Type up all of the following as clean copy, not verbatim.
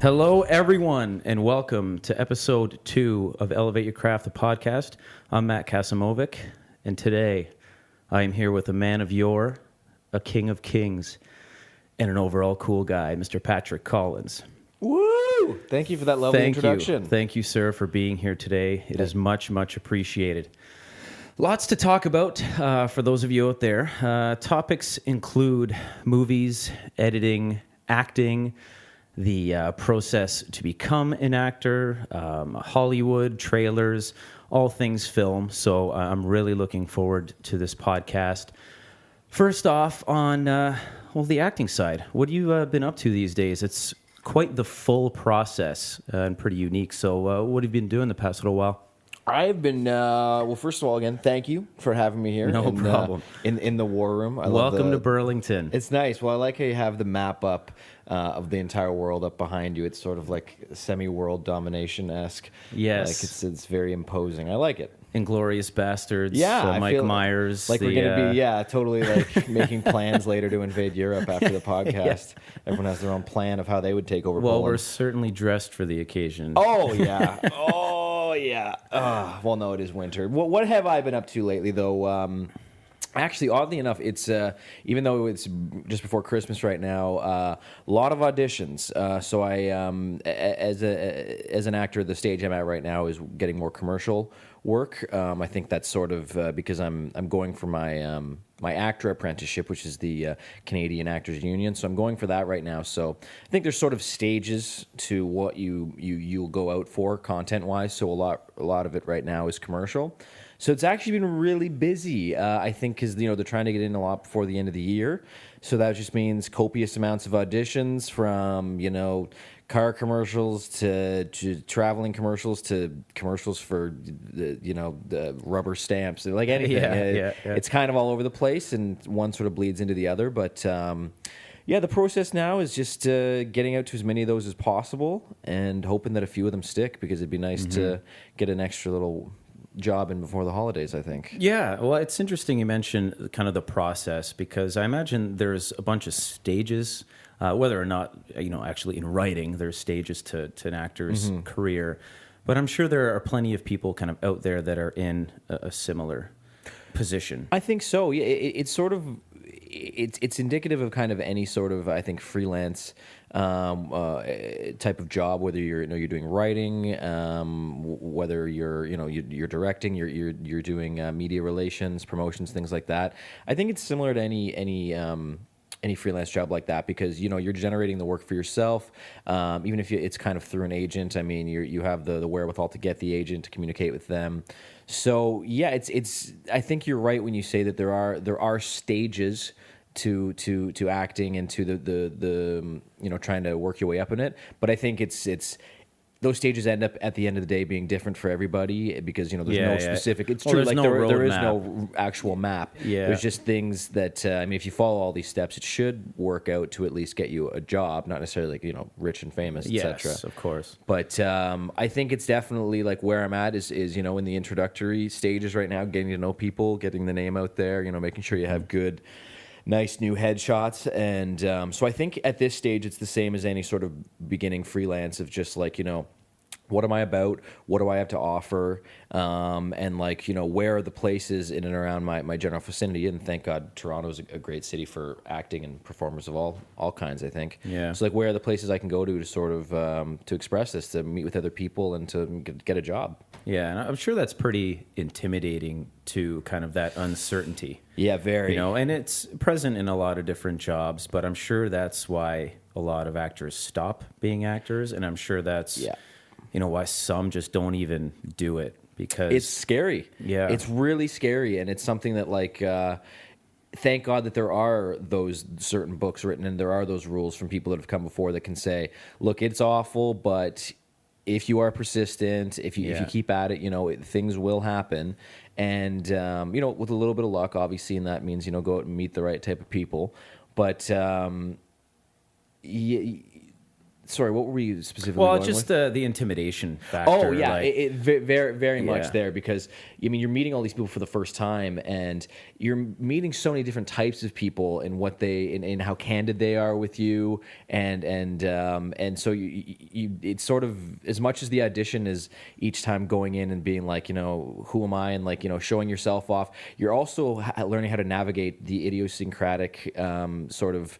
Hello, everyone, and welcome to episode 2 of Elevate Your Craft, the podcast. I'm Matt Kasimovic, and today I am here with a man of yore, a king of kings, and an overall cool guy, Mr. Patrick Collins. Woo! Thank you for that lovely introduction. Thank you, sir, for being here today. It is much, much appreciated. Lots to talk about for those of you out there. Topics include movies, editing, acting, the process to become an actor, Hollywood, trailers, all things film. So I'm really looking forward to this podcast. First off, on the acting side, what have you been up to these days? It's quite the full process and pretty unique. So what have you been doing the past little while? I've been, first of all, again, thank you for having me here. No problem. In the war room. Welcome to Burlington. It's nice. Well, I like how you have the map up of the entire world up behind you. It's sort of like semi-world domination-esque. Yes. Like it's very imposing. I like it. Inglourious Bastards. Yeah, Mike Myers. Like we're going to be, totally like making plans later to invade Europe after the podcast. Yeah. Everyone has their own plan of how they would take over Poland. Well, we're certainly dressed for the occasion. Oh, yeah. Oh, yeah. Well, no, it is winter. What have I been up to lately, though? Actually, oddly enough, it's even though it's just before Christmas right now, a lot of auditions. So I, as an actor, the stage I'm at right now is getting more commercial work. I think that's sort of because I'm going for my my actor apprenticeship, which is the Canadian Actors Union. So I'm going for that right now. So I think there's sort of stages to what you'll go out for content wise. So a lot of it right now is commercial. So it's actually been really busy, I think, because they're trying to get in a lot before the end of the year. So that just means copious amounts of auditions from, car commercials to traveling commercials to commercials for, the rubber stamps, like anything. Yeah. It's kind of all over the place, and one sort of bleeds into the other. But, the process now is just getting out to as many of those as possible and hoping that a few of them stick, because it'd be nice to get an extra little job in before the holidays, I think. Yeah, well, it's interesting you mentioned kind of the process, because I imagine there's a bunch of stages, whether or not, actually in writing, there's stages to an actor's career. But I'm sure there are plenty of people kind of out there that are in a similar position. I think so. Yeah, it's sort of, it's indicative of kind of any sort of, I think, freelance type of job, whether you're doing writing, whether you're directing, you're doing media relations, promotions, things like that. I think it's similar to any freelance job like that, because you're generating the work for yourself, even if it's kind of through an agent. I mean, you have the wherewithal to get the agent, to communicate with them. So yeah, it's I think you're right when you say that there are stages to acting and to the trying to work your way up in it. But I think it's those stages end up at the end of the day being different for everybody, because there's no specific. It's true, like there is no actual map. Yeah. There's just things that if you follow all these steps, it should work out to at least get you a job, not necessarily like rich and famous, etc. Yes, of course. But I think it's definitely like where I'm at is in the introductory stages right now, getting to know people, getting the name out there, making sure you have good, nice new headshots. And so I think at this stage it's the same as any sort of beginning freelance of just like, what am I about? What do I have to offer? And like, where are the places in and around my general vicinity? And thank God Toronto's a great city for acting and performers of all kinds, I think. Yeah. So like, where are the places I can go to sort of to express this, to meet with other people and to get a job? Yeah, and I'm sure that's pretty intimidating, to kind of that uncertainty. Yeah, very. And it's present in a lot of different jobs, but I'm sure that's why a lot of actors stop being actors, and I'm sure that's why some just don't even do it, because it's scary. Yeah, it's really scary, and it's something that like. Thank God that there are those certain books written, and there are those rules from people that have come before that can say, look, it's awful, but if you are persistent, if you keep at it, things will happen. And, with a little bit of luck, obviously, and that means, go out and meet the right type of people. But Sorry, what were we specifically Well, going just with? the intimidation factor. Oh yeah, like, very very much Yeah. there, because I mean you're meeting all these people for the first time, and you're meeting so many different types of people and what they and how candid they are with you, and so you it's sort of as much as the audition is each time going in and being like, who am I, and like, showing yourself off. You're also learning how to navigate the idiosyncratic sort of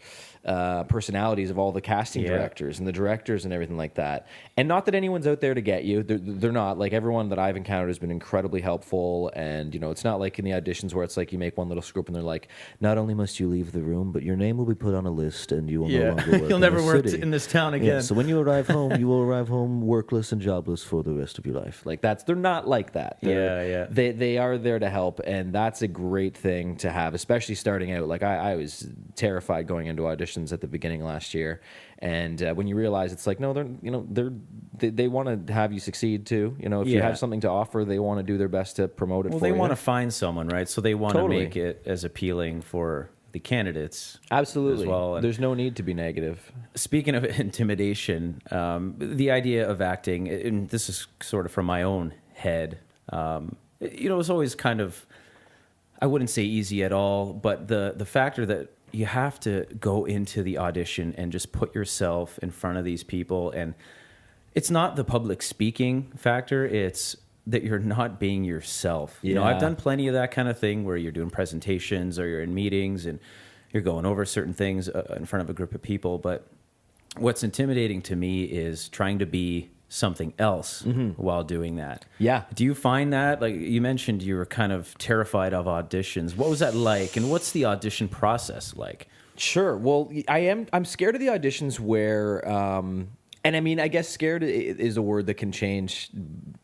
personalities of all the casting directors and the directors and everything like that. And not that anyone's out there to get you. They're not. Like, everyone that I've encountered has been incredibly helpful. And, it's not like in the auditions where it's like you make one little script and they're like, not only must you leave the room, but your name will be put on a list and you will no longer work You'll never in work the city. in this town again. Yeah, so when you arrive home, you will arrive home workless and jobless for the rest of your life. Like, they're not like that. Yeah. They are there to help, and that's a great thing to have, especially starting out. Like, I was terrified going into auditions at the beginning last year, and when you realize it's like, no, they want to have you succeed too. If you have something to offer, they want to do their best to promote it. Well, for they you. want to find someone, right? So they want Totally. to make it as appealing for the candidates. Absolutely. As well. And there's no need to be negative. speaking of intimidation, the idea of acting, and this is sort of from my own head, it's always kind of, I wouldn't say easy at all, but the factor that you have to go into the audition and just put yourself in front of these people, and it's not the public speaking factor, it's that you're not being yourself. I've done plenty of that kind of thing where you're doing presentations or you're in meetings and you're going over certain things in front of a group of people, but what's intimidating to me is trying to be something else while doing that. Yeah. Do you find that, like you mentioned, you were kind of terrified of auditions? What was that like, and what's the audition process like? Sure. Well, I'm scared of the auditions where, and I mean, I guess scared is a word that can change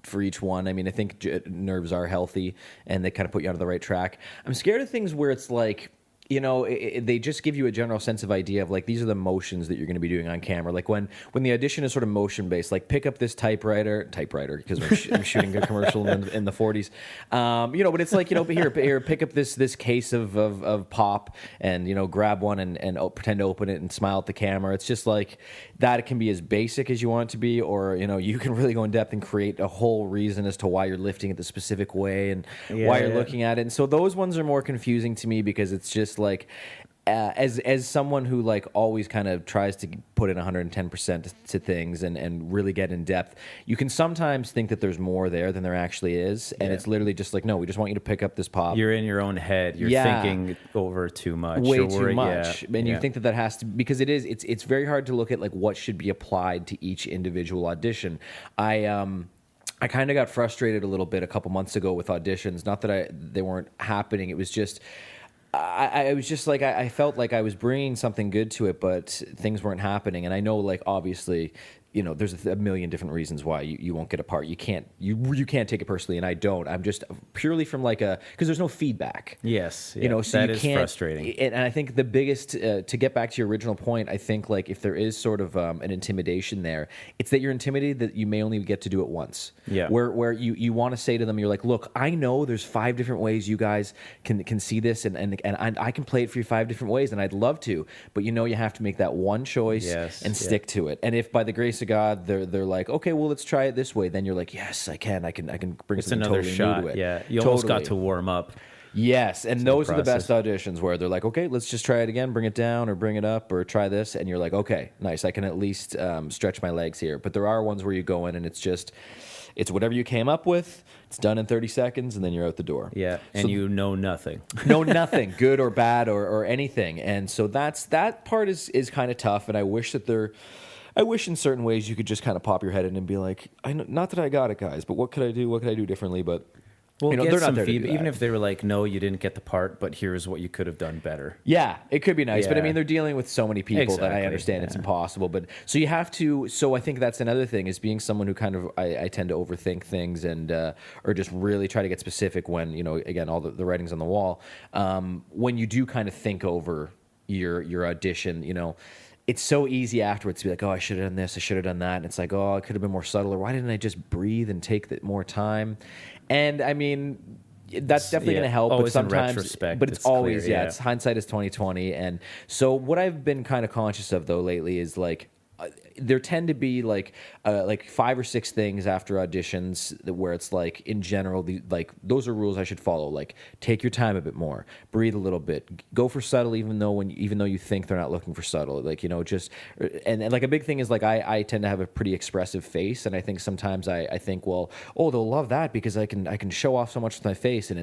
for each one. I mean, I think nerves are healthy and they kind of put you onto the right track. I'm scared of things where it's like, they just give you a general sense of idea of like, these are the motions that you're going to be doing on camera. Like when the audition is sort of motion based, like pick up this typewriter, because I'm shooting a commercial in the 40s. But it's like, but here, pick up this case of pop and, grab one and pretend to open it and smile at the camera. It's just like that. It can be as basic as you want it to be, or, you can really go in depth and create a whole reason as to why you're lifting it the specific way and why you're looking at it. And so those ones are more confusing to me because it's just like, as someone who like always kind of tries to put in 110% to things and really get in depth, you can sometimes think that there's more there than there actually is, and it's literally just like, no, we just want you to pick up this pop. You're in your own head. You're thinking over too much. Way too much. And you think that has to, because it's very hard to look at like what should be applied to each individual audition. I kind of got frustrated a little bit a couple months ago with auditions. Not that they weren't happening. It was just, I was just like, I felt like I was bringing something good to it, but things weren't happening. And I know, like, obviously, there's a million different reasons why you won't get a part. You can't take it personally, and I don't. I'm just purely from like because there's no feedback. Yes, So that you is can't, frustrating. And I think the biggest, to get back to your original point, I think like if there is sort of an intimidation there, it's that you're intimidated that you may only get to do it once. Yeah. Where you want to say to them, you're like, look, I know there's 5 different ways you guys can see this, and I can play it for you 5 different ways, and I'd love to, but you have to make that one choice and stick to it. And if by the grace of God they're like, okay, well, let's try it this way, then you're like, yes, I can bring It's something another totally shot. new to it. Yeah, you almost got to warm up. Yes, and those are the best process. auditions where they're like, okay, let's just try it again, bring it down or bring it up or try this, and you're like, okay, nice, I can at least stretch my legs here. But there are ones where you go in and it's whatever you came up with, it's done in 30 seconds, and then you're out the door. Yeah, and you know nothing. Know nothing, good or bad or anything. And so that part is kind of tough, and I wish in certain ways you could just kind of pop your head in and be like, not that I got it, guys, but what could I do? What could I do differently? But Well, they're get not some there to do feedback, that. even if they were like, no, you didn't get the part, but here's what you could have done better. Yeah, it could be nice, but I Yeah. mean, they're dealing with so many people that I Exactly, understand it's yeah. impossible. But so you have to. So I think that's another thing is being someone who kind of I tend to overthink things and or just really try to get specific when again all the writing's on the wall. When you do kind of think over your audition, it's so easy afterwards to be like, oh, I should have done this, I should have done that. And it's like, oh, I could have been more subtle, or why didn't I just breathe and take more time? And I mean, that's definitely going to help. Always but in sometimes, retrospect, but it's it's always, clear, it's hindsight is 20/20. And so what I've been kind of conscious of though lately is like, there tend to be like 5 or 6 things after auditions where it's like in general like those are rules I should follow. Like take your time a bit more, breathe a little bit, go for subtle even though you think they're not looking for subtle. Like just and like a big thing is like I tend to have a pretty expressive face, and I think sometimes I think, well, oh, they'll love that because I can show off so much with my face, and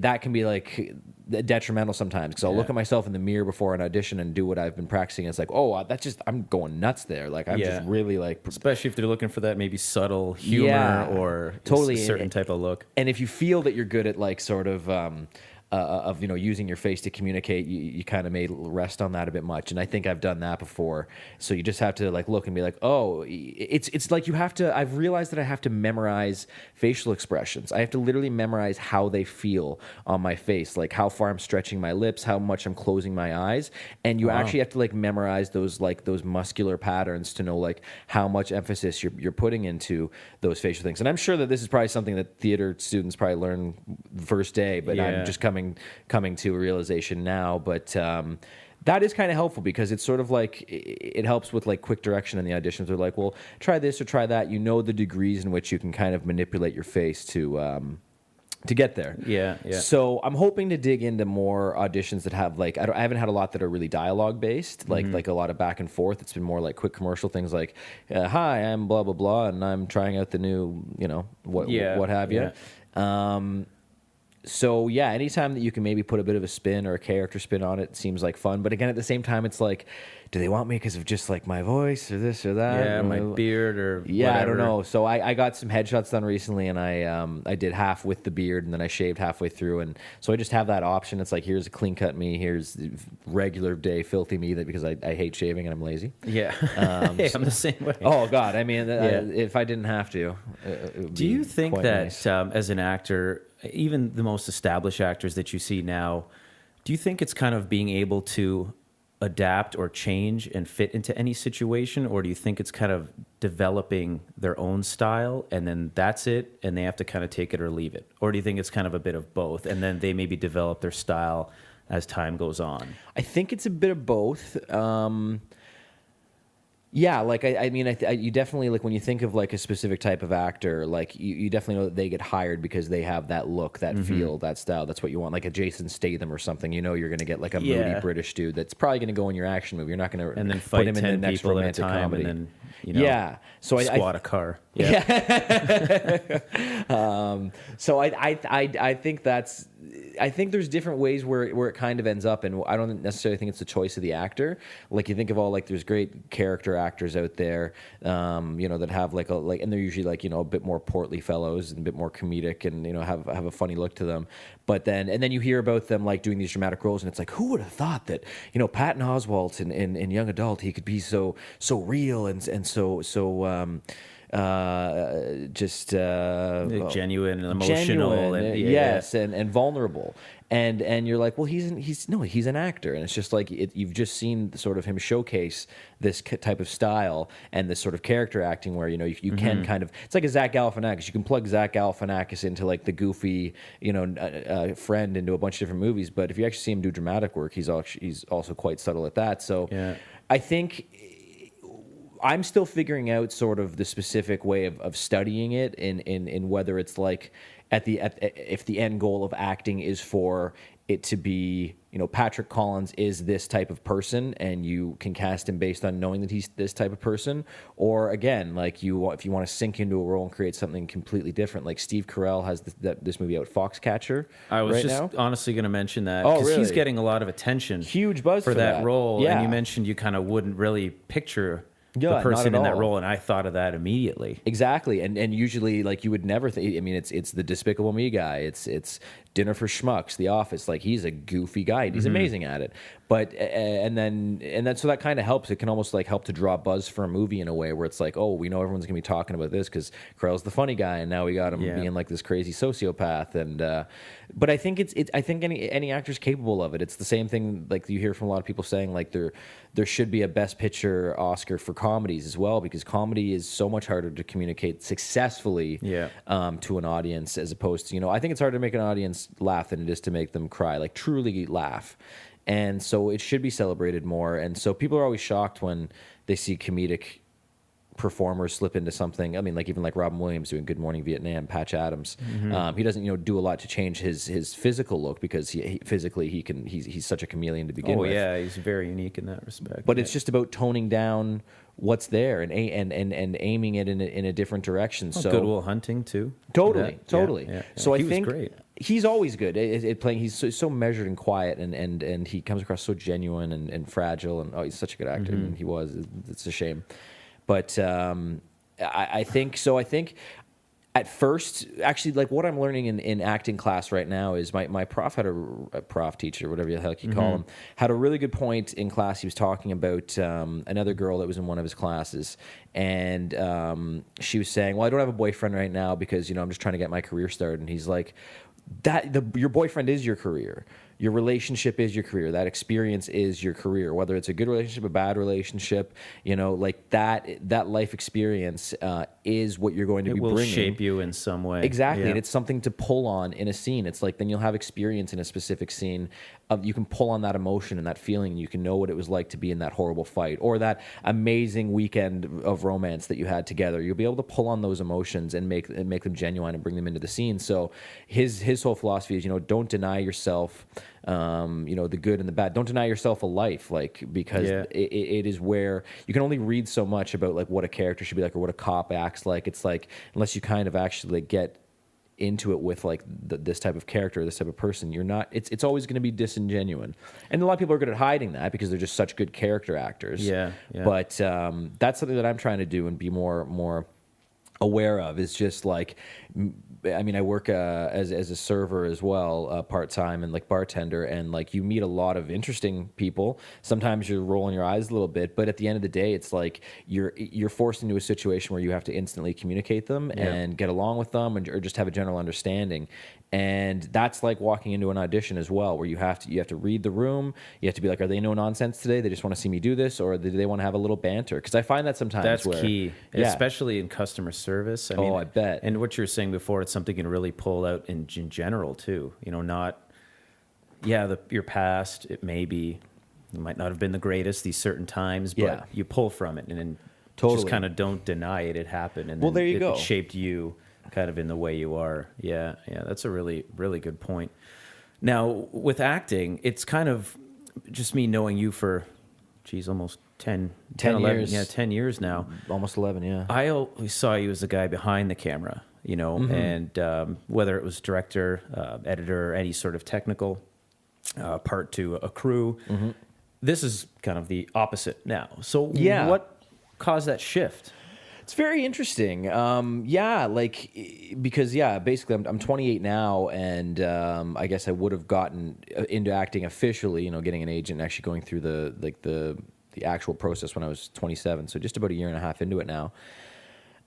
that can be like detrimental sometimes because I'll look at myself in the mirror before an audition and do what I've been practicing. It's like, oh, I'm going nuts there. Like I'm just really like, especially if they're looking for that maybe subtle humor or totally a certain type of look. And if you feel that you're good at like sort of using your face to communicate, you kind of may rest on that a bit much. And I think I've done that before. So you just have to like look and be like, oh, it's like I've realized that I have to memorize facial expressions. I have to literally memorize how they feel on my face, like how far I'm stretching my lips, how much I'm closing my eyes. And you actually have to like memorize those muscular patterns to know like how much emphasis you're putting into those facial things. And I'm sure that this is probably something that theater students probably learn the first day, but I'm just coming to a realization now. But that is kind of helpful because it's sort of like it helps with like quick direction in the auditions. They're like, well, try this or try that. You know the degrees in which you can kind of manipulate your face to get there. Yeah. So I'm hoping to dig into more auditions that have like I haven't had a lot that are really dialogue based, like a lot of back and forth. It's been more like quick commercial things like, "Hi, I'm blah blah blah, and I'm trying out the new, what have you." So yeah, anytime that you can maybe put a bit of a spin or a character spin on it seems like fun. But again, at the same time, it's like, do they want me because of just like my voice or this or that? Yeah, my beard or whatever. I don't know. So I got some headshots done recently, and I did half with the beard, and then I shaved halfway through, and so I just have that option. It's like, here's a clean cut me, here's regular day filthy me, that because I hate shaving and I'm lazy. Yeah, hey, I'm the same way. Oh God, I mean, if I didn't have to, it would do you think that nice. As an actor, even the most established actors that you see now, do you think it's kind of being able to adapt or change and fit into any situation, or do you think it's kind of developing their own style and then that's it and they have to kind of take it or leave it? Or do you think it's kind of a bit of both and then they maybe develop their style as time goes on? I think it's a bit of both. Yeah, like I mean, you definitely, like when you think of like a specific type of actor, like you definitely know that they get hired because they have that look, that feel, that style. That's what you want, like a Jason Statham or something. You know, you're going to get like a moody British dude that's probably going to go in your action movie. You're not going to and then put fight him 10 in the next people at a romantic time comedy. and then So squat a car. So I think that's. I think there's different ways where it kind of ends up, and I don't necessarily think it's the choice of the actor. Like you think of all like there's great character actors out there, that have and they're usually like a bit more portly fellows and a bit more comedic and have a funny look to them. But then you hear about them like doing these dramatic roles, and it's like, who would have thought that Patton Oswalt in Young Adult, he could be so real and so genuine and emotional and vulnerable, and you're like, well, he's an actor, and it's just like you've just seen sort of him showcase this type of style and this sort of character acting where you can kind of, it's like a Zach Galifianakis. You can plug Zach Galifianakis into like the goofy friend into a bunch of different movies, but if you actually see him do dramatic work, he's also quite subtle at that. So I think I'm still figuring out sort of the specific way of studying it in whether it's like if the end goal of acting is for it to be, Patrick Collins is this type of person and you can cast him based on knowing that he's this type of person, or again, like if you want to sink into a role and create something completely different, like Steve Carell has this movie out, Foxcatcher. I was honestly going to mention that because he's getting a lot of attention, huge buzz for that role. Yeah. And you mentioned you kind of wouldn't really picture the person in that role, and I thought of that immediately. Exactly, and usually, like, you would never think. I mean, it's the Despicable Me guy. It's Dinner for Schmucks, The Office. Like, he's a goofy guy. He's amazing at it. But and then so that kind of helps. It can almost like help to draw buzz for a movie in a way where it's like, oh, we know everyone's gonna be talking about this because Carell's the funny guy, and now we got him being like this crazy sociopath. And but I think I think any actor's capable of it. It's the same thing like you hear from a lot of people saying like there should be a Best Picture Oscar for comedies as well, because comedy is so much harder to communicate successfully to an audience as opposed to, I think it's hard to make an audience audience laugh than it is to make them cry, like truly laugh. And so it should be celebrated more. And so people are always shocked when they see comedic performers slip into something. I mean, like even like Robin Williams doing Good Morning Vietnam, Patch Adams. He doesn't, do a lot to change his physical look because he's such a chameleon to begin with. Oh yeah, he's very unique in that respect. But it's just about toning down what's there and aiming it in a different direction. So Good Will Hunting too. Totally. Yeah. So He I was think great. he's always good at playing. He's so measured and quiet, and he comes across so genuine and fragile. And he's such a good actor. I mean, he was. It's a shame, but I think so. I think at first, actually, like what I'm learning in acting class right now is my prof had a prof teacher, whatever the heck you call him, had a really good point in class. He was talking about another girl that was in one of his classes, and she was saying, "Well, I don't have a boyfriend right now because I'm just trying to get my career started." And he's like, your boyfriend is your career. Your relationship is your career. That experience is your career. Whether it's a good relationship, a bad relationship, like that life experience is what you're going to be bringing. It will shape you in some way. Exactly, Yeah. and it's something to pull on in a scene. It's like then you'll have experience in a specific scene. You can pull on that emotion and that feeling. You can know what it was like to be in that horrible fight or that amazing weekend of romance that you had together. You'll be able to pull on those emotions and make them genuine and bring them into the scene. So his whole philosophy is, don't deny yourself, the good and the bad. Don't deny yourself a life, because it is where you can only read so much about like what a character should be like or what a cop acts like. It's like unless you kind of actually get into it with like this type of character, this type of person, you're not. It's always going to be disingenuine, and a lot of people are good at hiding that because they're just such good character actors. Yeah. But that's something that I'm trying to do and be more aware of. Is just like, I mean, I work as a server as well, part-time, and like bartender, and like you meet a lot of interesting people. Sometimes you're rolling your eyes a little bit, but at the end of the day, it's like you're forced into a situation where you have to instantly communicate them and get along with them, or just have a general understanding. And that's like walking into an audition as well, where you have to read the room. You have to be like, are they no nonsense today? They just want to see me do this, or do they want to have a little banter? Because I find that sometimes That's key, yeah. especially in customer service. I mean, I bet. And what you were saying before, it's something you can really pull out in general too. Your past, it might not have been the greatest these certain times, but you pull from it and then just kind of don't deny it. It happened, and there you go. It shaped you kind of in the way you are. Yeah, that's a really, really good point. Now, with acting, it's kind of just me knowing you for, almost 10 11 years. Yeah, 10 years now. Almost 11, yeah. I always saw you as the guy behind the camera, and whether it was director, editor, any sort of technical part to a crew. This is kind of the opposite now. So what caused that shift? It's very interesting. Because basically I'm 28 now, and I guess I would have gotten into acting officially, getting an agent and actually going through the actual process when I was 27. So just about a year and a half into it now.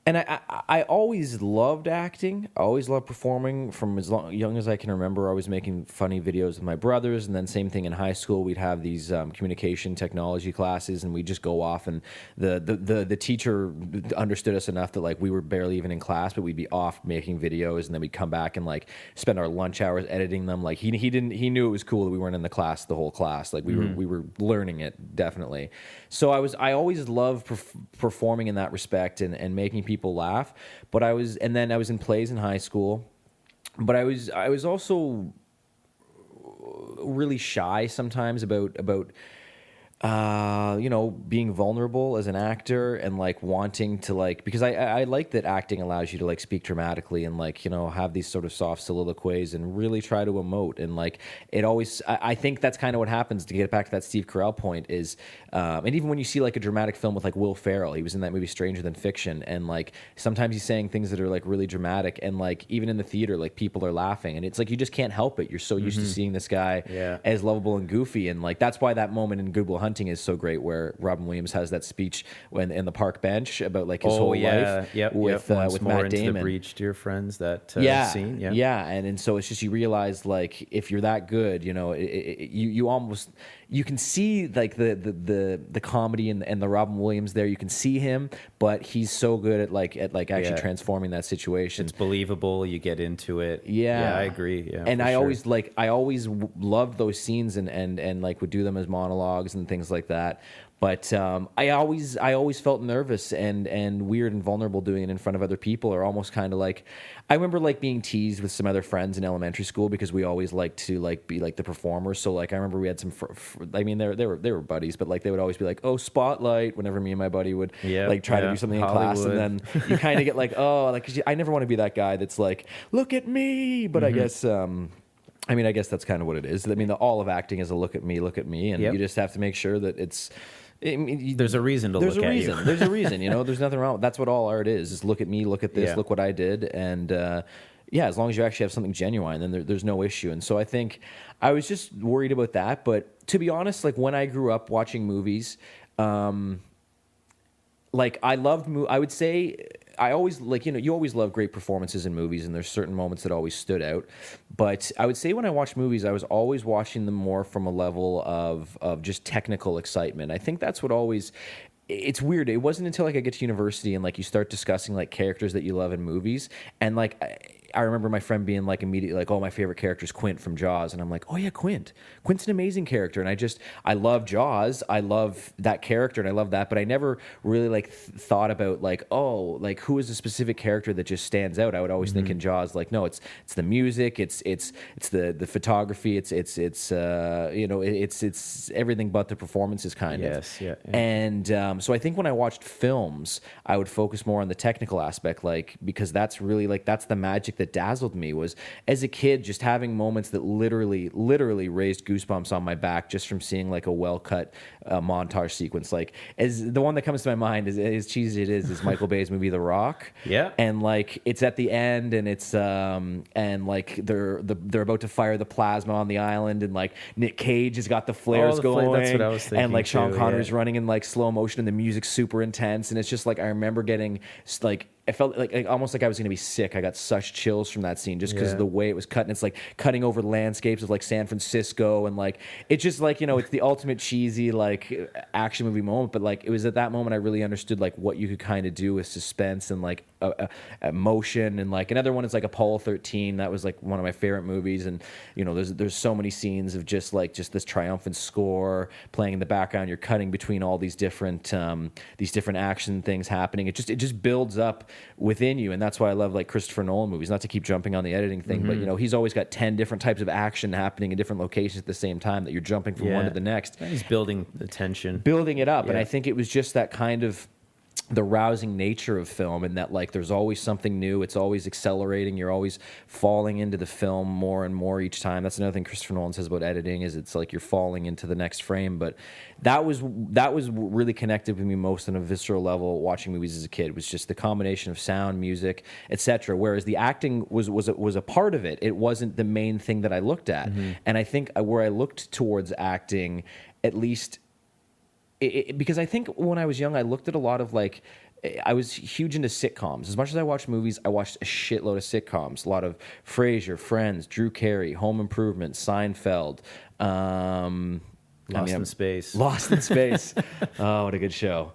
And I always loved acting. I always loved performing from young as I can remember. I was making funny videos with my brothers, and then same thing in high school. We'd have these communication technology classes, and we'd just go off. And the teacher understood us enough that like we were barely even in class, but we'd be off making videos, and then we'd come back and like spend our lunch hours editing them. Like he knew it was cool that we weren't in the class the whole class. Like we were learning it definitely. So I always loved performing in that respect and making people laugh, but I was in plays in high school, but I was also really shy sometimes about being vulnerable as an actor and like wanting to like, because I like that acting allows you to like speak dramatically and like, have these sort of soft soliloquies and really try to emote. And like, it always, I think that's kind of what happens, to get back to that Steve Carell point is, and even when you see like a dramatic film with like Will Ferrell, he was in that movie Stranger Than Fiction. And like, sometimes he's saying things that are like really dramatic. And like, even in the theater, like people are laughing and it's like, you just can't help it. You're so used to seeing this guy as lovable and goofy. And like, that's why that moment in Good Will Hunting Hunting is so great, where Robin Williams has that speech when in the park bench about like his whole life with Once more Matt into Damon. the breach, dear friends. That scene, and so it's just you realize like if you're that good, you almost you can see like the comedy and the Robin Williams there. You can see him, but he's so good at actually transforming that situation. It's believable. You get into it. Yeah, I agree. Yeah, and I always loved those scenes and like would do them as monologues and things like that. But I always felt nervous and weird and vulnerable doing it in front of other people, or almost kind of like I remember like being teased with some other friends in elementary school because we always liked to like be like the performers. So like I remember we had some they were buddies, but like they would always be like, oh, spotlight, whenever me and my buddy would like try to do something in class, and then you kind of get like, oh, like 'cause I never want to be that guy that's like, look at me, but I guess I guess that's kind of what it is. I mean, all of acting is a look at me, and you just have to make sure that it's. There's a reason to look at you. There's a reason, There's nothing wrong. That's what all art is look at me, look at this, look what I did, and as long as you actually have something genuine, then there's no issue. And so I think I was just worried about that. But to be honest, like when I grew up watching movies, like I loved. I would say I always like you always love great performances in movies, and there's certain moments that always stood out. But I would say when I watched movies, I was always watching them more from a level of just technical excitement. I think that's what always. It's weird. It wasn't until like I get to university and like you start discussing like characters that you love in movies, and like I remember my friend being like immediately like, oh, my favorite character is Quint from Jaws, and I'm like, oh yeah, Quint's an amazing character, and I love Jaws, I love that character, and I love that, but I never really like thought about like, oh, like who is a specific character that just stands out. I would always think in Jaws like, no, it's the music, it's the photography, it's everything but the performances kind of. Yeah. And so I think when I watched films, I would focus more on the technical aspect, like because that's really like that's the magic that dazzled me. Was as a kid just having moments that literally raised goosebumps on my back just from seeing like a well cut montage sequence. Like as the one that comes to my mind is as cheesy is Michael Bay's movie The Rock. Yeah, and like it's at the end, and it's and like they're about to fire the plasma on the island, and like Nick Cage has got the flares going. That's what I was thinking. And like Sean too, Connery's running in like slow motion, and the music's super intense, and it's just like I remember getting like. I felt like almost like I was going to be sick. I got such chills from that scene just because of the way it was cut. And it's like cutting over landscapes of like San Francisco. And like, it's just like, it's the ultimate cheesy like action movie moment. But like, it was at that moment I really understood like what you could kind of do with suspense and like emotion. And like another one is like Apollo 13. That was like one of my favorite movies. And, there's so many scenes of just this triumphant score playing in the background. You're cutting between all these different action things happening. It just builds up within you, and that's why I love like Christopher Nolan movies. Not to keep jumping on the editing thing, but he's always got 10 different types of action happening in different locations at the same time that you're jumping from one to the next. He's building the tension, building it up, and I think it was just that kind of the rousing nature of film, and that like there's always something new. It's always accelerating. You're always falling into the film more and more each time. That's another thing Christopher Nolan says about editing is it's like you're falling into the next frame. But that was really connected with me most on a visceral level watching movies as a kid. It was just the combination of sound, music, etc. Whereas the acting was a part of it. It wasn't the main thing that I looked at. And I think where I looked towards acting, at least. Because I think when I was young, I looked at a lot of like, I was huge into sitcoms. As much as I watched movies, I watched a shitload of sitcoms. A lot of Frasier, Friends, Drew Carey, Home Improvement, Seinfeld. Lost in Space. Lost in Space. Oh, what a good show.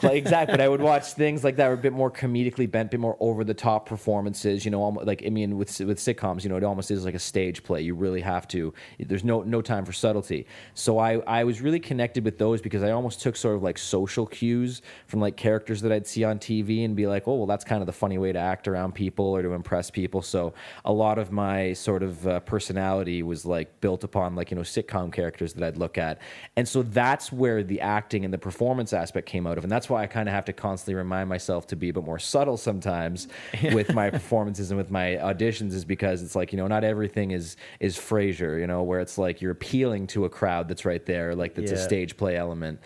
Like, exactly. But I would watch things like that were a bit more comedically bent, a bit more over-the-top performances. Like, I mean, with sitcoms, it almost is like a stage play. You really have to. There's no time for subtlety. So I was really connected with those because I almost took sort of like social cues from like characters that I'd see on TV and be like, oh, well, that's kind of the funny way to act around people or to impress people. So a lot of my sort of personality was like built upon like, sitcom characters that I'd look at. And so that's where the acting and the performance aspect came out of. And that's why I kind of have to constantly remind myself to be a bit more subtle sometimes with my performances and with my auditions, is because it's like, not everything is Frasier, where it's like you're appealing to a crowd that's right there, like that's a stage play element.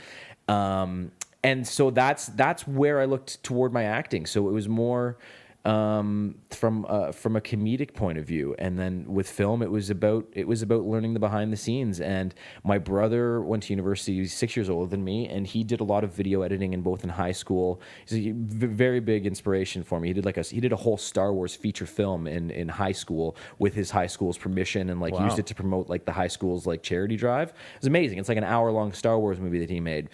And so that's where I looked toward my acting. So it was more from a comedic point of view. And then with film, it was about learning the behind the scenes. And my brother went to university. He's 6 years older than me, and he did a lot of video editing in high school. He's a very big inspiration for me. He did a whole Star Wars feature film in high school with his high school's permission, and like used it to promote like the high school's like charity drive. It was amazing. It's like an hour-long Star Wars movie that he made.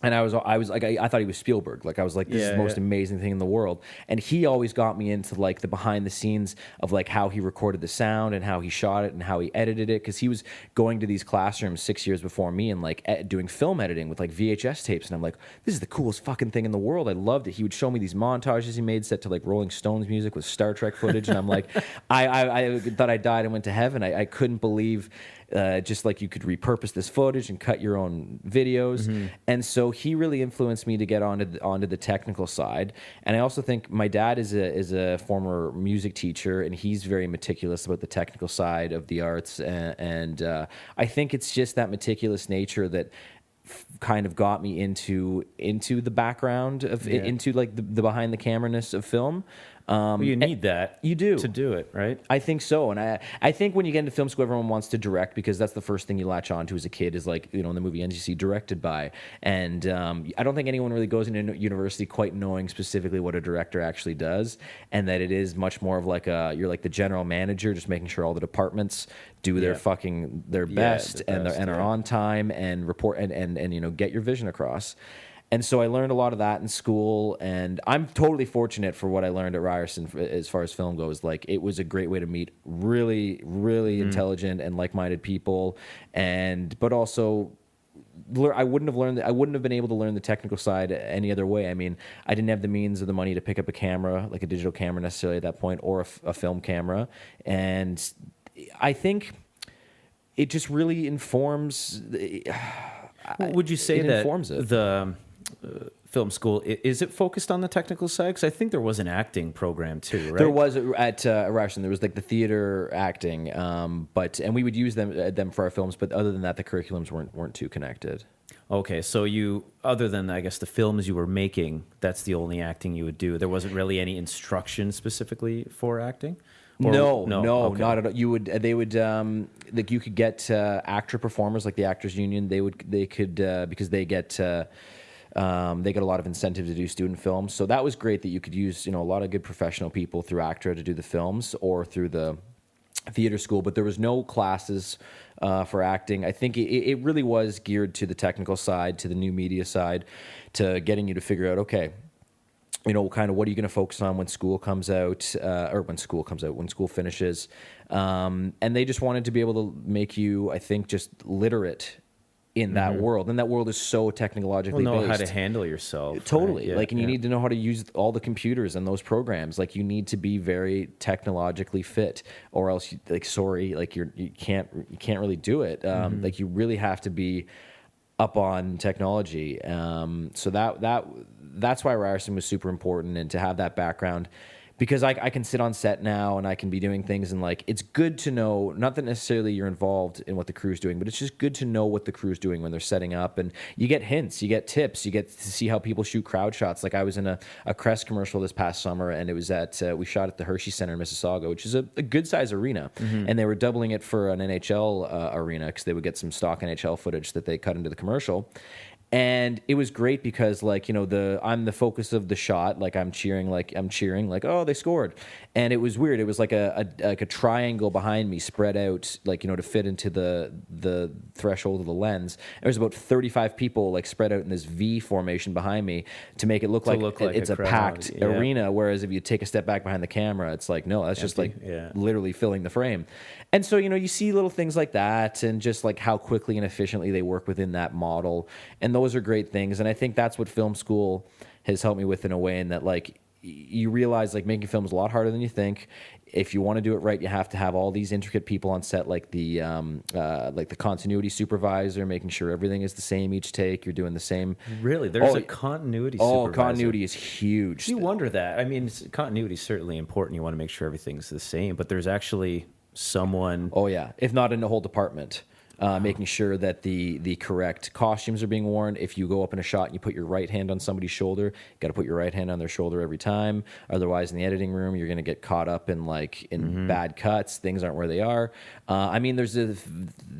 And I was like, I thought he was Spielberg. Like, I was like, this is the most amazing thing in the world. And he always got me into like the behind the scenes of like how he recorded the sound and how he shot it and how he edited it. Because he was going to these classrooms 6 years before me and like doing film editing with like VHS tapes. And I'm like, this is the coolest fucking thing in the world. I loved it. He would show me these montages he made set to like Rolling Stones music with Star Trek footage. And I'm like, I thought I died and went to heaven. I couldn't believe just like you could repurpose this footage and cut your own videos. And so he really influenced me to get onto the technical side. And I also think my dad is a former music teacher, and he's very meticulous about the technical side of the arts. And I think it's just that meticulous nature that kind of got me into the background of into like the behind the camera-ness of film. Well, you need that. You do. To do it, right? I think so. And I think when you get into film school, everyone wants to direct because that's the first thing you latch on to as a kid is like, you know, in the movie ends, you see directed by. And I don't think anyone really goes into university quite knowing specifically what a director actually does, and that it is much more of like you're like the general manager, just making sure all the departments do their best and are on time and report and you know, get your vision across. And so I learned a lot of that in school, and I'm totally fortunate for what I learned at Ryerson as far as film goes. Like, it was a great way to meet really, really intelligent and like-minded people, but also I wouldn't have been able to learn the technical side any other way. I mean, I didn't have the means or the money to pick up a camera, like a digital camera necessarily at that point, or a film camera. And I think it just really informs. Would you say that informs it. The film school, is it focused on the technical side? Because I think there was an acting program too, right? There was at Ryerson. There was like the theater acting, and we would use them for our films. But other than that, the curriculums weren't too connected. Okay, so other than I guess the films you were making, that's the only acting you would do. There wasn't really any instruction specifically for acting. No, okay. not at all. They would like you could get actor performers like the Actors Union. They could because they get a lot of incentive to do student films. So that was great that you could use, you know, a lot of good professional people through ACTRA to do the films or through the theater school. But there was no classes for acting. I think it really was geared to the technical side, to the new media side, to getting you to figure out, okay, you know, kind of what are you going to focus on when school comes out, when school finishes. And they just wanted to be able to make you, I think, just literate in that world. And that world is so technologically based. Know how to handle yourself. Totally. Right? You need to know how to use all the computers and those programs. Like, you need to be very technologically fit, or else you can't really do it. Like, you really have to be up on technology. So that's why Ryerson was super important, and to have that background, because I can sit on set now and I can be doing things, and like, it's good to know, not that necessarily you're involved in what the crew's doing, but it's just good to know what the crew's doing when they're setting up, and you get hints, you get tips, you get to see how people shoot crowd shots. Like, I was in a Crest commercial this past summer, and it was we shot at the Hershey Center in Mississauga, which is a good size arena, and they were doubling it for an NHL arena because they would get some stock NHL footage that they cut into the commercial. And it was great because, like, you know, I'm the focus of the shot. Like, I'm cheering, like, oh, they scored. And it was weird. It was like a triangle behind me spread out, like, you know, to fit into the threshold of the lens. There was about 35 people, like, spread out in this V formation behind me to make it look like it's a packed arena. Whereas if you take a step back behind the camera, it's like, no, that's just like literally filling the frame. And so, you know, you see little things like that, and just like how quickly and efficiently they work within that model. And those are great things. And I think that's what film school has helped me with, in a way, in that, like, you realize, like, making film is a lot harder than you think. If you want to do it right, you have to have all these intricate people on set, like the continuity supervisor, making sure everything is the same each take. You're doing the same. Really? There's a continuity supervisor? Oh, continuity is huge. You wonder that. I mean, continuity is certainly important. You want to make sure everything's the same, but there's actually someone... Oh, yeah. If not in the whole department. making sure that the correct costumes are being worn. If you go up in a shot and you put your right hand on somebody's shoulder, you got to put your right hand on their shoulder every time. Otherwise, in the editing room, you're going to get caught up in bad cuts. Things aren't where they are. I mean, it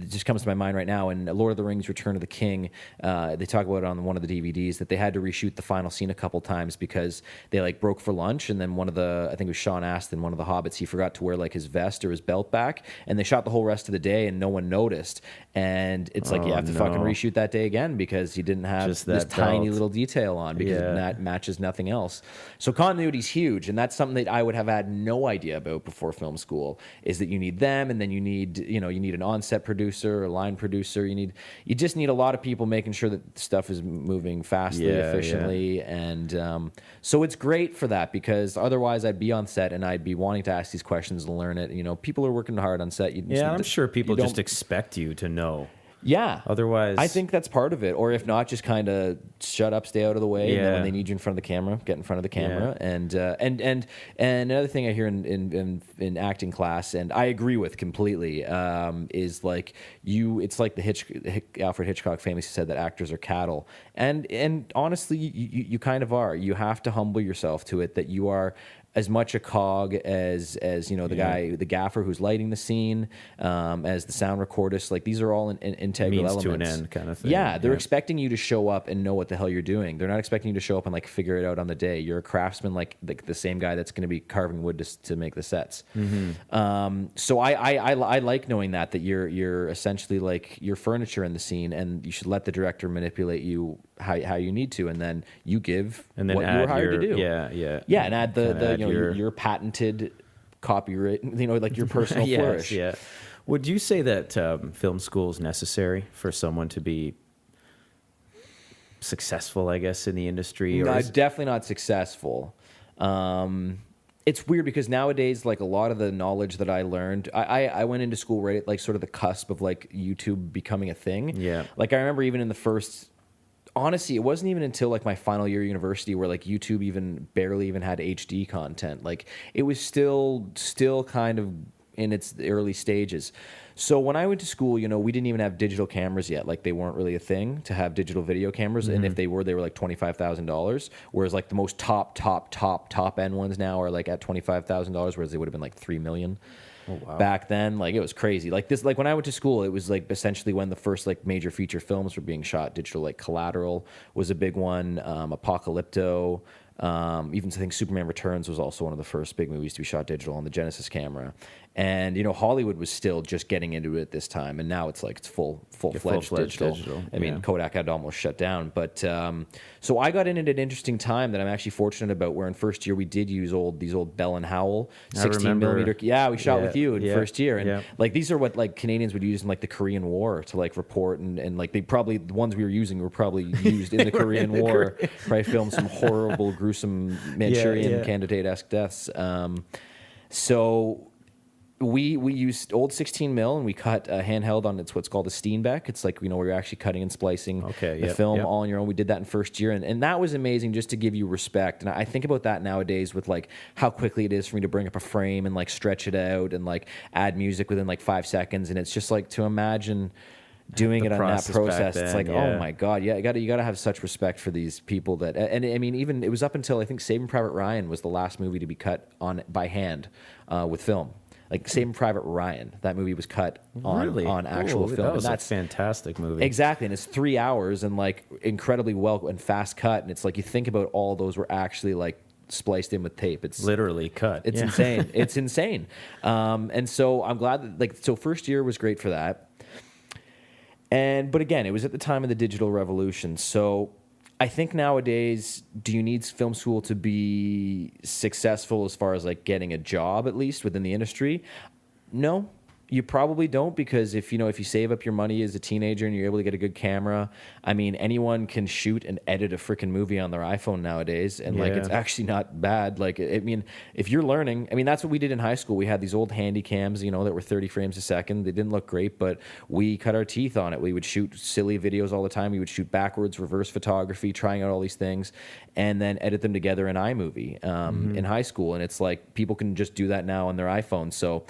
just comes to my mind right now. In Lord of the Rings: Return of the King, they talk about it on one of the DVDs that they had to reshoot the final scene a couple times because they broke for lunch, and then I think it was Sean Astin, one of the hobbits, he forgot to wear his vest or his belt back, and they shot the whole rest of the day and no one noticed. And it's you have to fucking reshoot that day again because he didn't have this tiny little detail on because that matches nothing else. So continuity is huge, and that's something that I would have had no idea about before film school, is that you need them, and then you need an on-set producer, a line producer. You just need a lot of people making sure that stuff is moving fastly, efficiently, and so it's great for that, because otherwise I'd be on set and I'd be wanting to ask these questions and learn it. People are working hard on set. I'm sure people just expect you to know. Yeah. Otherwise, I think that's part of it. Or if not, just kind of shut up, stay out of the way. And then when they need you in front of the camera, get in front of the camera. Yeah. And another thing I hear in acting class, and I agree with completely, is it's like the Alfred Hitchcock famously said that actors are cattle. And honestly, you kind of are. You have to humble yourself to it, that you are as much a cog as the gaffer who's lighting the scene, as the sound recordist. These are all integral means elements. to an end kind of thing. Yeah, they're expecting you to show up and know what the hell you're doing. They're not expecting you to show up and figure it out on the day. You're a craftsman, like the same guy that's going to be carving wood to make the sets. Mm-hmm. So I like knowing that you're essentially your furniture in the scene, and you should let the director manipulate you how you need to, and then you give what you were hired to do. Yeah, and add your patented copyright, your personal flourish. Yeah. Would you say that film school is necessary for someone to be successful, I guess, in the industry? No, definitely not successful. It's weird because nowadays, a lot of the knowledge that I learned, I went into school right at sort of the cusp of YouTube becoming a thing. Yeah. I remember even in the first. Honestly, it wasn't even until my final year of university where YouTube even barely even had HD content. It was still kind of in its early stages. So when I went to school, we didn't even have digital cameras yet. They weren't really a thing to have digital video cameras. Mm-hmm. And if they were $25,000. Whereas the most top end ones now are at $25,000, whereas they would have been $3 million. Oh, wow. Back then, it was crazy. When I went to school, it was essentially when the first major feature films were being shot digital. Collateral was a big one, Apocalypto. Even I think Superman Returns was also one of the first big movies to be shot digital on the Genesis camera. And Hollywood was still just getting into it at this time, and now it's it's full-fledged digital. I mean, Kodak had almost shut down, but so I got in at an interesting time that I'm actually fortunate about. Where in first year we did use these old Bell and Howell 16 millimeter. Yeah, we shot with you in first year, and these are what Canadians would use in the Korean War to report, and they probably, the ones we were using were probably used in the Korean War. Probably filmed some horrible, gruesome Manchurian Candidate-esque deaths. So we used old 16 mil, and we cut handheld on what's called a Steenbeck. It's where you're actually cutting and splicing the film all on your own. We did that in first year, and that was amazing, just to give you respect. And I think about that nowadays with how quickly it is for me to bring up a frame and stretch it out and add music within 5 seconds. And it's just to imagine doing it on that process. It's oh my God, you gotta have such respect for these people that, and I mean, even it was up until I think Saving Private Ryan was the last movie to be cut on by hand with film. Saving Private Ryan, that movie was cut on actual film. That was a fantastic movie. Exactly, and it's 3 hours and incredibly well and fast cut. And it's you think about all those were actually spliced in with tape. It's literally cut. It's insane. It's insane. And so I'm glad that so first year was great for that. But again, it was at the time of the digital revolution. So I think nowadays, do you need film school to be successful as far as getting a job, at least within the industry? No. You probably don't, because if you save up your money as a teenager and you're able to get a good camera, I mean, anyone can shoot and edit a freaking movie on their iPhone nowadays, and it's actually not bad. I mean, if you're learning, I mean, that's what we did in high school. We had these old handy cams, that were 30 frames a second. They didn't look great, but we cut our teeth on it. We would shoot silly videos all the time. We would shoot backwards, reverse photography, trying out all these things, and then edit them together in iMovie in high school. And it's people can just do that now on their iPhone. So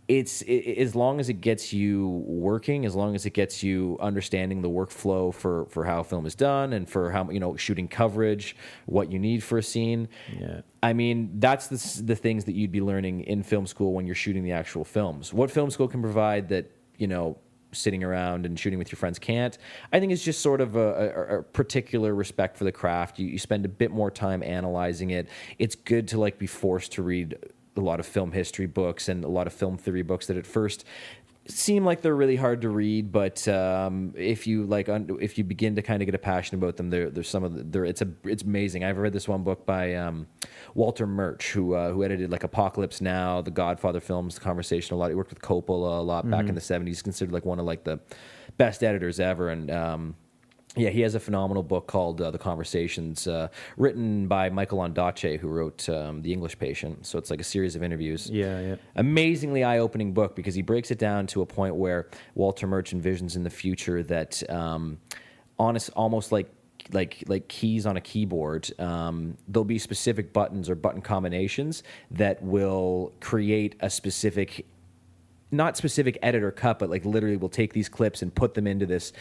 as long as it gets you working, as long as it gets you understanding the workflow for how film is done and for how, shooting coverage, what you need for a scene. Yeah. I mean, that's the things that you'd be learning in film school when you're shooting the actual films. What film school can provide that, sitting around and shooting with your friends can't, I think it's just sort of a particular respect for the craft. You spend a bit more time analyzing it. It's good to like be forced to read a lot of film history books and a lot of film theory books that at first seem like they're really hard to read, but if you begin to kind of get a passion about them, there's some of it's amazing. I've read this one book by Walter Murch, who edited like Apocalypse Now, the Godfather films, The Conversation a lot. He worked with Coppola a lot back in the 70s. He's considered like one of like the best editors ever, and yeah, he has a phenomenal book called The Conversations, written by Michael Ondaatje, who wrote The English Patient. So it's like a series of interviews. Yeah. Amazingly eye-opening book because he breaks it down to a point where Walter Murch envisions in the future that almost like keys on a keyboard, there'll be specific buttons or button combinations that will create a specific, not specific edit or cut, but like literally we'll take these clips and put them into this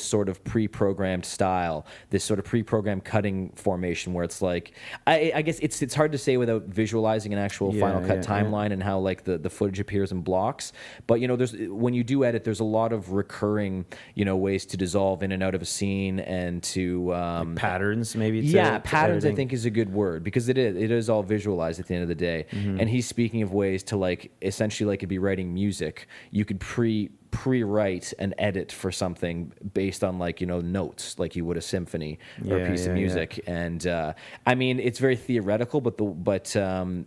sort of pre-programmed style, this sort of pre-programmed cutting formation where it's like, I guess it's hard to say without visualizing an actual Final Cut timeline and how like the footage appears in blocks. But there's, when you do edit, there's a lot of recurring ways to dissolve in and out of a scene and to Like patterns maybe. Patterns editing. I think is a good word because it is all visualized at the end of the day. And he's speaking of ways to like essentially like it'd be writing music. You could pre-write an edit for something based on like notes, like you would a symphony or a piece of music. And I mean, it's very theoretical, but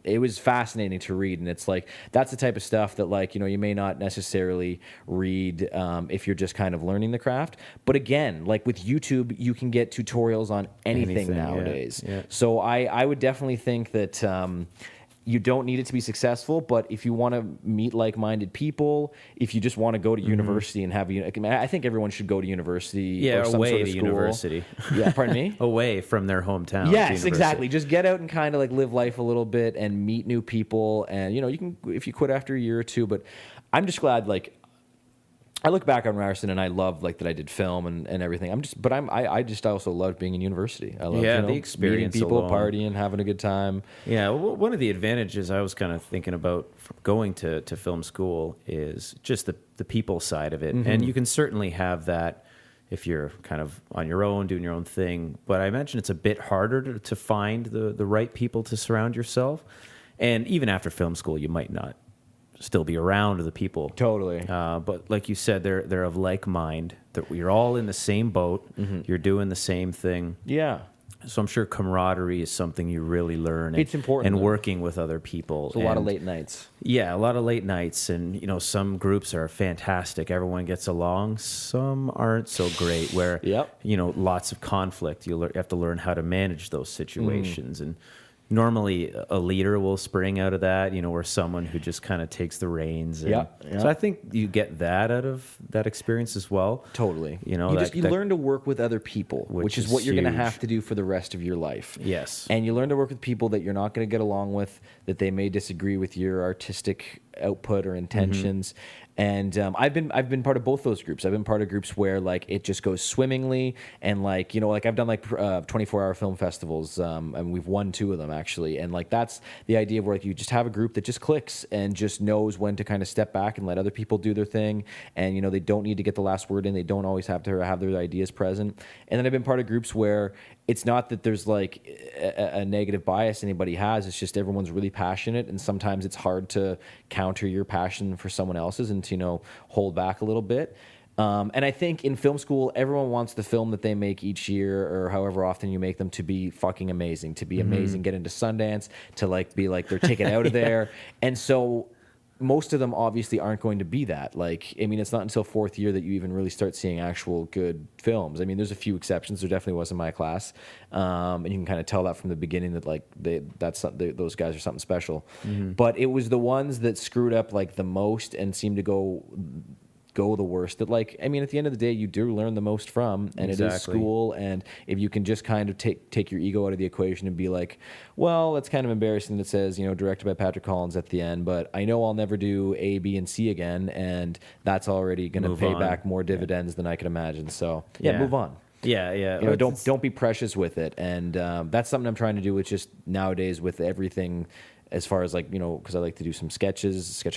it was fascinating to read. And it's like that's the type of stuff that like you may not necessarily read if you're just kind of learning the craft. But again, like with YouTube, you can get tutorials on anything nowadays. Yeah. So I would definitely think that. You don't need it to be successful, but if you want to meet like-minded people, if you just want to go to university and have I think everyone should go to university. Yeah, or some away sort of to school. University. Yeah, pardon me. Away from their hometown. Yes, exactly. Just get out and kind of like live life a little bit and meet new people, and you can if you quit after a year or two. But I'm just glad like. I look back on Ryerson and I love like that I did film and everything. I also loved being in university. I love the experience, meeting people, alone. Partying, having a good time. Yeah, one of the advantages I was kind of thinking about from going to film school is just the people side of it, and you can certainly have that if you're kind of on your own doing your own thing. But I imagine it's a bit harder to find the right people to surround yourself, and even after film school, you might not still be around the people. Totally. But like you said, they're of like mind, that we're all in the same boat. You're doing the same thing. Yeah. So I'm sure camaraderie is something you really learn. It's important. And though. working with other people. It's a lot of late nights. Yeah, a lot of late nights. And, some groups are fantastic. Everyone gets along. Some aren't so great where, lots of conflict. You have to learn how to manage those situations. And normally a leader will spring out of that, or someone who just kind of takes the reins. And so I think you get that out of that experience as well. Totally. You learn to work with other people, which is what you're going to have to do for the rest of your life. Yes. And you learn to work with people that you're not going to get along with, that they may disagree with your artistic output or intentions. And I've been part of both those groups. I've been part of groups where like it just goes swimmingly, and like like I've done like 24-hour film festivals, and we've won 2 of them actually. And like that's the idea of where like you just have a group that just clicks and just knows when to kind of step back and let other people do their thing. And they don't need to get the last word in. They don't always have to have their ideas present. And then I've been part of groups where it's not that there's like a negative bias anybody has. It's just everyone's really passionate, and sometimes it's hard to counter your passion for someone else's and to hold back a little bit. And I think in film school, everyone wants the film that they make each year or however often you make them to be fucking amazing, to be amazing, get into Sundance, to like be like their ticket out of there. And so most of them obviously aren't going to be that. Like, I mean, it's not until 4th year that you even really start seeing actual good films. I mean, there's a few exceptions. There definitely was in my class. And you can kind of tell that from the beginning that like those guys are something special. But it was the ones that screwed up like the most and seemed to go go the worst. That like, I mean, at the end of the day, you do learn the most from, and it is Exactly. school. And if you can just kind of take your ego out of the equation and be like, well, that's kind of embarrassing that it says, you know, directed by Patrick Collins at the end, but I know I'll never do A, B, and C again, and that's already going to Move pay on. back more dividends than I could imagine. So yeah, Yeah. move on. Yeah, yeah. You know, It's- don't be precious with it, and that's something I'm trying to do with just nowadays with everything. As far as like, you know, because I like to do some sketch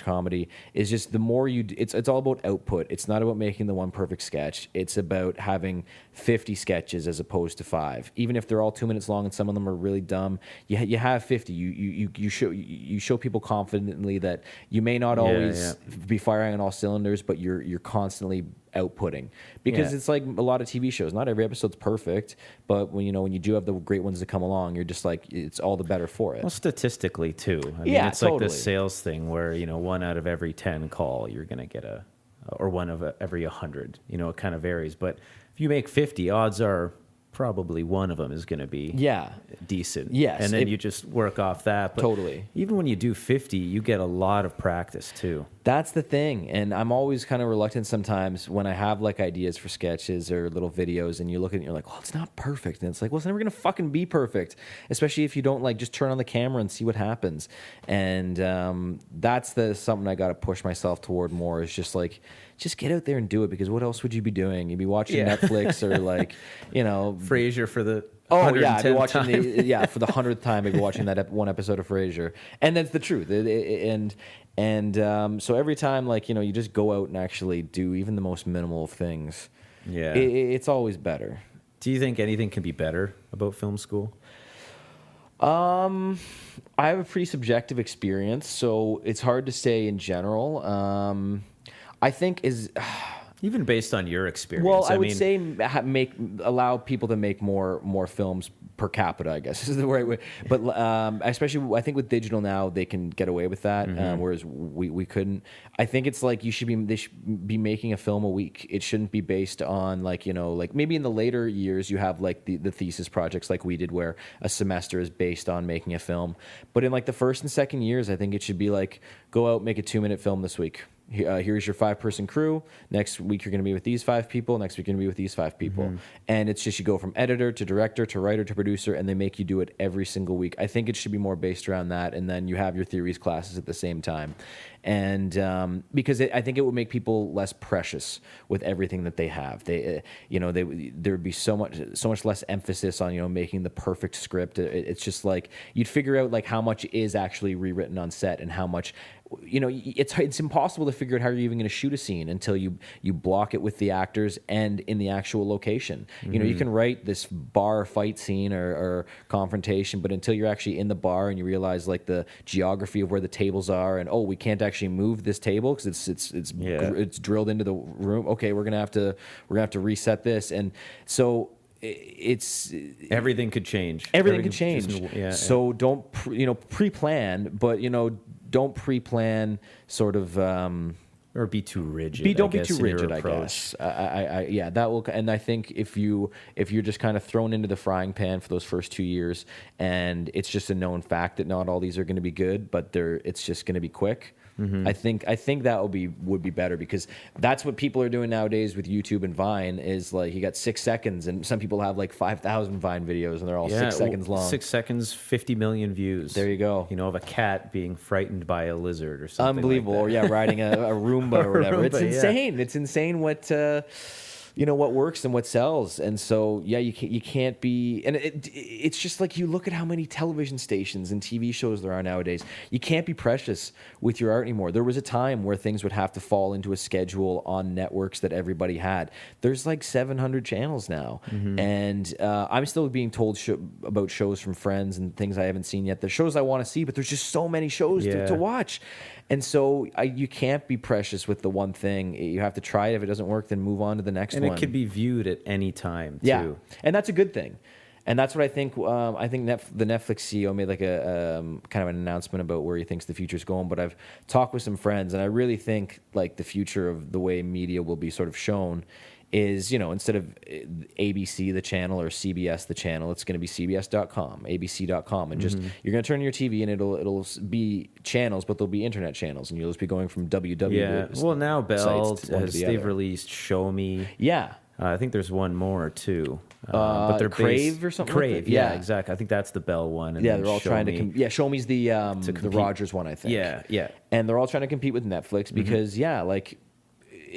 comedy, is just the more you, it's all about output. It's not about making the one perfect sketch. It's about having 50 sketches as opposed to 5. Even if they're all 2 minutes long and some of them are really dumb, you have 50. You show people confidently that you may not always be firing on all cylinders, but you're constantly outputting, because Yeah. it's like a lot of TV shows. Not every episode's perfect, but when you do have the great ones that come along, you're just like, it's all the better for it. Well, statistically too. I mean, Yeah, it's like totally. this sales thing where, you know, 1 out of every 10 call, you're going to get or 1 of every 100, you know, it kind of varies. But if you make 50, odds are probably 1 of them is going to be Yeah. decent. Yes, And then it- you just work off that. But Totally. even when you do 50, you get a lot of practice too. That's the thing. And I'm always kind of reluctant sometimes when I have like ideas for sketches or little videos, and you look at it and you're like, well, it's not perfect. And it's like, well, it's never going to fucking be perfect, especially if you don't like just turn on the camera and see what happens. And that's something I got to push myself toward more, is just like, just get out there and do it, because what else would you be doing? You'd be watching Yeah. Netflix or like, you know, Frasier for the oh yeah, I'd be 110th watching time. for the 100th time. I'd be watching that one episode of Frasier, and that's the truth. So every time, like, you know, you just go out and actually do even the most minimal of things. Yeah. It's always better. Do you think anything can be better about film school? I have a pretty subjective experience, so it's hard to say in general. I think Even based on your experience. well, I would mean, say allow people to make more films per capita, I guess is the right way. But especially, I think with digital now, they can get away with that, whereas we couldn't. I think it's like they should be making a film a week. It shouldn't be based on like, you know, like maybe in the later years you have like the thesis projects like we did, where a semester is based on making a film. But in like the first and second years, I think it should be like, go out, make a 2-minute film this week. Here's your 5-person crew. Next week you're going to be with these 5 people. Next week you're going to be with these 5 people. And it's just, you go from editor to director to writer to producer, and they make you do it every single week. I think it should be more based around that, and then you have your theories classes at the same time. And because I think it would make people less precious with everything that they have. There would be so much less emphasis on, you know, making the perfect script. It's just like you'd figure out like how much is actually rewritten on set, and how much, you know, it's impossible to figure out how you're even going to shoot a scene until you block it with the actors and in the actual location. You know, you can write this bar fight scene or confrontation, but until you're actually in the bar and you realize like the geography of where the tables are, and we can't actually move this table because it's drilled into the room. Okay, we're gonna have to reset this, and so it's everything could change. Everything could change. Just, so don't pre-plan, but you know, don't pre-plan sort of. Or be too rigid. Don't I be too guess, in your rigid, I approach. guess. Yeah, that will. And I think if you're just kind of thrown into the frying pan for those first 2 years, and it's just a known fact that not all these are going to be good, but it's just going to be quick. I think that would be better, because that's what people are doing nowadays with YouTube and Vine. Is like, you got 6 seconds, and some people have like 5,000 Vine videos, and they're all 6 seconds long. 6 seconds, 50 million views. There you go. You know, of a cat being frightened by a lizard or something. Unbelievable. Like that. Or yeah, riding a Roomba or whatever. It's Roomba, yeah. insane. It's insane what what works and what sells. And so yeah, you can't be. And it's just like, you look at how many television stations and TV shows there are nowadays. You can't be precious with your art anymore. There was a time where things would have to fall into a schedule on networks that everybody had. There's like 700 channels now, and I'm still being told about shows from friends and things I haven't seen yet. The shows I want to see, but there's just so many shows to watch. And so you can't be precious with the one thing. You have to try it. If it doesn't work, then move on to the next one. And it could be viewed at any time, too. Yeah, and that's a good thing. And that's what I think. I think the Netflix CEO made like a kind of an announcement about where he thinks the future's going. But I've talked with some friends, and I really think like the future of the way media will be sort of shown is, instead of ABC the channel or CBS the channel, it's going to be CBS.com, ABC.com, and just you're going to turn your TV and it'll be channels, but there'll be internet channels, and you'll just be going from WW. Yeah. Well, now Bell they've other. released Show Me. Yeah. I think there's one more too, but they're Crave or something. Crave, like that? yeah, exactly. I think that's the Bell one. And Yeah, then they're all Show trying Me. to. Show Me's the Rogers one, I think. Yeah. And they're all trying to compete with Netflix because like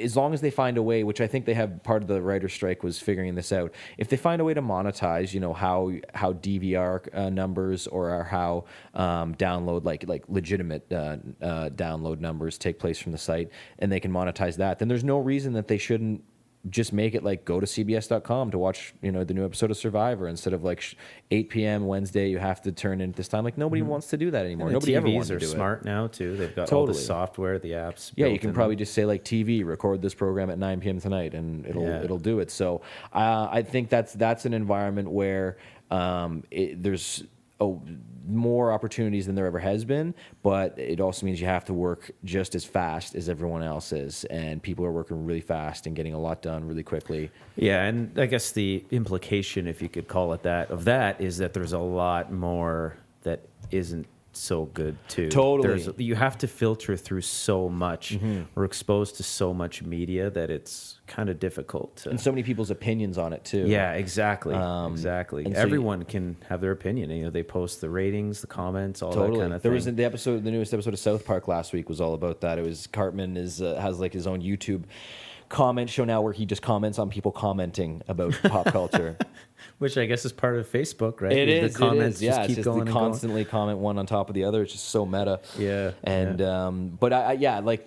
as long as they find a way, which I think they have, part of the writer's strike was figuring this out. If they find a way to monetize, how DVR numbers or how download like legitimate download numbers take place from the site, and they can monetize that, then there's no reason that they shouldn't just make it like go to CBS.com to watch the new episode of Survivor instead of like 8 p.m. Wednesday you have to turn in at this time. Like nobody wants to do that anymore. And Nobody ever TVs wants to are do smart now too. They've got all the Totally. software, the apps. Yeah, built you can in probably them. just say like TV, record this program at 9 p.m. tonight, and it'll do it. So I think that's an environment where there's more opportunities than there ever has been, but it also means you have to work just as fast as everyone else is, and people are working really fast and getting a lot done really quickly. Yeah, and I guess the implication, if you could call it that, of that is that there's a lot more that isn't so good too. Totally. You have to filter through so much. We're exposed to so much media that it's kind of difficult to... And so many people's opinions on it too. Yeah, exactly. Exactly. and so Everyone can have their opinion. They post the ratings, the comments, all Totally. that kind of There thing. was the newest episode of South Park last week was all about that. It was Cartman has like his own YouTube comment show now where he just comments on people commenting about pop culture. Which I guess is part of Facebook, right? It is. The comments Yeah, just it's keep just going they and going. constantly comment one on top of the other. It's just so meta. Yeah. And but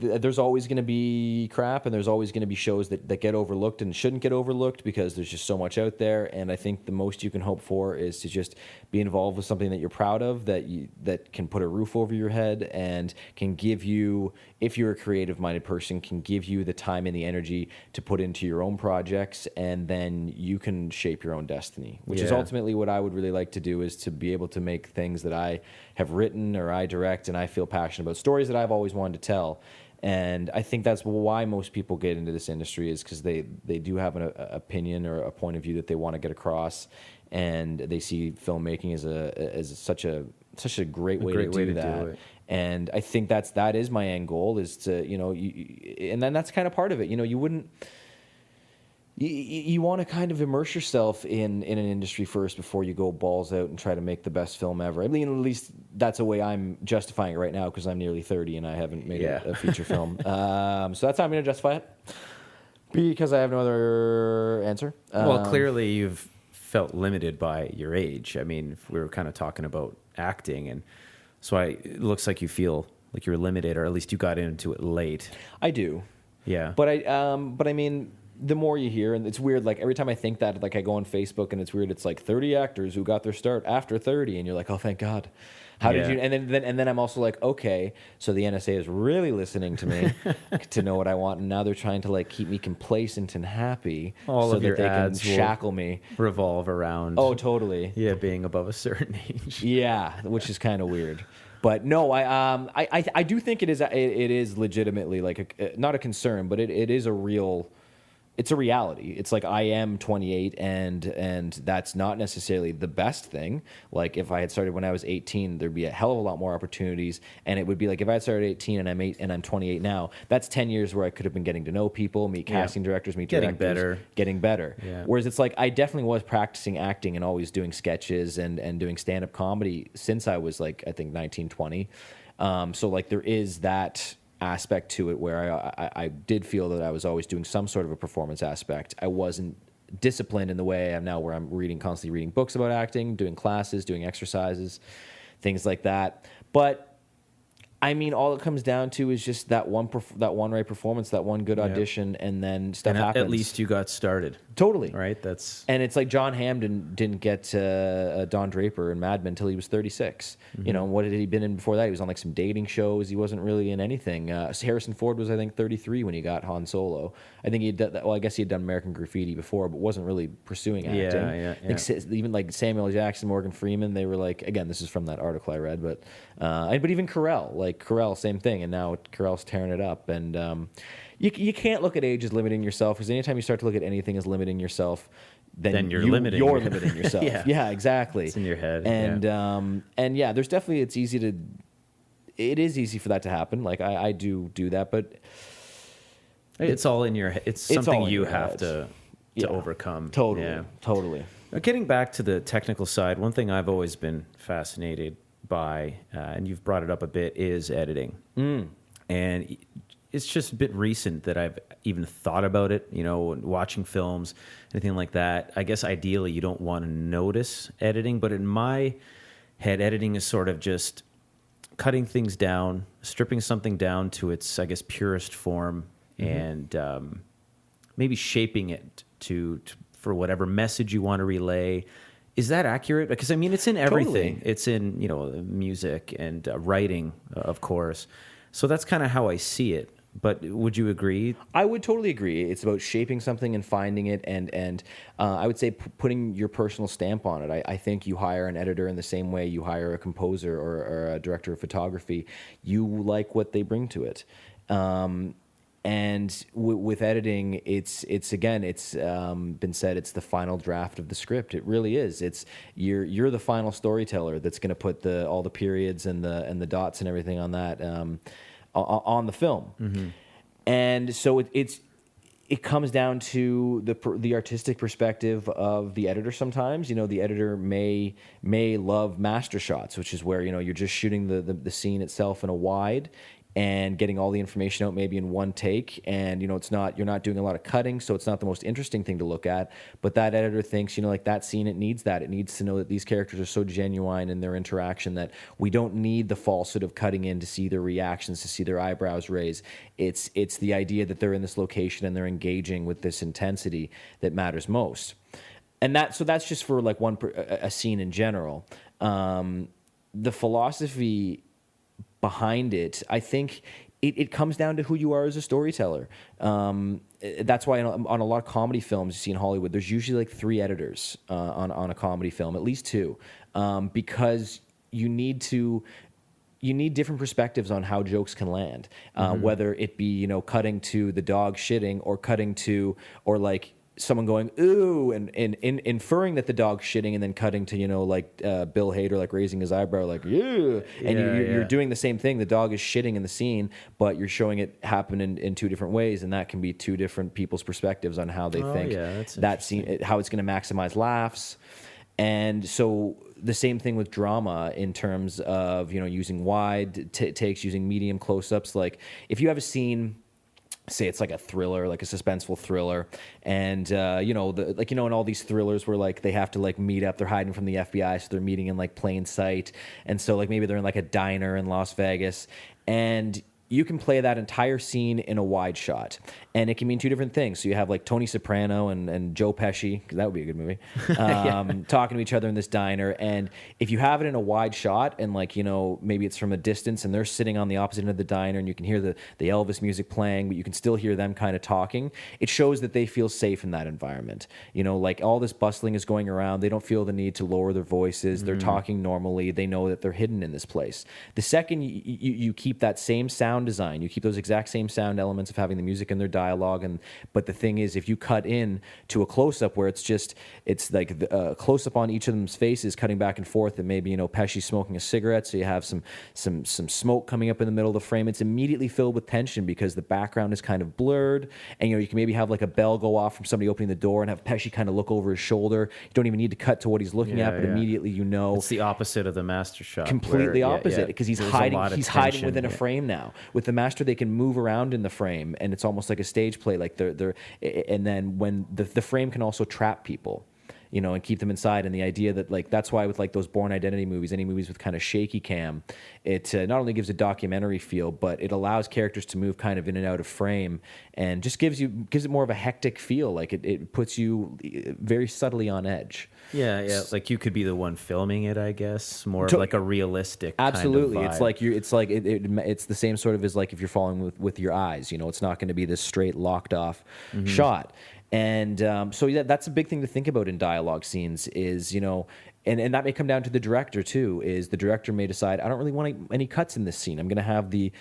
there's always going to be crap, and there's always going to be shows that get overlooked and shouldn't get overlooked because there's just so much out there. And I think the most you can hope for is to just be involved with something that you're proud of, that can put a roof over your head and can give you, if you're a creative-minded person, can give you the time and the energy to put into your own projects, and then you can shape your own destiny, which is Yeah. ultimately what I would really like to do, is to be able to make things that I have written or I direct and I feel passionate about, stories that I've always wanted to tell. And I think that's why most people get into this industry, is because they do have an opinion or a point of view that they want to get across, and they see filmmaking as such a great way to do that. And I think that is my end goal, is to, and then that's kind of part of it. You want to kind of immerse yourself in an industry first before you go balls out and try to make the best film ever. I mean, at least that's the way I'm justifying it right now, because I'm nearly 30 and I haven't made a feature film. So that's how I'm going to justify it, because I have no other answer. Well, clearly you've felt limited by your age. I mean, we were kind of talking about acting, and so it looks like you feel like you're limited, or at least you got into it late. I do. Yeah. But I mean, the more you hear, and it's weird, like every time I think that, like I go on Facebook and it's weird, it's like 30 actors who got their start after 30, and you're like, oh, thank God. How did you? And then I'm also like, okay, so the NSA is really listening to me to know what I want, and now they're trying to like keep me complacent and happy, All so of that your they can ads will shackle me. revolve around. Oh, totally. Yeah, being above a certain age. Yeah, which is kind of weird. But no, I do think it is legitimately like not a concern, but it is a real. It's a reality. It's like I am 28, and that's not necessarily the best thing. Like if I had started when I was 18, there'd be a hell of a lot more opportunities, and it would be like if I had started at 18 and I'm 28 now, that's 10 years where I could have been getting to know people, meet casting directors, meet directors, getting better. Yeah. Whereas it's like I definitely was practicing acting and always doing sketches and doing stand-up comedy since I was like, I think 19, 20. So like there is that aspect to it where I did feel that I was always doing some sort of a performance aspect. I wasn't disciplined in the way I am now, where I'm constantly reading books about acting, doing classes, doing exercises, things like that. But I mean, all it comes down to is just that one right performance, that one good audition, and then stuff happens. At least you got started. Totally. right? That's And it's like John Hamm didn't get Don Draper in Mad Men until he was 36. You know, what had he been in before that? He was on like some dating shows. He wasn't really in anything. Harrison Ford was, I think, 33 when he got Han Solo. I think he did. Well, I guess he had done American Graffiti before, but wasn't really pursuing acting. Yeah. I think even like Samuel L. Jackson, Morgan Freeman, they were like, again, this is from that article I read, but even Carell, same thing, and now Carell's tearing it up, and you can't look at age as limiting yourself, because anytime you start to look at anything as limiting yourself, then you're limiting yourself. Yeah, exactly. It's in your head. And yeah, there's definitely it is easy for that to happen. Like I do that, but it's all in your head. It's something you have to overcome. Totally. Getting back to the technical side, one thing I've always been fascinated by, and you've brought it up a bit, is editing. And it's just a bit recent that I've even thought about it, you know, watching films, anything like that. I guess ideally you don't want to notice editing, but in my head, editing is sort of just cutting things down, stripping something down to its, I guess, purest form, and maybe shaping it for whatever message you want to relay. Is that accurate? Because I mean, it's in everything. Totally. It's in, you know, music and writing, of course. So that's kind of how I see it. But would you agree? I would totally agree. It's about shaping something and finding it, and I would say putting your personal stamp on it. I think you hire an editor in the same way you hire a composer or a director of photography. You like what they bring to it. And with editing, it's been said, it's the final draft of the script. It really is. It's you're the final storyteller that's going to put all the periods and the dots and everything on that on the film. And so it comes down to the artistic perspective of the editor. Sometimes, you know, the editor may love master shots, which is where, you know, you're just shooting the scene itself in a wide and getting all the information out maybe in one take, and you know, you're not doing a lot of cutting, so it's not the most interesting thing to look at. But that editor thinks, you know, like that scene, it needs to know that these characters are so genuine in their interaction that we don't need the falsehood of cutting in to see their reactions, to see their eyebrows raise. It's the idea that they're in this location and they're engaging with this intensity that matters most. And that's just for like a scene in general. The philosophy behind it, I think it comes down to who you are as a storyteller. That's why on a lot of comedy films you see in Hollywood, there's usually like 3 editors on a comedy film, at least 2, because you need different perspectives on how jokes can land, whether it be, you know, cutting to the dog shitting, or cutting to, or like someone going ooh and inferring that the dog's shitting, and then cutting to, you know, like Bill Hader like raising his eyebrow like yeah, and you're doing the same thing. The dog is shitting in the scene, but you're showing it happen in 2 different ways, and that can be 2 different people's perspectives on how they think that scene, how it's going to maximize laughs. And so the same thing with drama in terms of, you know, using wide takes, using medium close-ups. Like if you have a scene, say it's like a thriller, like a suspenseful thriller, and you know, in all these thrillers where like they have to like meet up, they're hiding from the FBI, so they're meeting in like plain sight, and so like maybe they're in like a diner in Las Vegas, and you can play that entire scene in a wide shot, and it can mean 2 different things. So you have like Tony Soprano and Joe Pesci, because that would be a good movie, talking to each other in this diner. And if you have it in a wide shot, and like, you know, maybe it's from a distance and they're sitting on the opposite end of the diner, and you can hear the Elvis music playing, but you can still hear them kind of talking, it shows that they feel safe in that environment. You know, like all this bustling is going around, they don't feel the need to lower their voices, they're talking normally, they know that they're hidden in this place. The second you keep that same sound design, you keep those exact same sound elements of having the music and their dialogue, but the thing is, if you cut in to a close-up where it's like a close-up on each of them's faces cutting back and forth, and maybe, you know, Pesci smoking a cigarette, so you have some smoke coming up in the middle of the frame, it's immediately filled with tension because the background is kind of blurred, and you know, you can maybe have like a bell go off from somebody opening the door and have Pesci kind of look over his shoulder. You don't even need to cut to what he's looking at, but immediately you know it's the opposite of the master shot. Completely opposite, because he's hiding within a frame now. With the master, they can move around in the frame, and it's almost like a stage play. Like and then when the frame can also trap people. and keep them inside. And the idea that like that's why with like those Bourne Identity movies, any movies with kind of shaky cam, it not only gives a documentary feel, but it allows characters to move kind of in and out of frame, and just gives it more of a hectic feel. Like it puts you very subtly on edge. Yeah. Like you could be the one filming it, I guess. More of like a realistic. Absolutely, kind of vibe. It's the same sort of as like if you're following with your eyes. It's not going to be this straight locked off shot. And so yeah, that's a big thing to think about in dialogue scenes is, and that may come down to the director too, is the director may decide, I don't really want any cuts in this scene. I'm going to have the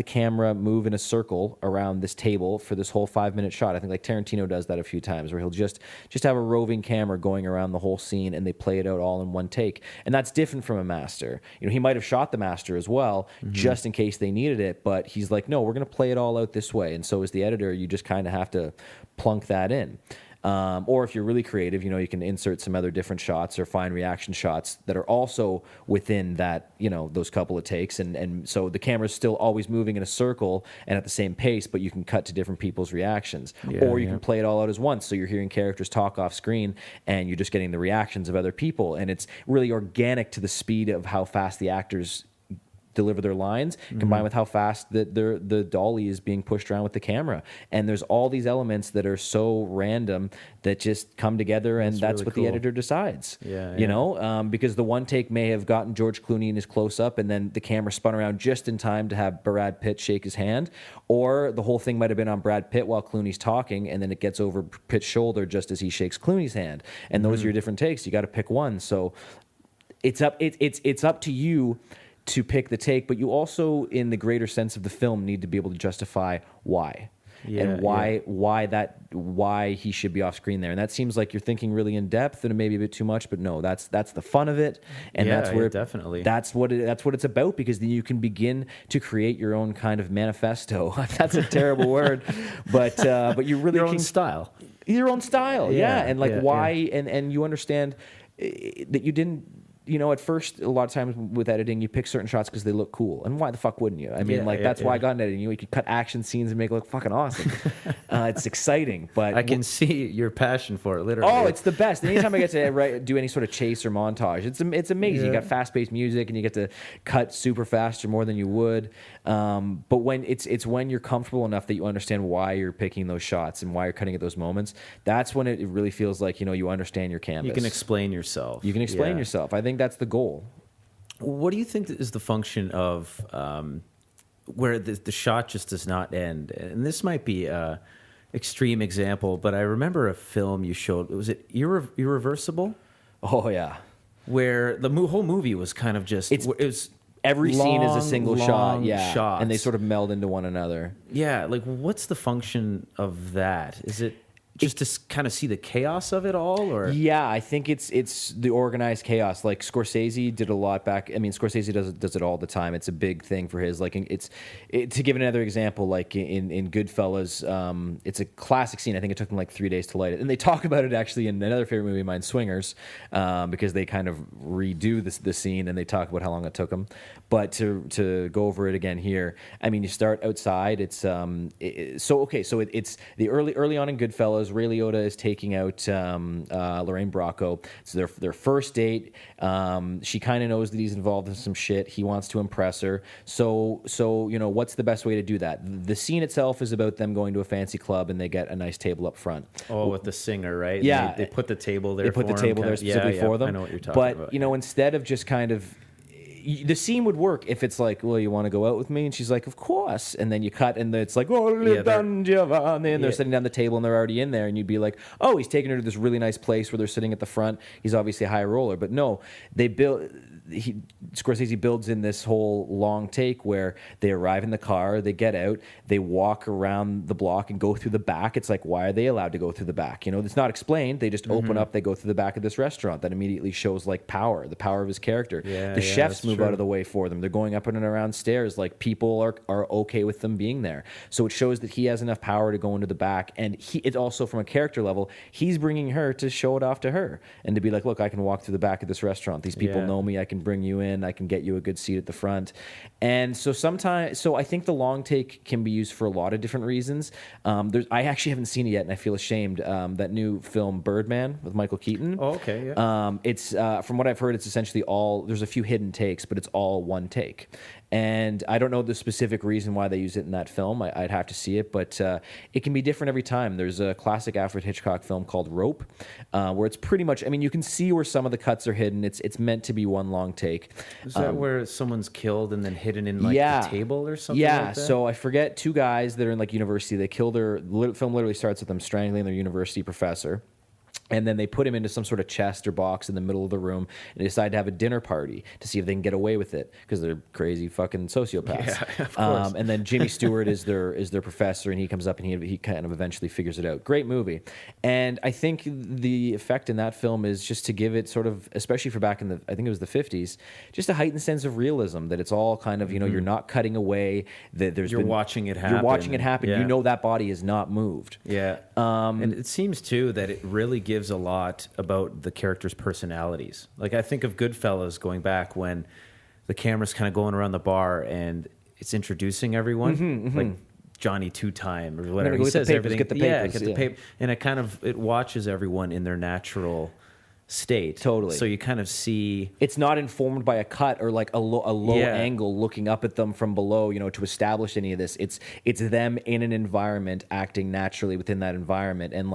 camera move in a circle around this table for this whole 5-minute shot. I think like Tarantino does that a few times where he'll just have a roving camera going around the whole scene and they play it out all in one take. And that's different from a master. He might have shot the master as well, just in case they needed it, but he's like, no, we're going to play it all out this way. And so as the editor, you just kind of have to plunk that in. Or if you're really creative, you can insert some other different shots or find reaction shots that are also within that, those couple of takes. And so the camera's still always moving in a circle and at the same pace, but you can cut to different people's reactions. Or you can play it all out as once. So you're hearing characters talk off screen and you're just getting the reactions of other people. And it's really organic to the speed of how fast the actors deliver their lines, combined with how fast the dolly is being pushed around with the camera. And there's all these elements that are so random that just come together, and that's really what the editor decides. Because the one take may have gotten George Clooney in his close-up, and then the camera spun around just in time to have Brad Pitt shake his hand, or the whole thing might have been on Brad Pitt while Clooney's talking, and then it gets over Pitt's shoulder just as he shakes Clooney's hand. And those are your different takes. You got to pick one. So it's up to you to pick the take, but you also, in the greater sense of the film, need to be able to justify why. And why he should be off screen there. And that seems like you're thinking really in depth and maybe a bit too much, but no, that's the fun of it. And that's where definitely that's what it's about, because then you can begin to create your own kind of manifesto. That's a terrible word, but you really your own style. Your own style, and like why and you understand that you didn't. At first, a lot of times with editing, you pick certain shots because they look cool. And why the fuck wouldn't you? I mean, that's why I got into editing. You could cut action scenes and make it look fucking awesome. It's exciting, but... I can see your passion for it, literally. Oh, it's the best. Anytime I get to do any sort of chase or montage, it's amazing. You got fast-paced music, and you get to cut super fast or more than you would. But when it's when you're comfortable enough that you understand why you're picking those shots and why you're cutting at those moments, that's when it really feels like, you understand your canvas. You can explain yourself. You can explain yourself. I think that's the goal. What do you think is the function of where the shot just does not end? And this might be an extreme example, but I remember a film you showed. Was it Irreversible? Oh, yeah. Where the whole movie was kind of just... It was every scene is a single shot. Yeah. Shots. And they sort of meld into one another. Yeah. Like, what's the function of that? Is it... just to kind of see the chaos of it all, or I think it's the organized chaos. Like Scorsese did a lot back. I mean, Scorsese does it all the time. It's a big thing for his. Like to give another example, like in Goodfellas, it's a classic scene. I think it took them like 3 days to light it, and they talk about it actually in another favorite movie of mine, Swingers, because they kind of redo the scene and they talk about how long it took them. But to go over it again here, I mean, you start outside. It's it's the early on in Goodfellas. Ray Liotta is taking out Lorraine Bracco. It's their first date. She kind of knows that he's involved in some shit. He wants to impress her. So what's the best way to do that? The scene itself is about them going to a fancy club and they get a nice table up front. Oh, with the singer, right? Yeah, they put the table there. They put the table there specifically for them. I know what you're talking about. But instead of just kind of. The scene would work if it's like, well, you want to go out with me? And she's like, of course. And then you cut, and it's like, oh, Don Giovanni. And they're sitting down the table, and they're already in there. And you'd be like, oh, he's taking her to this really nice place where they're sitting at the front. He's obviously a high roller. But no, Scorsese builds in this whole long take where they arrive in the car, they get out, they walk around the block and go through the back. It's like, why are they allowed to go through the back? It's not explained. They just open up, they go through the back of this restaurant. That immediately shows like the power of his character. The chef's moving move out of the way for them. They're going up and around stairs. Like, people are okay with them being there. So it shows that he has enough power to go into the back. And it also, from a character level, he's bringing her to show it off to her and to be like, look, I can walk through the back of this restaurant. These people know me. I can bring you in. I can get you a good seat at the front. And so I think the long take can be used for a lot of different reasons. I actually haven't seen it yet, and I feel ashamed. That new film Birdman with Michael Keaton. Oh, okay, yeah. It's from what I've heard, it's essentially there's a few hidden takes, but it's all one take. And I don't know the specific reason why they use it in that film. I'd have to see it, but it can be different every time. There's a classic Alfred Hitchcock film called Rope, where it's pretty much, I mean, you can see where some of the cuts are hidden. It's meant to be one long take. Is that where someone's killed and then hidden in like the table or something like that? So I forget, two guys that are in like university, they kill film literally starts with them strangling their university professor. And then they put him into some sort of chest or box in the middle of the room, and they decide to have a dinner party to see if they can get away with it, because they're crazy fucking sociopaths. Yeah, of course. And then Jimmy Stewart is their professor, and he comes up and he kind of eventually figures it out. Great movie. And I think the effect in that film is just to give it sort of, especially for back in I think it was the 50s, just a heightened sense of realism, that it's all kind of, you're not cutting away, that you're watching it happen. You're watching it happen. Yeah. You know that body is not moved. Yeah. And it seems too that it really gives a lot about the characters' personalities. Like, I think of Goodfellas going back, when the camera's kind of going around the bar and it's introducing everyone, like Johnny Two-Time or whatever. He says everything. Get the papers, get the paper, and it watches everyone in their natural state. Totally. So you kind of see it's not informed by a cut or like a low angle looking up at them from below, to establish any of this. It's them in an environment acting naturally within that environment. And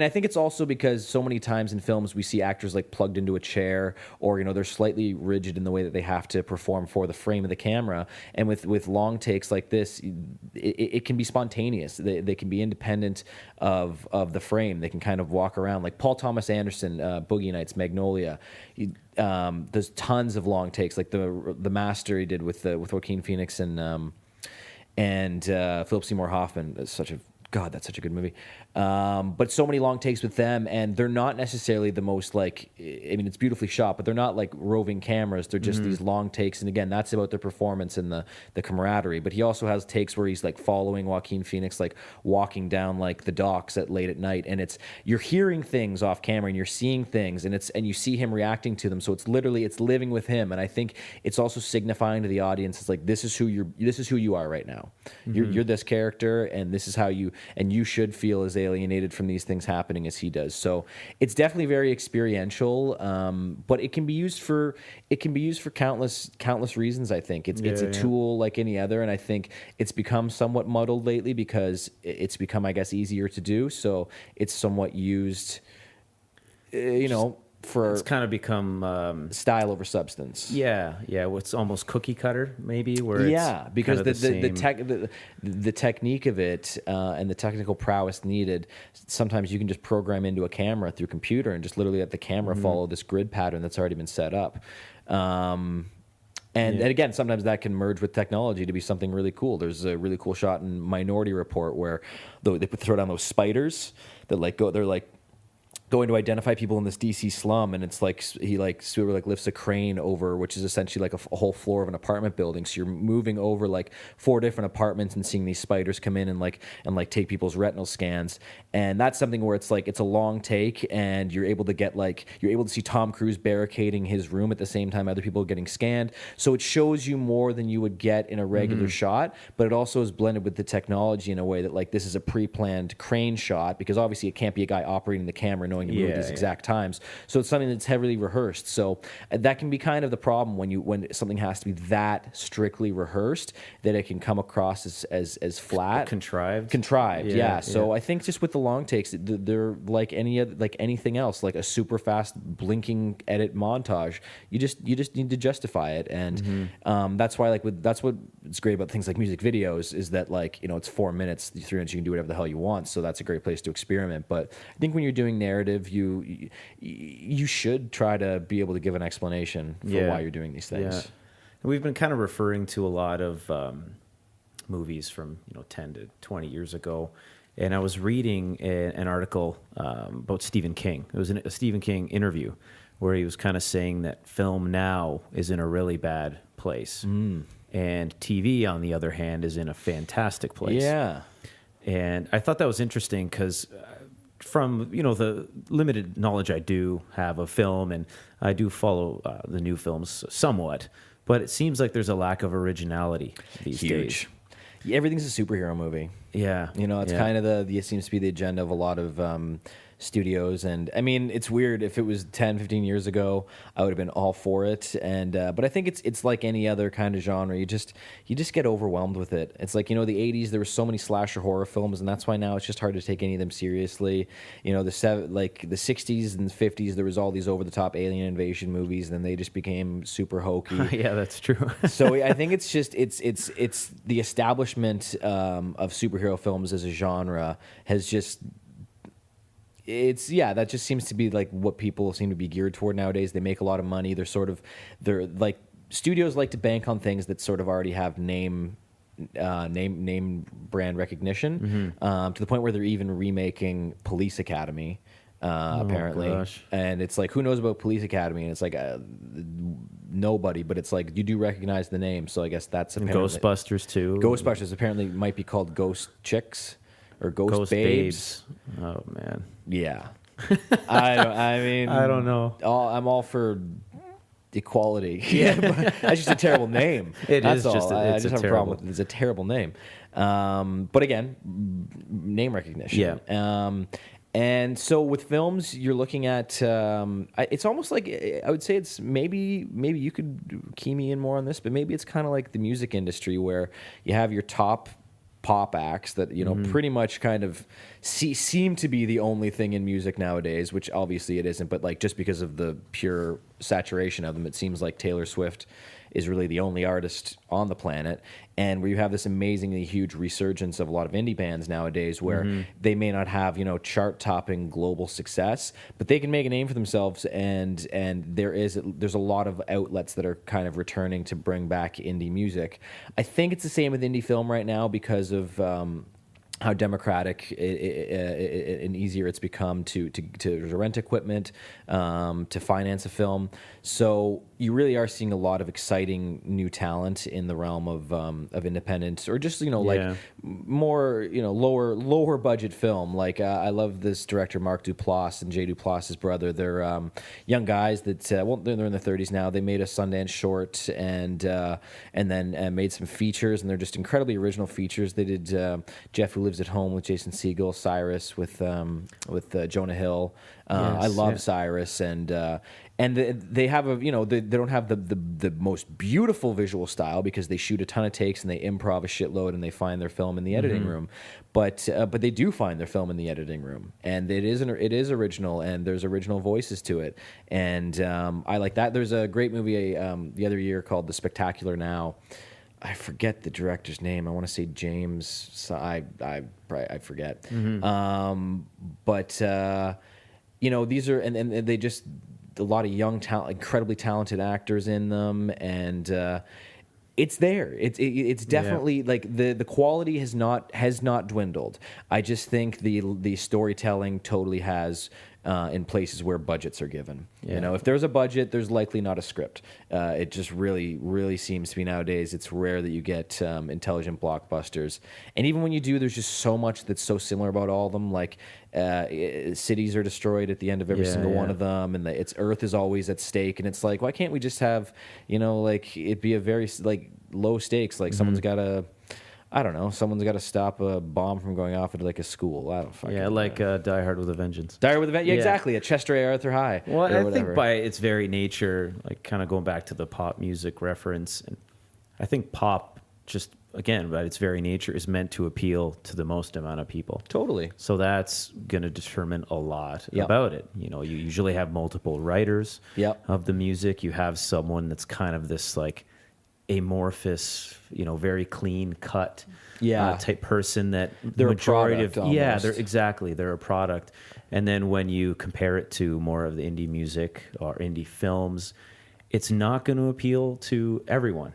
I think it's also because so many times in films we see actors like plugged into a chair, or they're slightly rigid in the way that they have to perform for the frame of the camera. And with long takes like this, it can be spontaneous. They can be independent of the frame. They can kind of walk around, like Paul Thomas Anderson, Boogie Nights, Magnolia. There's tons of long takes, like the Master he did with Joaquin Phoenix and Philip Seymour Hoffman. That's such a good movie. But so many long takes with them, and they're not necessarily the most it's beautifully shot, but they're not like roving cameras. They're just these long takes, and again, that's about their performance and the camaraderie. But he also has takes where he's like following Joaquin Phoenix, like walking down like the docks late at night, and you're hearing things off camera and you're seeing things, and you see him reacting to them. So it's living with him, and I think it's also signifying to the audience, it's like, this is who you are right now. You're this character, and this is how you should feel as alienated from these things happening as he does. So it's definitely very experiential, but it can be used for countless reasons. I think it's a tool like any other, and I think it's become somewhat muddled lately because it's become, I guess, easier to do. So it's somewhat used, for it's kind of become style over substance. Yeah. It's almost cookie cutter, maybe. Where because kind of the technique of it and the technical prowess needed. Sometimes you can just program into a camera through computer and just literally let the camera follow this grid pattern that's already been set up. And again, sometimes that can merge with technology to be something really cool. There's a really cool shot in Minority Report where they throw down those spiders that they're going to identify people in this DC slum, and it's like Spielberg lifts a crane over, which is essentially like a whole floor of an apartment building. So you're moving over like 4 different apartments and seeing these spiders come in and take people's retinal scans. And that's something where it's a long take, and you're able to see Tom Cruise barricading his room at the same time other people are getting scanned. So it shows you more than you would get in a regular shot, but it also is blended with the technology in a way that this is a pre-planned crane shot, because obviously it can't be a guy operating the camera knowing to move at these exact times. So it's something that's heavily rehearsed. So that can be kind of the problem when something has to be that strictly rehearsed, that it can come across as flat, contrived. Yeah. So I think just with the long takes, they're like anything else, like a super fast blinking edit montage. You just need to justify it, and that's why that's what it's great about things like music videos, is that it's 4 minutes, 3 minutes, you can do whatever the hell you want. So that's a great place to experiment. But I think when you're doing narrative, you should try to be able to give an explanation for why you're doing these things. Yeah. We've been kind of referring to a lot of movies from 10 to 20 years ago, and I was reading an article about Stephen King. It was a Stephen King interview where he was kind of saying that film now is in a really bad place. And TV, on the other hand, is in a fantastic place. Yeah. And I thought that was interesting because from, the limited knowledge I do have of film, and I do follow the new films somewhat, but it seems like there's a lack of originality these days. Yeah, everything's a superhero movie. Yeah. It's kind of it seems to be the agenda of a lot of studios. And I mean, it's weird. If it was 10, 15 years ago, I would have been all for it. And but I think it's like any other kind of genre. You just get overwhelmed with it. It's like, the 80s, there were so many slasher horror films, and that's why now it's just hard to take any of them seriously. The 60s and 50s, there was all these over the top alien invasion movies, and then they just became super hokey. Yeah, that's true. So I think it's just it's the establishment of superhero films as a genre has just that just seems to be like what people seem to be geared toward nowadays. They make a lot of money. They're like studios like to bank on things that sort of already have name brand recognition, to the point where they're even remaking Police Academy. Apparently. Gosh. And it's like, who knows about Police Academy? And it's like nobody, but it's like you do recognize the name, so I guess that's apparently Ghostbusters too. Ghostbusters apparently might be called Ghost Chicks or Ghost Babes. Oh man. Yeah. I mean, I don't know. I'm all for equality. Yeah, but that's just a terrible name. That's all. I just have a problem with it. It's a terrible name. But again, name recognition. Yeah. And so with films, you're looking at, it's almost like, I would say it's maybe you could key me in more on this, but maybe it's kind of like the music industry where you have your top pop acts that, pretty much kind of seem to be the only thing in music nowadays, which obviously it isn't, but like just because of the pure saturation of them, it seems like Taylor Swift is really the only artist on the planet. And where you have this amazingly huge resurgence of a lot of indie bands nowadays where they may not have, chart-topping global success, but they can make a name for themselves, and there's a lot of outlets that are kind of returning to bring back indie music. I think it's the same with indie film right now because of how democratic and easier it's become to rent equipment, to finance a film. So you really are seeing a lot of exciting new talent in the realm of independent or just like more lower budget film. Like I love this director Mark Duplass and Jay Duplass's brother. They're young guys that they're in their 30s now. They made a Sundance short and then made some features, and they're just incredibly original features. They did Jeff Who Lives at Home with Jason Segel, Cyrus with Jonah Hill. I love Cyrus, and they have they don't have the most beautiful visual style because they shoot a ton of takes and they improv a shitload and they find their film in the editing room, but they do find their film in the editing room, and it is original, and there's original voices to it, and I like that. There's a great movie the other year called The Spectacular Now. I forget the director's name. I want to say James. I forget. But these are and they just a lot of young talent, incredibly talented actors in them, and it's there. It's definitely like the quality has not dwindled. I just think the storytelling totally has. In places where budgets are given. If there's a budget, there's likely not a script. It just really, really seems to be nowadays. It's rare that you get intelligent blockbusters. And even when you do, there's just so much that's so similar about all of them. Like cities are destroyed at the end of every single one of them, and its Earth is always at stake. And it's like, why can't we just have, like it be a very like low stakes? Like someone's got to. I don't know. Someone's got to stop a bomb from going off at like a school. I don't fucking know. like Die Hard with a Vengeance. Die Hard with a Vengeance. Yeah, exactly. At Chester A. Arthur High. Well, I think by its very nature, like kind of going back to the pop music reference, and I think pop just again by its very nature is meant to appeal to the most amount of people. Totally. So that's going to determine a lot about it. You usually have multiple writers of the music. You have someone that's kind of this like amorphous, very clean cut type person that they're majority a product they're a product. And then when you compare it to more of the indie music or indie films, it's not going to appeal to everyone.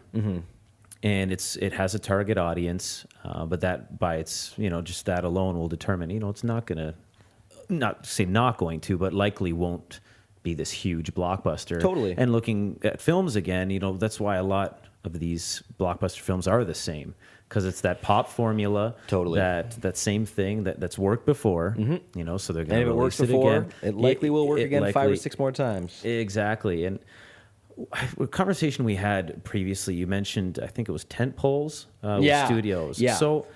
And it has a target audience, but that by its just that alone will determine it's not going to, not say not going to, but likely won't be this huge blockbuster. Totally. And looking at films again, that's why a lot of these blockbuster films are the same, because it's that pop formula. Totally. That same thing that's worked before. So they're going And to if it works release it before, again. it likely will work again 5 or likely- 6 more times. Exactly. And a conversation we had previously, you mentioned, I think it was tent poles with studios. Yeah. So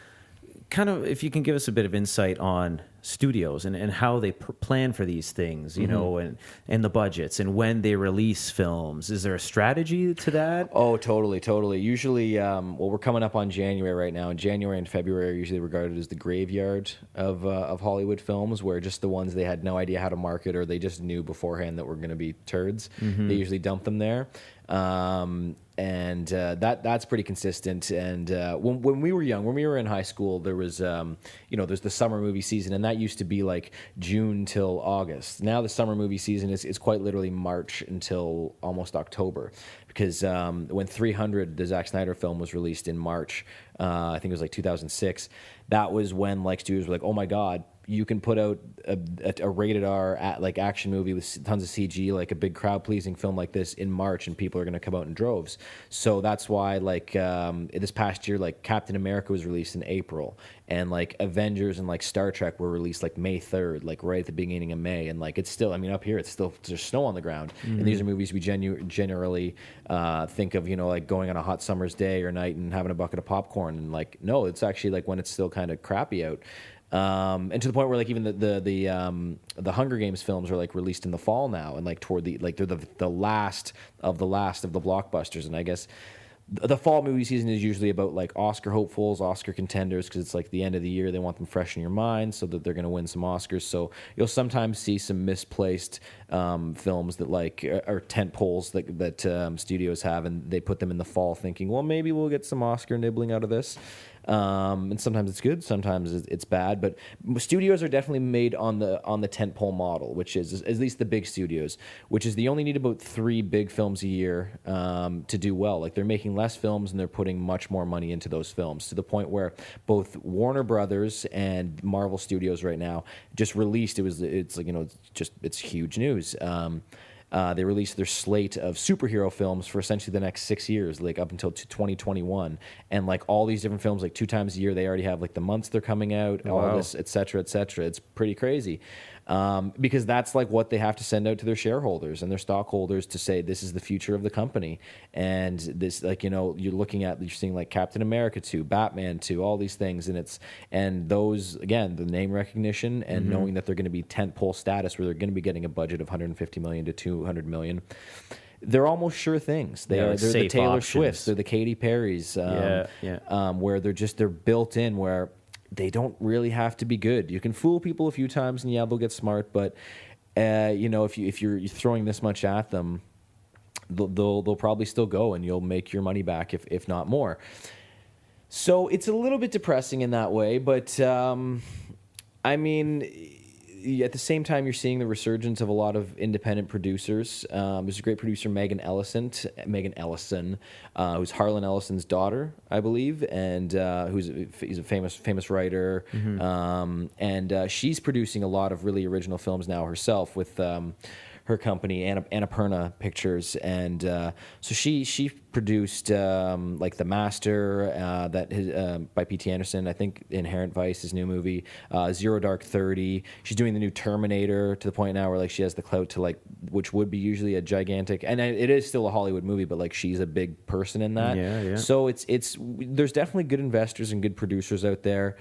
kind of, if you can give us a bit of insight on studios and how they plan for these things, and the budgets and when they release films. Is there a strategy to that? Oh, totally. Usually, we're coming up on January right now, and January and February are usually regarded as the graveyard of Hollywood films, where just the ones they had no idea how to market or they just knew beforehand that were going to be turds, they usually dump them there. That's pretty consistent. And when we were young, when we were in high school, there was there's the summer movie season, and that used to be like June till August. Now the summer movie season is quite literally March until almost October, because when 300, the Zack Snyder film, was released in March, I think it was like 2006. That was when like studios were like, oh my god, you can put out a rated R action movie with tons of CG, like a big crowd pleasing film like this in March, and people are going to come out in droves. So that's why this past year, like Captain America was released in April, and like Avengers and like Star Trek were released like May 3rd, like right at the beginning of May. And like it's still, up here, it's still, there's snow on the ground. And these are movies we generally think of, like going on a hot summer's day or night and having a bucket of popcorn. And like, no, it's actually like when it's still kind of crappy out. And to the point where like even the Hunger Games films are like released in the fall now, and like toward they're the last of the blockbusters. And I guess the fall movie season is usually about like Oscar hopefuls, Oscar contenders, because it's like the end of the year. They want them fresh in your mind so that they're going to win some Oscars. So you'll sometimes see some misplaced films that like are tent poles that studios have, and they put them in the fall thinking, well, maybe we'll get some Oscar nibbling out of this. And sometimes it's good, sometimes it's bad, but studios are definitely made on the tentpole model, which is at least the big studios, which is they only need about 3 big films a year to do well. Like they're making less films and they're putting much more money into those films, to the point where both Warner Brothers and Marvel Studios right now just released. It's huge news. They released their slate of superhero films for essentially the next 6 years, like up until 2021. And like all these different films, like 2 times a year, they already have like the months they're coming out, all this, et cetera, et cetera. It's pretty crazy. Because that's like what they have to send out to their shareholders and their stockholders to say, this is the future of the company. And this, like, you're seeing like Captain America 2, Batman 2, all these things. And those, again, the name recognition and knowing that they're going to be tentpole status, where they're going to be getting a budget of $150 million to $200 million. They're almost sure things. They're the Taylor Swifts, they're the Katy Perrys, where they're built in, where they don't really have to be good. You can fool people a few times, and they'll get smart. But if you're throwing this much at them, they'll probably still go, and you'll make your money back if not more. So it's a little bit depressing in that way. But at the same time, you're seeing the resurgence of a lot of independent producers. There's a great producer, Megan Ellison, who's Harlan Ellison's daughter, I believe, and he's a famous writer. And she's producing a lot of really original films now herself with her company, Annapurna Pictures, and so she produced like The Master, by P.T. Anderson. I think Inherent Vice, his new movie, Zero Dark 30. She's doing the new Terminator, to the point now where like she has the clout to like, which would be usually a gigantic, and it is still a Hollywood movie, but like she's a big person in that. Yeah. So there's definitely good investors and good producers out there.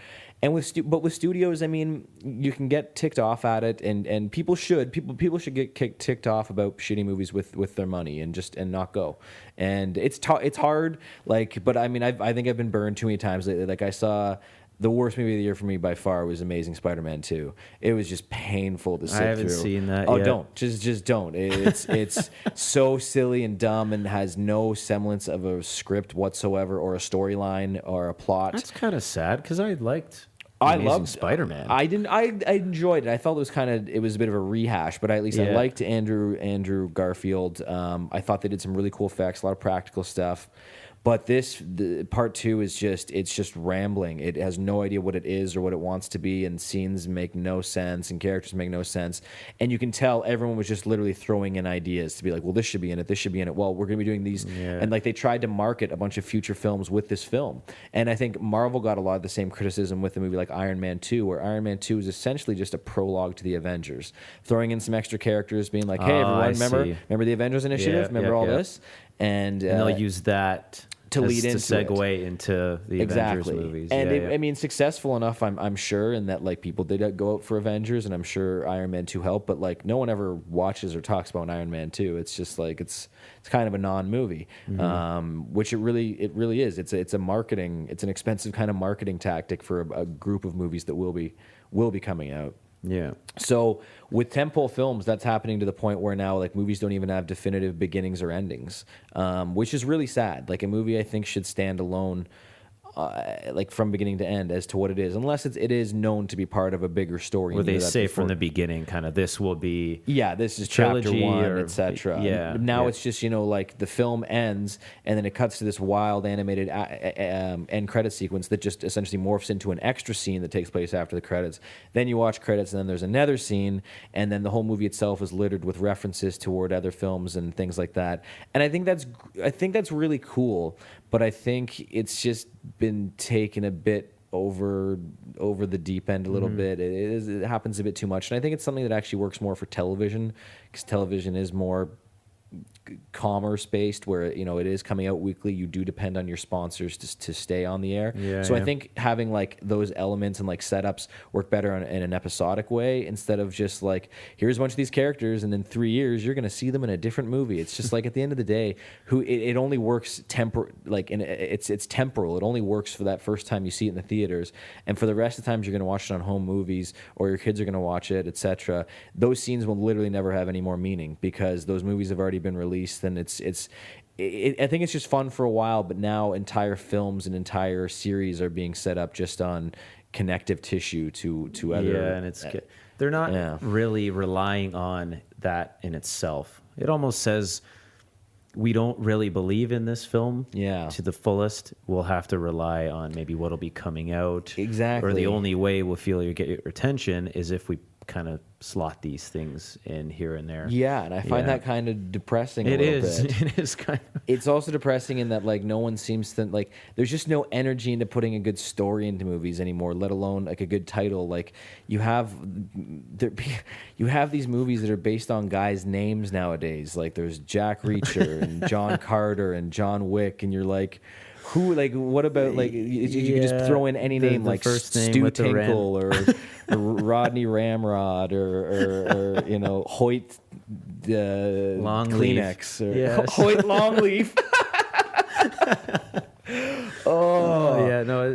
And with studios, you can get ticked off at it, and people should get ticked off about shitty movies with their money and not go. And it's hard, but I think I've been burned too many times lately. Like I saw the worst movie of the year for me by far was Amazing Spider-Man 2. It was just painful to sit through. I haven't seen that yet. Don't. Just don't. It's so silly and dumb and has no semblance of a script whatsoever or a storyline or a plot. That's kind of sad, because I loved Spider-Man. I enjoyed it. I felt it was a bit of a rehash, but at least I liked Andrew Garfield. I thought they did some really cool effects, a lot of practical stuff. But the part 2 is it's just rambling. It has no idea what it is or what it wants to be, and scenes make no sense and characters make no sense. And you can tell everyone was just literally throwing in ideas to be like, well, this should be in it, this should be in it. Well, we're going to be doing these. Yeah. And like they tried to market a bunch of future films with this film. And I think Marvel got a lot of the same criticism with a movie like Iron Man 2, where Iron Man 2 is essentially just a prologue to the Avengers, throwing in some extra characters, being like, hey, everyone, remember the Avengers Initiative? Remember all this? And they'll use that to lead into segue into the Avengers movies. And I mean, successful enough, I'm sure, in that like people did go out for Avengers, and I'm sure Iron Man 2 helped, but like no one ever watches or talks about Iron Man 2. It's just like it's kind of a non-movie, which it really is. It's an expensive kind of marketing tactic for a group of movies that will be coming out. Yeah. So with tentpole films, that's happening to the point where now like movies don't even have definitive beginnings or endings, which is really sad. Like a movie, I think, should stand alone, like from beginning to end as to what it is, unless it is known to be part of a bigger story. Where they say from the beginning, kind of, this will be this is chapter 1, or, etc. Yeah. Now it's just like the film ends and then it cuts to this wild animated end credit sequence that just essentially morphs into an extra scene that takes place after the credits. Then you watch credits and then there's another scene, and then the whole movie itself is littered with references toward other films and things like that. And I think that's really cool. But I think it's just been taken a bit over the deep end a little bit. It happens a bit too much. And I think it's something that actually works more for television, because television is more commerce based, where it is coming out weekly. You do depend on your sponsors to stay on the air. I think having like those elements and like setups work better in an episodic way, instead of just like, here's a bunch of these characters and in 3 years you're going to see them in a different movie. It's just like, at the end of the day, it only works it's temporal. It only works for that first time you see it in the theaters, and for the rest of the times you're going to watch it on home movies, or your kids are going to watch it, etc. Those scenes will literally never have any more meaning, because those movies have already been released. Then I think it's just fun for a while, but now entire films and entire series are being set up just on connective tissue to other. Yeah, and they're not really relying on that in itself. It almost says, we don't really believe in this film to the fullest. We'll have to rely on maybe what'll be coming out. Exactly. Or the only way we'll feel you get your attention is if we kind of slot these things in here and there. Yeah, and I find that kind of depressing a little bit. It is kind of. It's also depressing in that like no one seems to like. There's just no energy into putting a good story into movies anymore, let alone like a good title. Like you have these movies that are based on guys' names nowadays. Like there's Jack Reacher and John Carter and John Wick, and you're like, who, like, what about, like, you can just throw in any name, like first name Stu with the Tinkle or Rodney Ramrod or Hoyt Kleenex or Hoyt Longleaf.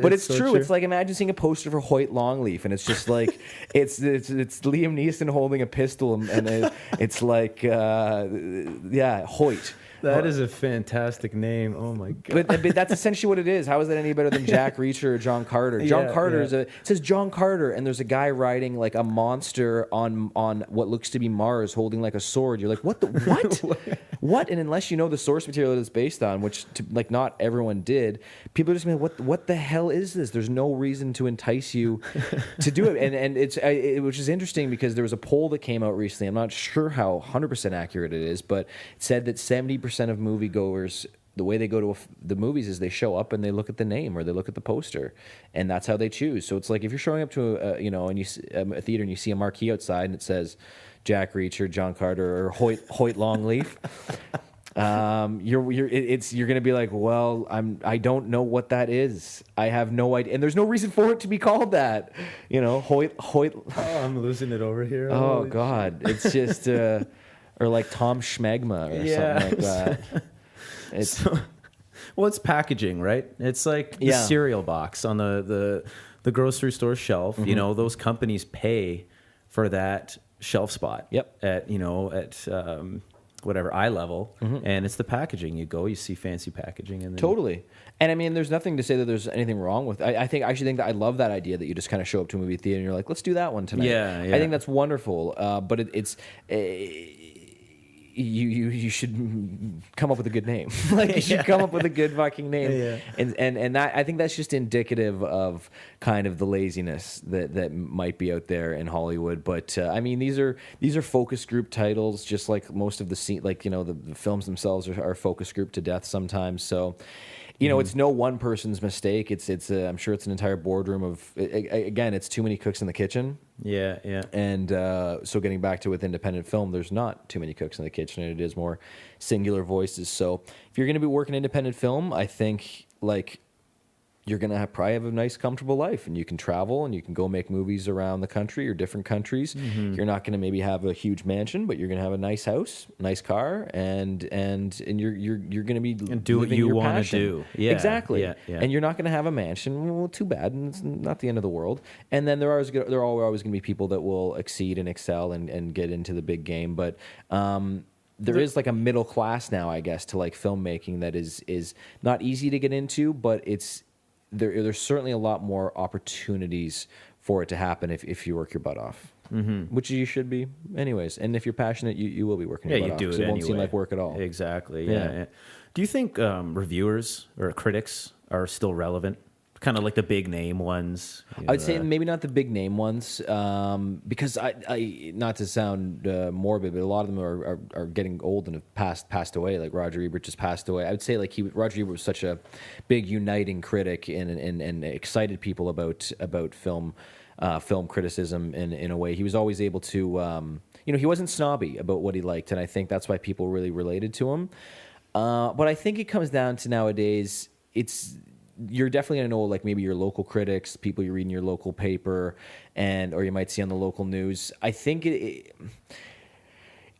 But it's so true. It's like, imagine seeing a poster for Hoyt Longleaf, and it's just like it's Liam Neeson holding a pistol, and it's like Hoyt. That is a fantastic name. Oh my god! But that's essentially what it is. How is that any better than Jack Reacher or John Carter? John Carter it says John Carter, and there's a guy riding like a monster on what looks to be Mars, holding like a sword. You're like, what? What? And unless you know the source material that it's based on, which not everyone did, people are just going, what the hell is this? There's no reason to entice you to do it. And which is interesting, because there was a poll that came out recently. I'm not sure how 100% accurate it is, but it said that 70% of moviegoers, the way they go to the movies is they show up and they look at the name or they look at the poster, and that's how they choose. So it's like, if you're showing up to a theater and you see a marquee outside and it says Jack Reacher, John Carter, or Hoyt Longleaf, you're gonna be like, well, I don't know what that is. I have no idea, and there's no reason for it to be called that. Hoyt. Oh, I'm losing it over here. Oh God, it's just or like Tom Schmegma or something like that. It's packaging, right? It's like the cereal box on the grocery store shelf. Mm-hmm. Those companies pay for that shelf spot. Yep. At whatever eye level, and it's the packaging. You go, you see fancy packaging, and then totally. And I mean, there's nothing to say that there's anything wrong with. I actually think that I love that idea that you just kind of show up to a movie theater and you're like, let's do that one tonight. Yeah. I think that's wonderful. But it's. I think you should think that I love that idea that you just kind of show up to a movie theater and you're like, let's do that one tonight. I think that's wonderful. But it's. I think that's wonderful. But it's. You you should come up with a good name. Like you should come up with a good fucking name. Yeah. And that, I think that's just indicative of kind of the laziness that might be out there in Hollywood. But I mean, these are focus group titles, just like most of the scene, like, you know, the films themselves are focus group to death sometimes. So, you know, it's no one person's mistake. It's I'm sure it's an entire boardroom of, again, it's too many cooks in the kitchen. Yeah, yeah. And so getting back to with independent film, there's not too many cooks in the kitchen, and it is more singular voices. So if you're going to be working independent film, I think like you're going to probably have a nice, comfortable life, and you can travel and you can go make movies around the country or different countries. You're not going to maybe have a huge mansion, but you're going to have a nice house, nice car, and you're going to be And do what living you your want to passion. do. Yeah, Exactly. yeah, yeah. And you're not going to have a mansion. Well, too bad. And it's not the end of the world. And then there are always going to be people that will exceed and excel and get into the big game. But there is like a middle class now, I guess, to like filmmaking that is not easy to get into, but there's certainly a lot more opportunities for it to happen if you work your butt off, which you should be anyways. And if you're passionate, you will be working your butt off. do it 'Cause it won't anyway. seem like work at all. Exactly. Yeah. Yeah. yeah. Do you think reviewers or critics are still relevant? Kind of like the big name ones. I would say maybe not the big name ones, because I not to sound morbid, but a lot of them are getting old and have passed away. Like Roger Ebert just passed away. I would say like Roger Ebert was such a big uniting critic and excited people about film criticism in a way. He was always able to, he wasn't snobby about what he liked, and I think that's why people really related to him. But I think it comes down to nowadays, you're definitely gonna know like maybe your local critics, people you read in your local paper, or you might see on the local news. I think if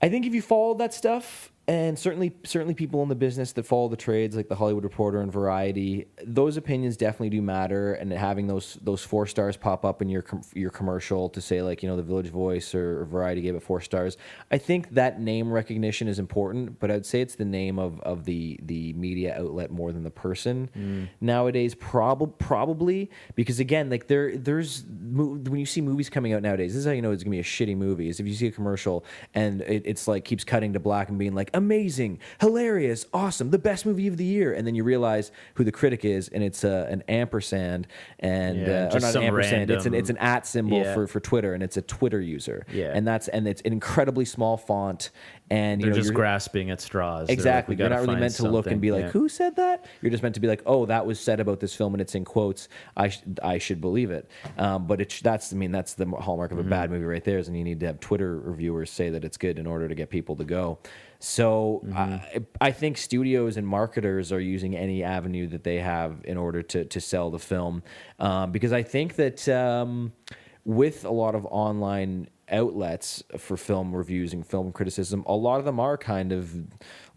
you follow that stuff, and certainly people in the business that follow the trades, like the Hollywood Reporter and Variety, those opinions definitely do matter. And having those 4 stars pop up in your commercial to say like, you know, the Village Voice or Variety gave it 4 stars, I think that name recognition is important. But I'd say it's the name of the media outlet more than the person nowadays. Probably because again, like there's when you see movies coming out nowadays, this is how you know it's gonna be a shitty movie. Is if you see a commercial and it's like keeps cutting to black and being like, amazing, hilarious, awesome, the best movie of the year, and then you realize who the critic is, and it's an ampersand, and or just not some an ampersand, random, it's an @ symbol for Twitter, and it's a Twitter user, and it's an incredibly small font, and They're just you're grasping at straws. Exactly, They're like, you're not really meant to look and be like, who said that? You're just meant to be like, oh, that was said about this film, and it's in quotes. I should believe it. But that's the hallmark of a bad movie right there. Is and you need to have Twitter reviewers say that it's good in order to get people to go. So I think studios and marketers are using any avenue that they have in order to sell the film, because I think that with a lot of online outlets for film reviews and film criticism, a lot of them are kind of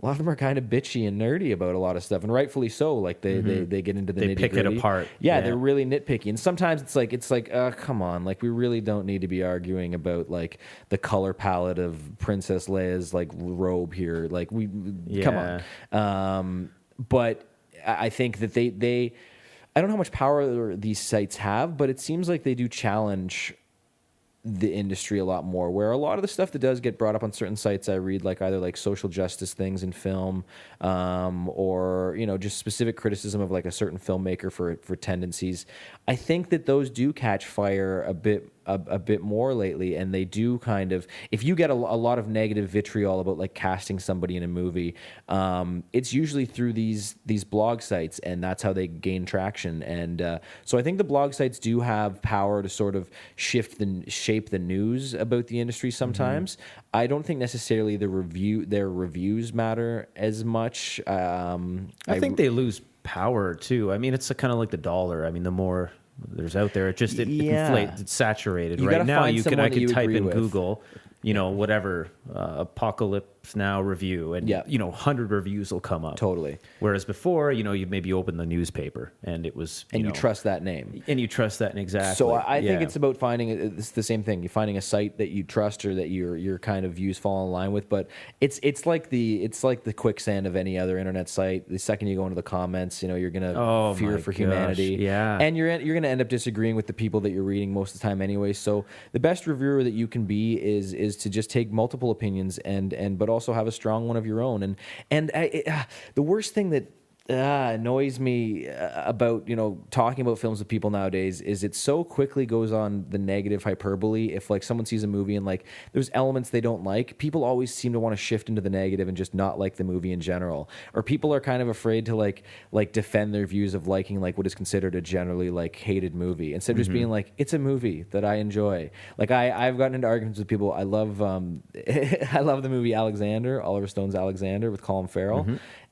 bitchy and nerdy about a lot of stuff, and rightfully so. Like they get into the They pick it nitty-gritty. apart. Yeah, they're really nitpicky, and sometimes it's like come on, like we really don't need to be arguing about like the color palette of Princess Leia's like robe here. Like come on. But I think that they I don't know how much power these sites have, but it seems like they do challenge the industry a lot more, where a lot of the stuff that does get brought up on certain sites I read, like either like social justice things in film, or just specific criticism of like a certain filmmaker for tendencies. I think that those do catch fire a bit more lately, and they do kind of, if you get a lot of negative vitriol about like casting somebody in a movie, it's usually through these blog sites, and that's how they gain traction. And so I think the blog sites do have power to sort of shape the news about the industry sometimes. I don't think necessarily their reviews matter as much. I think they lose power too. I mean, it's kind of like the dollar. I mean, the more there's out there, it inflates. It's saturated. Right now, I could type in Google, whatever Apocalypse Now review, and 100 reviews will come up. Totally. Whereas before, you maybe open the newspaper and it was, you trust that name, and you trust that, exactly. So I think it's about it's the same thing. You're finding a site that you trust or that your kind of views fall in line with. But it's like the quicksand of any other internet site. The second you go into the comments, you're gonna fear for humanity. Yeah, and you're gonna end up disagreeing with the people that you're reading most of the time anyway. So the best reviewer that you can be is to just take multiple opinions but also have a strong one of your own. And the worst thing that annoys me about talking about films with people nowadays is it so quickly goes on the negative hyperbole. If like someone sees a movie and like there's elements they don't like, people always seem to want to shift into the negative and just not like the movie in general. Or people are kind of afraid to like defend their views of liking like what is considered a generally like hated movie, instead of just being like, it's a movie that I enjoy. Like I've gotten into arguments with people. I love I love the movie Alexander, Oliver Stone's Alexander with Colin Farrell.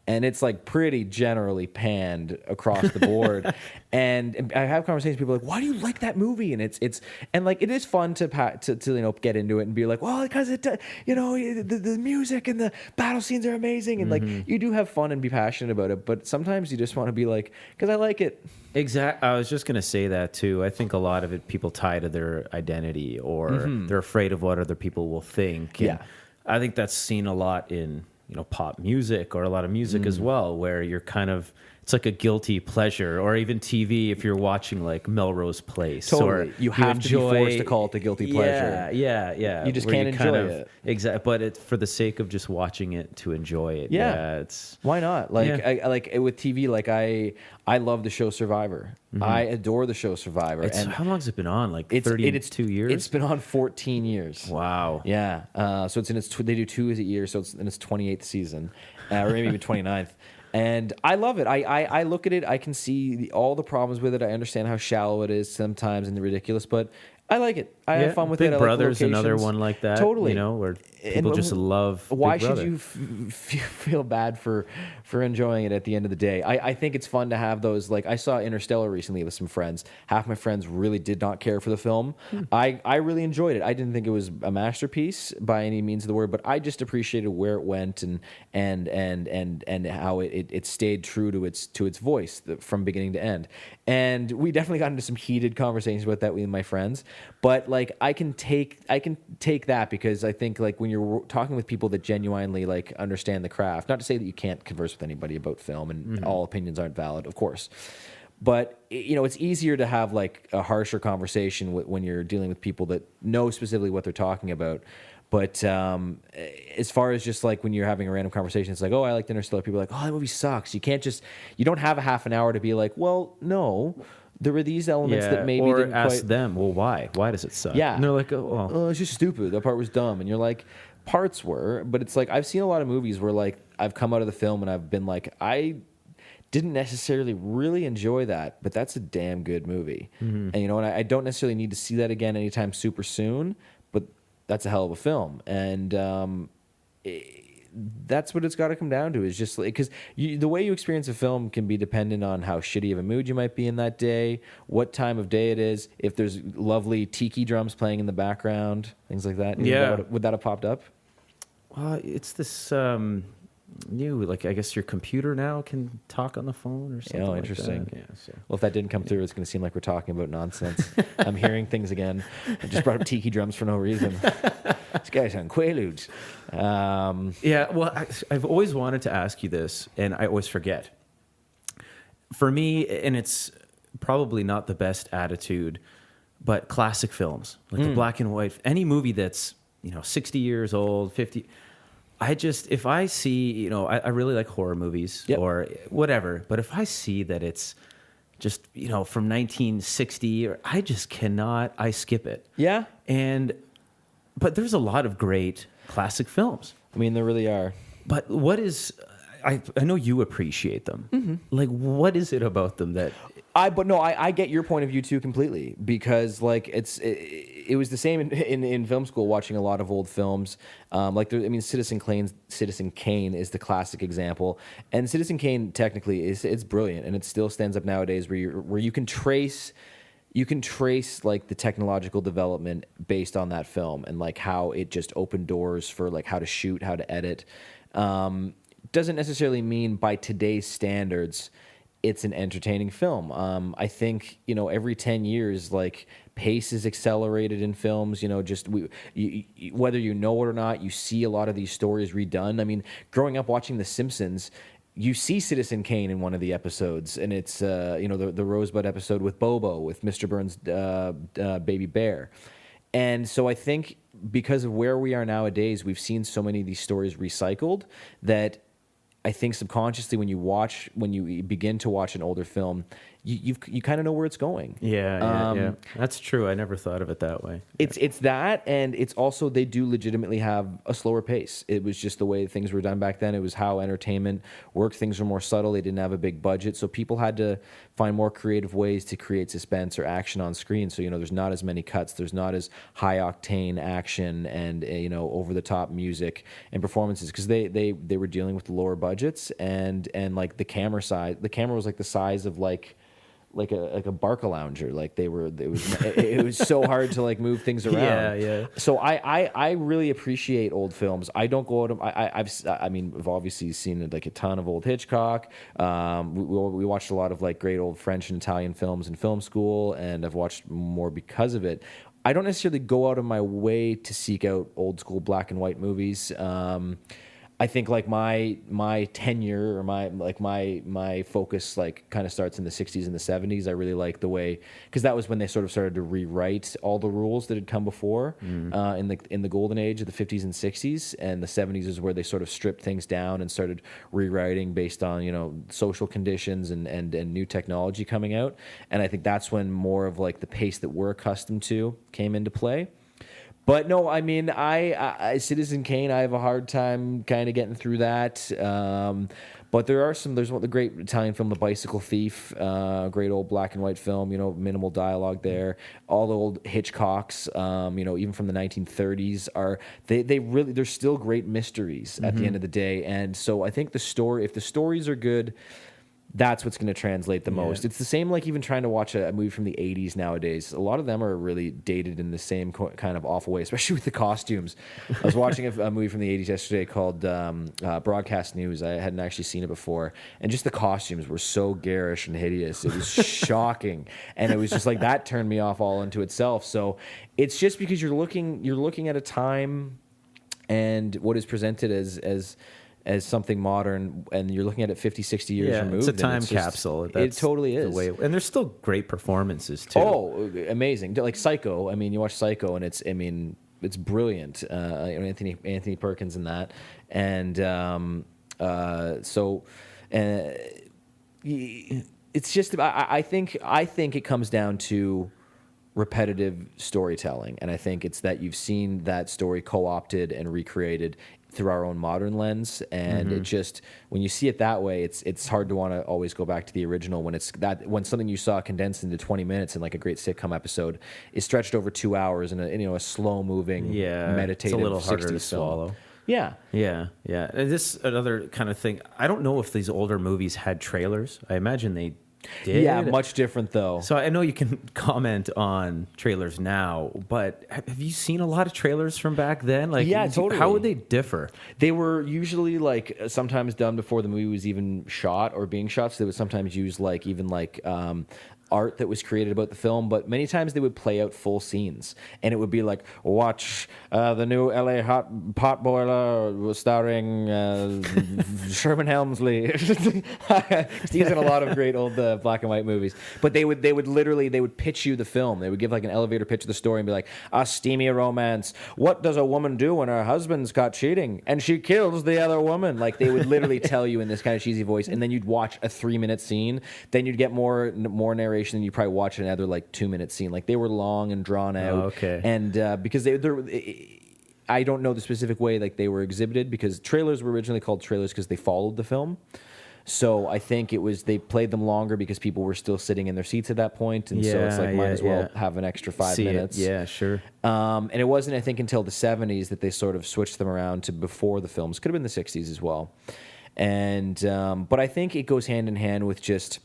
And it's like pretty generally panned across the board. and I have conversations with people like, why do you like that movie? And it's and like it is fun to get into it and be like, well, because the music and the battle scenes are amazing, and like you do have fun and be passionate about it. But sometimes you just want to be like, because I like it. Exactly. I was just going to say that too. I think a lot of it people tie to their identity, or they're afraid of what other people will think. And I think that's seen a lot in pop music, or a lot of music as well, where you're kind of, it's like a guilty pleasure, or even TV if you're watching like Melrose Place. Totally. Or you have to be forced to call it the guilty pleasure. Yeah. You just can't enjoy it. Exactly. But it's for the sake of just watching it to enjoy it. Yeah. It's why not? Like I like with TV, like I love the show Survivor. I adore the show Survivor. And how long has it been on? Like 32 years? It's been on 14 years. Wow. Yeah. So it's in its they do 2 a year, so it's in its 28th season, or maybe even 29th. And I love it. I look at it. I can see all the problems with it. I understand how shallow it is sometimes and ridiculous, but I like it. I have fun with Big it. Brother's another one like that. Totally. Where people just love Why Big Brother. should you feel bad for enjoying it at the end of the day? I think it's fun to have those. Like I saw Interstellar recently with some friends. Half my friends really did not care for the film. I really enjoyed it. I didn't think it was a masterpiece by any means of the word, but I just appreciated where it went and how it stayed true to its voice from beginning to end. And we definitely got into some heated conversations about that with my friends. But like I can take that, because I think like when you're talking with people that genuinely like understand the craft, not to say that you can't converse with anybody about film and all opinions aren't valid, of course, but it's easier to have like a harsher conversation when you're dealing with people that know specifically what they're talking about. But as far as just like when you're having a random conversation, it's like, oh, I liked Interstellar. People are like, oh, that movie sucks. You don't have a half an hour to be like, well, no, there were these elements that maybe or didn't ask quite... them, well, why? Why does it suck? Yeah. And they're like, oh, it's just stupid. That part was dumb. And you're like, parts were. But it's like, I've seen a lot of movies where like I've come out of the film and I've been like, I didn't necessarily really enjoy that, but that's a damn good movie. And and I don't necessarily need to see that again anytime super soon, but that's a hell of a film. And that's what it's got to come down to, is just like, because the way you experience a film can be dependent on how shitty of a mood you might be in that day, what time of day it is, if there's lovely tiki drums playing in the background, things like that. Would that have popped up? Well, it's this new, like, I guess your computer now can talk on the phone or something. Oh, interesting. Like that. Yeah, so. Well, if that didn't come through, it's going to seem like we're talking about nonsense. I'm hearing things again. I just brought up tiki drums for no reason. This guy's on Quaaludes. Yeah, well, I've always wanted to ask you this, and I always forget. For me, and it's probably not the best attitude, but classic films, like the black and white, any movie that's 60 years old, 50. If I see, I really like horror movies or whatever, but if I see that it's just, from 1960, I just cannot, I skip it. Yeah. But there's a lot of great classic films. I mean, there really are. But what is, I know you appreciate them. Like, what is it about them that... I get your point of view too completely, because like it was the same in film school, watching a lot of old films. Citizen Kane is the classic example, and Citizen Kane technically it's brilliant, and it still stands up nowadays, where you can trace like the technological development based on that film, and like how it just opened doors for like how to shoot, how to edit. Doesn't necessarily mean by today's standards it's an entertaining film. I think, every 10 years, like, pace is accelerated in films. Whether you know it or not, you see a lot of these stories redone. I mean, growing up watching The Simpsons, you see Citizen Kane in one of the episodes, and it's, the Rosebud episode with Bobo, with Mr. Burns' baby bear. And so I think because of where we are nowadays, we've seen so many of these stories recycled that I think subconsciously when you begin to watch an older film, you kind of know where it's going. Yeah. That's true. I never thought of it that way. It's that, and it's also they do legitimately have a slower pace. It was just the way things were done back then. It was how entertainment worked. Things were more subtle. They didn't have a big budget, so people had to find more creative ways to create suspense or action on screen. So there's not as many cuts. There's not as high octane action and over the top music and performances because they were dealing with lower budgets and like the camera size. The camera was like the size of like a Barca lounger. Like it was so hard to like move things around. Yeah. So I really appreciate old films. I don't go out of I've obviously seen like a ton of old Hitchcock. We watched a lot of like great old French and Italian films in film school, and I've watched more because of it. I don't necessarily go out of my way to seek out old school black and white movies. I think like my tenure or my focus like kind of starts in the 60s and the 70s. I really like the way because that was when they sort of started to rewrite all the rules that had come before in the golden age of the 50s and 60s, and the 70s is where they sort of stripped things down and started rewriting based on social conditions and new technology coming out. And I think that's when more of like the pace that we're accustomed to came into play. But no, I mean, I Citizen Kane, I have a hard time kind of getting through that. But there's the great Italian film, The Bicycle Thief, great old black and white film, minimal dialogue there. All the old Hitchcocks, even from the 1930s they're still great mysteries at the end of the day. And so I think if the stories are good, that's what's going to translate the most. It's the same like even trying to watch a movie from the 80s nowadays. A lot of them are really dated in the same kind of awful way, especially with the costumes. I was watching a movie from the 80s yesterday called Broadcast News. I hadn't actually seen it before. And just the costumes were so garish and hideous. It was shocking. And it was just like that turned me off all into itself. So it's just because you're looking at a time and what is presented as something modern, and you're looking at it 50, 60 years removed. It's a time capsule. It totally is. And there's still great performances, too. Oh, amazing. Like Psycho. I mean, you watch Psycho, and it's brilliant. Anthony Perkins in that. And it's just, I think it comes down to repetitive storytelling. And I think it's that you've seen that story co-opted and recreated through our own modern lens, and it just when you see it that way, it's hard to want to always go back to the original when something you saw condensed into 20 minutes in like a great sitcom episode is stretched over 2 hours in a slow moving meditative it's a little harder 60s to swallow. Film. Yeah. And this another kind of thing. I don't know if these older movies had trailers. I imagine they did. Yeah, much different though. So I know you can comment on trailers now, but have you seen a lot of trailers from back then? Like, yeah, totally. How would they differ? They were usually like sometimes done before the movie was even shot or being shot. So they would sometimes use like even like art that was created about the film, but many times they would play out full scenes, and it would be like, watch the new LA pot boiler starring Sherman Helmsley. He's in a lot of great old black and white movies. But they would pitch you the film. They would give like an elevator pitch of the story and be like, a steamy romance. What does a woman do when her husband's caught cheating and she kills the other woman? Like they would literally tell you in this kind of cheesy voice, and then you'd watch a 3-minute scene. Then you'd get more narration than you probably watch another like 2-minute scene. Like they were long and drawn out. Oh, okay. And because I don't know the specific way like they were exhibited, because trailers were originally called trailers because they followed the film. So I think they played them longer because people were still sitting in their seats at that point, and so it's like might as well have an extra 5 minutes. Yeah, sure. And it wasn't, I think, until the 70s that they sort of switched them around to before the films. Could have been the 60s as well. And but I think it goes hand in hand with just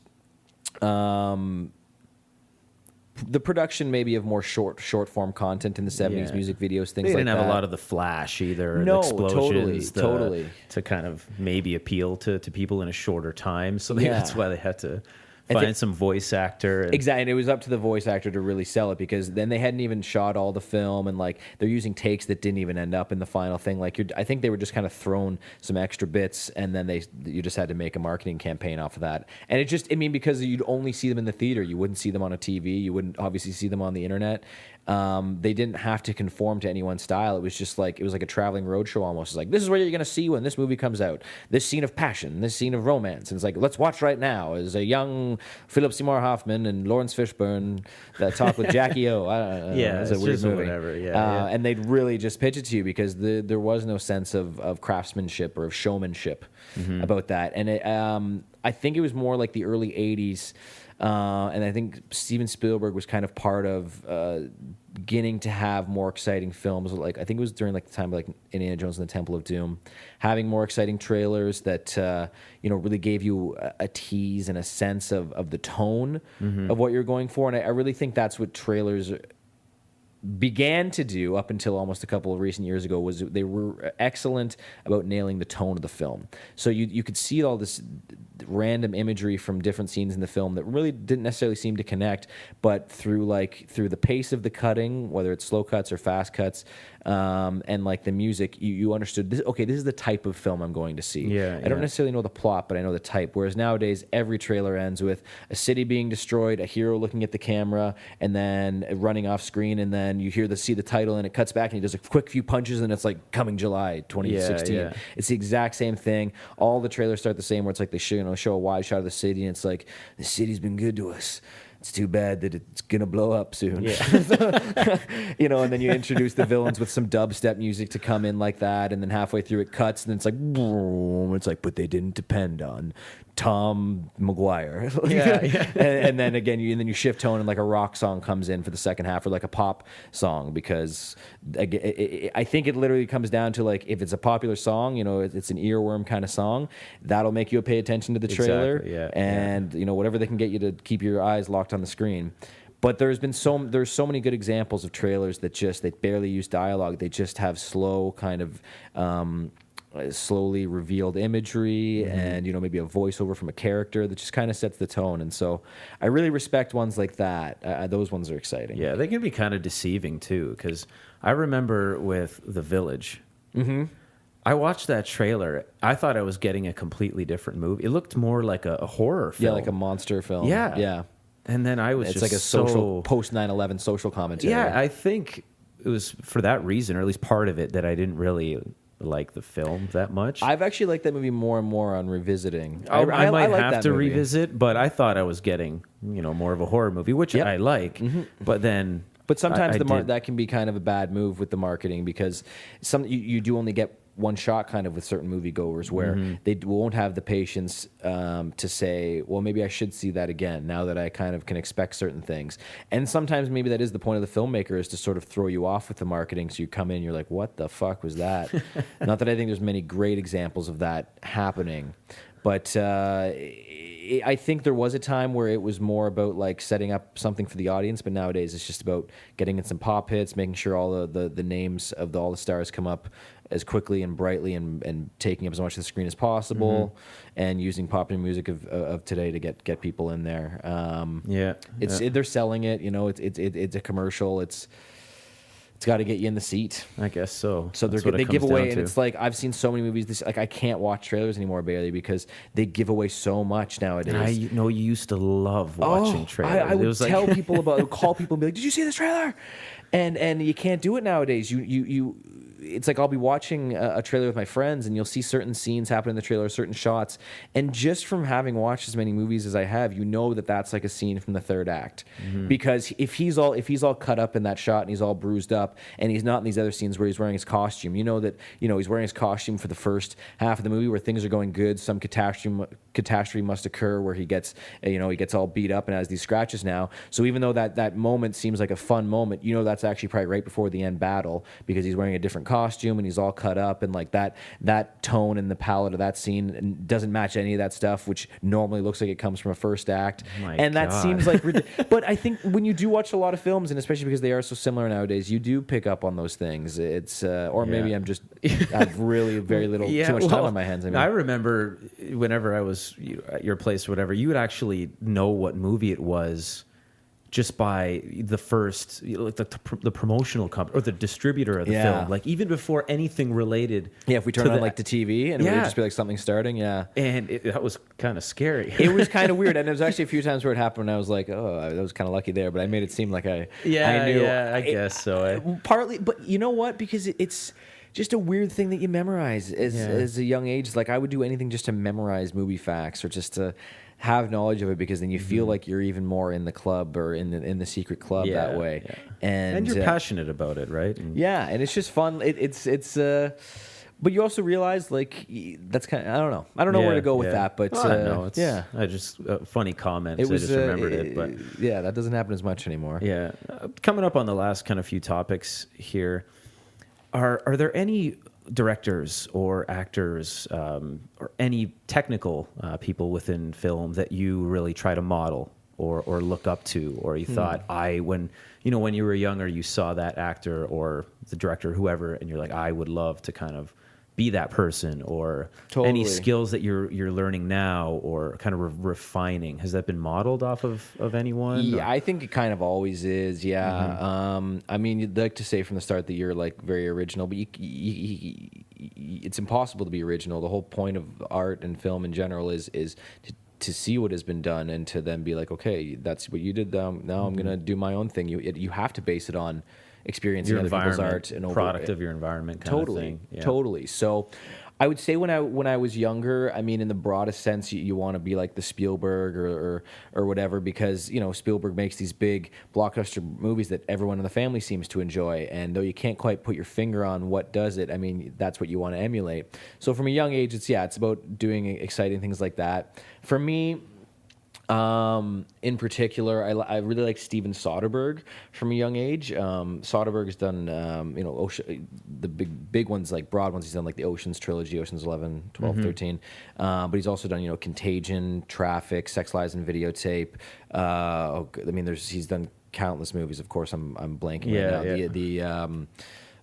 the production maybe of more short form content in the 70s, music videos, things like that. They didn't have a lot of the flash either. No, the explosions, totally. To kind of maybe appeal to people in a shorter time. So maybe that's why they had to Find some voice actor. And Exactly, and it was up to the voice actor to really sell it, because then they hadn't even shot all the film, and like they're using takes that didn't even end up in the final thing. Like I think they were just kind of thrown some extra bits, and then you just had to make a marketing campaign off of that. And it just, I mean, because you'd only see them in the theater, you wouldn't see them on a TV, you wouldn't obviously see them on the internet. They didn't have to conform to anyone's style. It was just like, it was like a traveling roadshow almost. It's like, this is what you're going to see when this movie comes out. This scene of passion, this scene of romance. And it's like, let's watch right now as a young Philip Seymour Hoffman and Lawrence Fishburne that talk with Jackie O. I don't know. Yeah, It's it's a weird just movie. whatever. Yeah. And they'd really just pitch it to you, because there was no sense of craftsmanship or of showmanship about that. And I think it was more like the early 80s. And I think Steven Spielberg was kind of part of beginning to have more exciting films. Like, I think it was during like the time of like Indiana Jones and the Temple of Doom, having more exciting trailers that really gave you a tease and a sense of the tone of what you're going for. And I really think that's what trailers began to do up until almost a couple of recent years ago. Was they were excellent about nailing the tone of the film. So you could see all this random imagery from different scenes in the film that really didn't necessarily seem to connect, but through the pace of the cutting, whether it's slow cuts or fast cuts, and like the music, you understood this. Okay, this is the type of film I'm going to see. Yeah, I don't necessarily know the plot, but I know the type. Whereas nowadays, every trailer ends with a city being destroyed, a hero looking at the camera, and then running off screen, and then you see the title, and it cuts back, and he does a quick few punches, and it's like coming July 2016. Yeah. It's the exact same thing. All the trailers start the same, where it's like they show a wide shot of the city, and it's like, the city's been good to us. It's too bad that it's gonna blow up soon. Yeah. And then you introduce the villains with some dubstep music to come in like that, and then halfway through it cuts, and then it's like, boom. It's like, but they didn't depend on Tom McGuire. and then again, you shift tone, and like a rock song comes in for the second half, or like a pop song, because I think it literally comes down to, like, if it's a popular song, it's an earworm kind of song, that'll make you pay attention to the trailer. Exactly, yeah, and whatever they can get you to keep your eyes locked on the screen. But there's so many good examples of trailers that they barely use dialogue. They just have slow kind of slowly revealed imagery, and maybe a voiceover from a character that just kind of sets the tone. And so I really respect ones like that. Those ones are exciting. Yeah, they can be kind of deceiving too, because I remember with The Village, I watched that trailer. I thought I was getting a completely different movie. It looked more like a horror film. Yeah, like a monster film. Yeah. And then I was It's just like a social post 9/11 social commentary. Yeah, I think it was for that reason, or at least part of it, that I didn't really like the film that much. I've actually liked that movie more and more on revisiting. I might like have that to movie. revisit, but I thought I was getting more of a horror movie, which I like. But then, But sometimes I did. that can be kind of a bad move with the marketing, because you do only get one shot kind of with certain moviegoers, where they won't have the patience to say, well, maybe I should see that again now that I kind of can expect certain things. And sometimes maybe that is the point of the filmmaker, is to sort of throw you off with the marketing, so you come in, you're like, what the fuck was that? Not that I think there's many great examples of that happening, but I think there was a time where it was more about like setting up something for the audience, but nowadays it's just about getting in some pop hits, making sure all the names of all the stars come up as quickly and brightly, and taking up as much of the screen as possible, and using popular music of today to get people in there. They're selling it. It's a commercial. It's got to get you in the seat. I guess so. So they give away, and it's like, I've seen so many movies. I can't watch trailers anymore, barely, because they give away so much nowadays. I know you used to love watching trailers. I would tell people about, I would call people and be like, "Did you see this trailer?" And you can't do it nowadays. It's like I'll be watching a trailer with my friends, and you'll see certain scenes happen in the trailer, certain shots, and just from having watched as many movies as I have, that's like a scene from the third act. Because if he's all cut up in that shot, and he's all bruised up, and he's not in these other scenes where he's wearing his costume, that he's wearing his costume for the first half of the movie where things are going good, some catastrophe must occur where he gets all beat up and has these scratches now. So even though that moment seems like a fun moment, that's starts actually probably right before the end battle because he's wearing a different costume and he's all cut up, and like that tone and the palette of that scene doesn't match any of that stuff, which normally looks like it comes from a first act. My and that God. seems like but I think when you do watch a lot of films, and especially because they are so similar nowadays, you do pick up on those things. It's or maybe Yeah. I'm just I have really very little too much time on my hands. I remember whenever I was at your place or whatever, you would actually know what movie it was just by the first, like the promotional company or the distributor of the Yeah. film, like even before anything related. Yeah, if we turn to on the- like the TV and it would just be like something starting, yeah. And that was kind of scary. It was kind of weird, and there was actually a few times where it happened, and I was like, "Oh, I was kind of lucky there," but I made it seem like I knew. I guess so. Partly, but you know what? Because it's just a weird thing that you memorize as a young age. Like I would do anything just to memorize movie facts or just to have knowledge of it, because then you feel like you're even more in the club or in the secret club that way. Yeah. And you're passionate about it, right? And yeah, and it's just fun. It's but you also realize like that's kind of, I don't know where to go with that, but well, no, it's, yeah, I just funny comments. it was I just remembered it, but yeah, that doesn't happen as much anymore. yeah, coming up on the last kind of few topics here, are there any directors or actors or any technical people within film that you really try to model or look up to, or you thought when you were younger you saw that actor or the director, whoever, and you're like, I would love to kind of be that person, or any Totally. skills that you're learning now or kind of refining, has that been modeled off of anyone? Yeah, I think it kind of always is. Yeah. I mean, you'd like to say from the start that you're like very original, but it's impossible to be original. The whole point of art and film in general is to see what has been done and to then be like, okay, that's what you did. Now I'm going to do my own thing. You have to base it on experiencing Your other people's environment, art and product of your environment kind totally, of thing. Yeah. Totally. So I would say when I was younger, I mean, in the broadest sense, you want to be like the Spielberg or whatever, because Spielberg makes these big blockbuster movies that everyone in the family seems to enjoy, and though you can't quite put your finger on what does it, I mean, that's what you want to emulate. So from a young age, it's about doing exciting things like that. For me, in particular, I really like Steven Soderbergh from a young age. Soderbergh's done, the big ones, like broad ones. He's done like the Oceans trilogy, Oceans 11, 12, 13. But he's also done, Contagion, Traffic, Sex, Lies, and Videotape. He's done countless movies. Of course, I'm blanking right now. Yeah.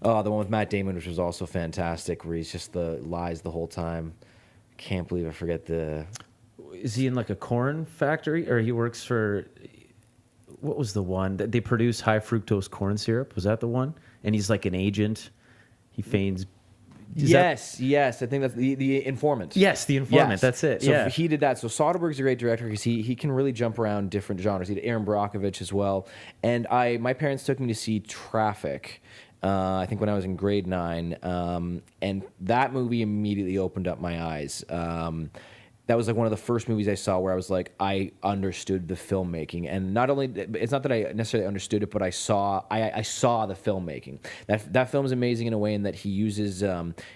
The one with Matt Damon, which was also fantastic, where he's just lies the whole time. Can't believe I forget the... Is he in like a corn factory, or he works for, what was the one that they produce high fructose corn syrup? Was that the one? And he's like an agent. He feigns. Yes. I think that's the Informant. Yes, the Informant. Yes. That's it. So Yeah. he did that. So Soderbergh's a great director because he can really jump around different genres. He did Aaron Brockovich as well. And my parents took me to see Traffic. I think when I was in grade 9, and that movie immediately opened up my eyes. That was like one of the first movies I saw where I was like, I understood the filmmaking, and not only it's not that I necessarily understood it, but I saw the filmmaking. That film is amazing in a way in that he uses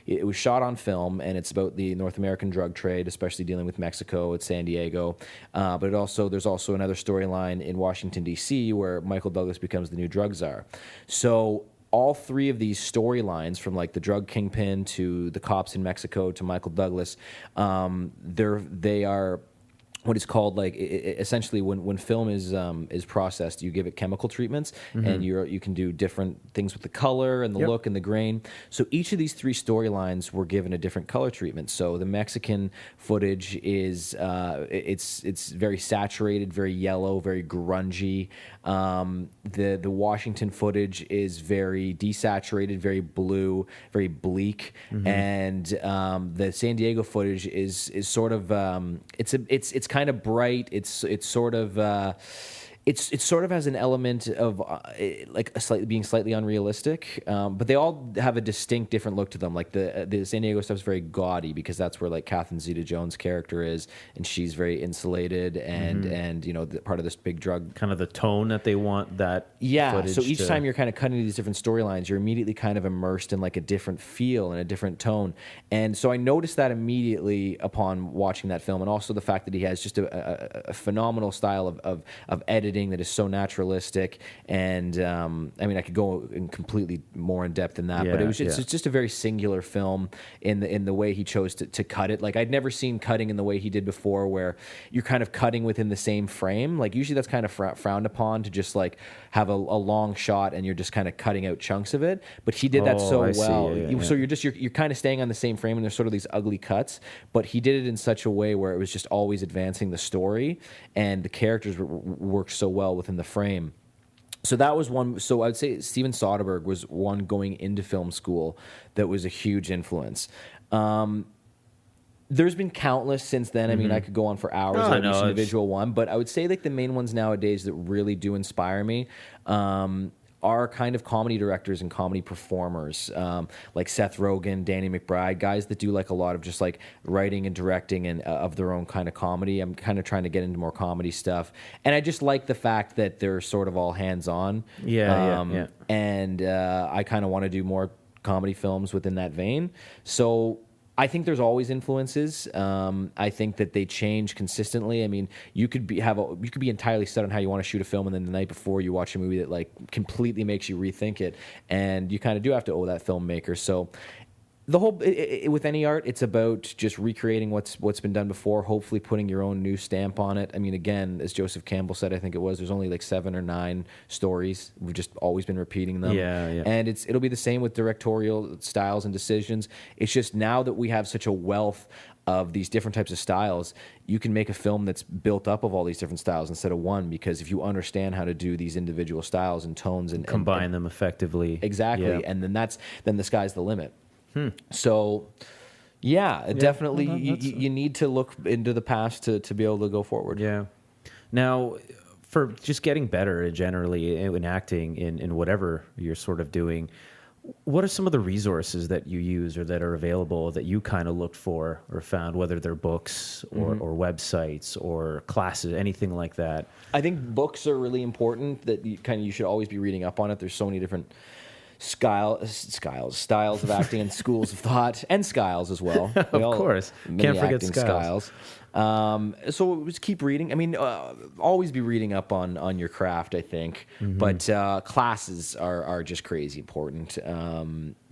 it was shot on film, and it's about the North American drug trade, especially dealing with Mexico at San Diego. But there's also another storyline in Washington D.C. where Michael Douglas becomes the new drug czar. So all three of these storylines, from like the drug kingpin to the cops in Mexico to Michael Douglas, they are what is called like essentially when film is processed, you give it chemical treatments, and you can do different things with the color and the look and the grain. So each of these three storylines were given a different color treatment. So the Mexican footage is it's very saturated, very yellow, very grungy. The Washington footage is very desaturated, very blue, very bleak, and the San Diego footage is sort of it's kind of bright. It sort of has an element of being slightly unrealistic, but they all have a distinct different look to them. Like the San Diego stuff is very gaudy because that's where like Catherine Zeta-Jones' character is, and she's very insulated and part of this big drug. Kind of the tone that they want that. Yeah. Footage So each time you're kind of cutting these different storylines, you're immediately kind of immersed in like a different feel and a different tone. And so I noticed that immediately upon watching that film, and also the fact that he has just a phenomenal style of editing editing that is so naturalistic. And I mean, I could go in completely more in depth than that, but it was just, it's just a very singular film in the way he chose to cut it. Like I'd never seen cutting in the way he did before, where you're kind of cutting within the same frame. Like usually that's kind of frowned upon, to just like have a long shot and you're just kind of cutting out chunks of it. But he did that so well. So you're kind of staying on the same frame, and there's sort of these ugly cuts. But he did it in such a way where it was just always advancing the story, and the characters worked so well within the frame. So that was one. So I'd say Steven Soderbergh was one going into film school that was a huge influence. There's been countless since then. I mean, I could go on for hours on each individual one, but I would say like the main ones nowadays that really do inspire me are kind of comedy directors and comedy performers, like Seth Rogen, Danny McBride, guys that do like a lot of just like writing and directing and of their own kind of comedy. I'm kind of trying to get into more comedy stuff, and I just like the fact that they're sort of all hands on. And I kind of want to do more comedy films within that vein. So I think there's always influences. I think that they change consistently. I mean, you could be entirely set on how you want to shoot a film, and then the night before you watch a movie that like completely makes you rethink it, and you kind of do have to owe that filmmaker. So the whole with any art, it's about just recreating what's been done before, hopefully putting your own new stamp on it. I mean, again, as Joseph Campbell said, I think it was, there's only like 7 or 9 stories. We've just always been repeating them. And it'll be the same with directorial styles and decisions. It's just now that we have such a wealth of these different types of styles, you can make a film that's built up of all these different styles instead of one, because if you understand how to do these individual styles and tones and combine them effectively. Exactly. And then the sky's the limit. So, definitely you need to look into the past to be able to go forward. Yeah. Now, for just getting better generally in acting, in whatever you're sort of doing, what are some of the resources that you use or that are available that you kind of looked for or found, whether they're books or websites or classes, anything like that? I think books are really important, that you should always be reading up on it. There's so many different styles of acting and schools of thought, and skiles as well. Of course. Can't forget skiles. So just keep reading. I mean, always be reading up on your craft, I think. But classes are just crazy important.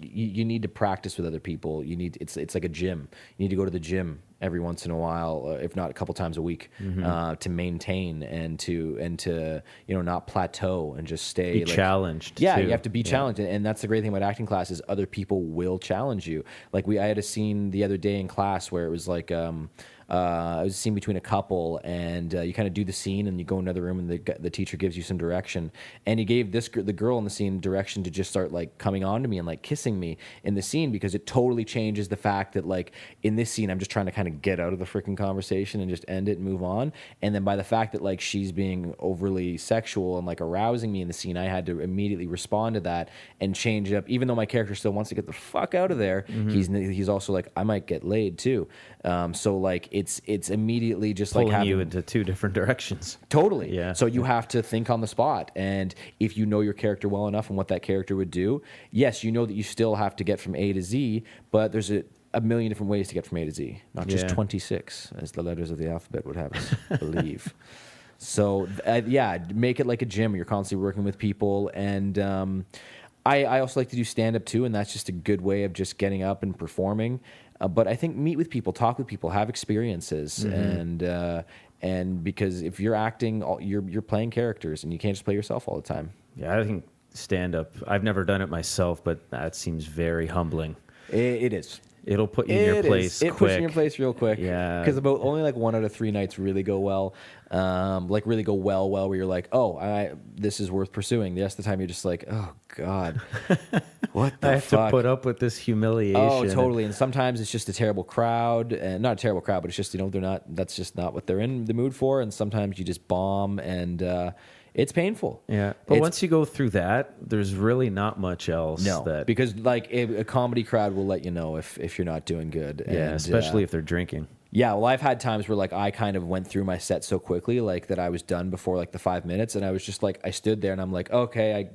You need to practice with other people. It's like a gym. You need to go to the gym every once in a while, if not a couple times a week, to maintain and to not plateau and just stay be challenged. Yeah, too. you have to be challenged, and that's the great thing about acting classes. Other people will challenge you. Like I had a scene the other day in class where it was like it was a scene between a couple, and you kind of do the scene, and you go in another room, and the teacher gives you some direction. And he gave the girl in the scene direction to just start like coming on to me and like kissing me in the scene, because it totally changes the fact that like in this scene I'm just trying to kind of get out of the freaking conversation and just end it and move on. And then by the fact that like she's being overly sexual and like arousing me in the scene, I had to immediately respond to that and change it up. Even though my character still wants to get the fuck out of there, he's also like, I might get laid too. So like it's immediately just pulling like having you into 2 different directions. Totally. Yeah. So you have to think on the spot, and if you know your character well enough and what that character would do, yes, you know that you still have to get from A to Z, but there's a million different ways to get from A to Z, not just 26, as the letters of the alphabet would have us believe. So make it like a gym. You're constantly working with people, and I also like to do stand-up too, and that's just a good way of just getting up and performing. But I think meet with people, talk with people, have experiences, and because if you're acting, you're playing characters, and you can't just play yourself all the time. Yeah, I think stand-up, I've never done it myself, but that seems very humbling. It is. It'll put you in your place quick. It puts you in your place real quick. Yeah. Because about only like 1 out of 3 nights really go well. Really go well where you're like, this is worth pursuing. The rest of the time you're just like, oh God, what the I have fuck? to put up with this humiliation. Oh, totally. And sometimes it's just a terrible crowd, and not a terrible crowd, but it's just, that's just not what they're in the mood for. And sometimes you just bomb, and it's painful. Yeah, but once you go through that, there's really not much else. No, because like a comedy crowd will let you know if you're not doing good. Yeah, and, especially if they're drinking. Yeah, well, I've had times where like I kind of went through my set so quickly, like that I was done before like the 5 minutes, and I was just like, I stood there and I'm like, okay,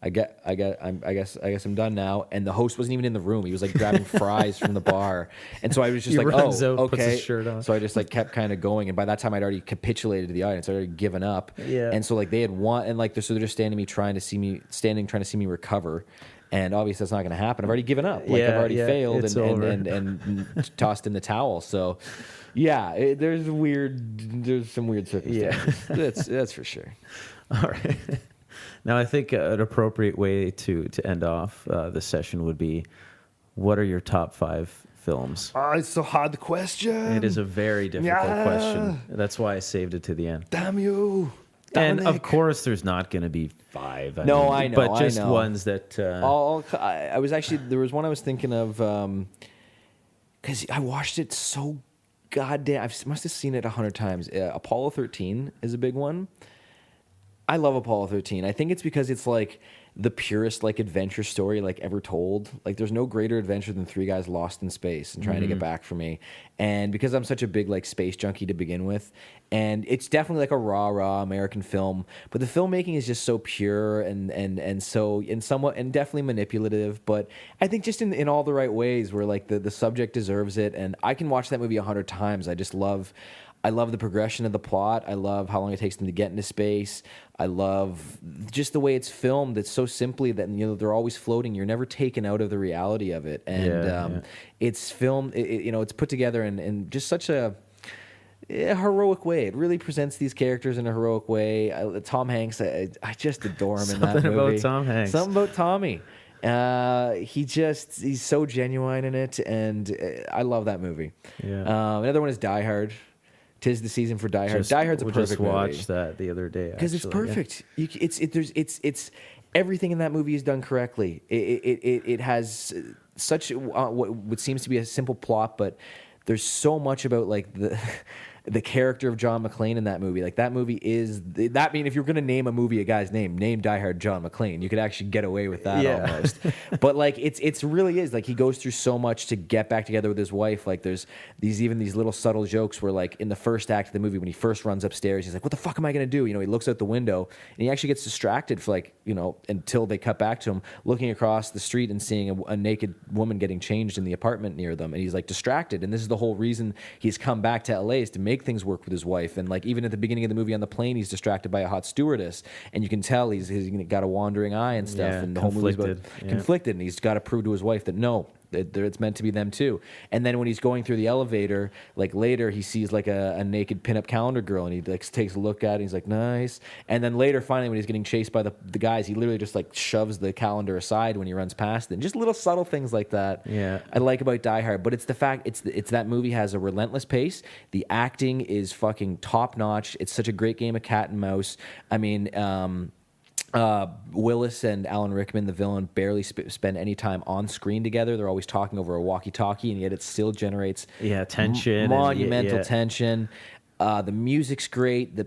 I guess I'm done now. And the host wasn't even in the room. He was like grabbing fries from the bar. And so I was just He like, runs oh, out, puts okay. his shirt on. So I just like kept kind of going. And by that time I'd already capitulated to the audience. I'd already given up. Yeah. And so like they had won, and like so they're just trying to see me recover. And obviously that's not going to happen. I've already given up. Like I've already failed and tossed in the towel. So yeah, there's some weird circumstances. Yeah. That's for sure. All right. Now, I think an appropriate way to end off this session would be, what are your top 5 films? Oh, it's so hard the question. It is a very difficult question. That's why I saved it to the end. Damn you. And Dominic. of course, there's not going to be 5. I know. But just I know. ones that. I was actually, there was one I was thinking of, because I watched it so goddamn. I must have seen it 100 times. Apollo 13 is a big one. I love Apollo 13. I think it's because it's like the purest like adventure story like ever told. Like there's no greater adventure than 3 guys lost in space and trying to get back for me. And because I'm such a big like space junkie to begin with, and it's definitely like a raw American film, but the filmmaking is just so pure and so and somewhat and definitely manipulative, but I think just in all the right ways where like the subject deserves it. And I can watch that movie 100 times. I love the progression of the plot. I love how long it takes them to get into space. I love just the way it's filmed. It's so simply that they're always floating. You're never taken out of the reality of it, and it's filmed. It's put together in just such a heroic way. It really presents these characters in a heroic way. Tom Hanks, I just adore him in that movie. Something about Tom Hanks. Something about Tommy. He's so genuine in it, and I love that movie. Yeah. Another one is Die Hard. 'Tis the season for Die Hard. Die Hard's a perfect movie. Just watched that the other day because it's perfect. Yeah. It's everything in that movie is done correctly. It has such what seems to be a simple plot, but there's so much about like the character of John McClane in that movie. Like that movie is that. I mean, if you're gonna name a movie a guy's name Die Hard John McClane. You could actually get away with that almost. But like it's really is like he goes through so much to get back together with his wife. Like there's these little subtle jokes where like in the first act of the movie when he first runs upstairs, he's like, "What the fuck am I gonna do?" He looks out the window and he actually gets distracted for like until they cut back to him looking across the street and seeing a naked woman getting changed in the apartment near them, and he's like distracted. And this is the whole reason he's come back to LA is to make things work with his wife. And like even at the beginning of the movie on the plane, he's distracted by a hot stewardess, and you can tell he's got a wandering eye and stuff. And the whole movie's about conflicted, and he's got to prove to his wife that no, it's meant to be them too. And then when he's going through the elevator, like later he sees like a naked pinup calendar girl, and he like takes a look at it and he's like, nice. And then later finally when he's getting chased by the guys, he literally just like shoves the calendar aside when he runs past it. And just little subtle things like that I like about Die Hard. But it's the fact it's that movie has a relentless pace. The acting is fucking top notch. It's such a great game of cat and mouse. I mean, Willis and Alan Rickman, the villain, barely spend any time on screen together. They're always talking over a walkie-talkie, and yet it still generates tension, monumental tension. The music's great. The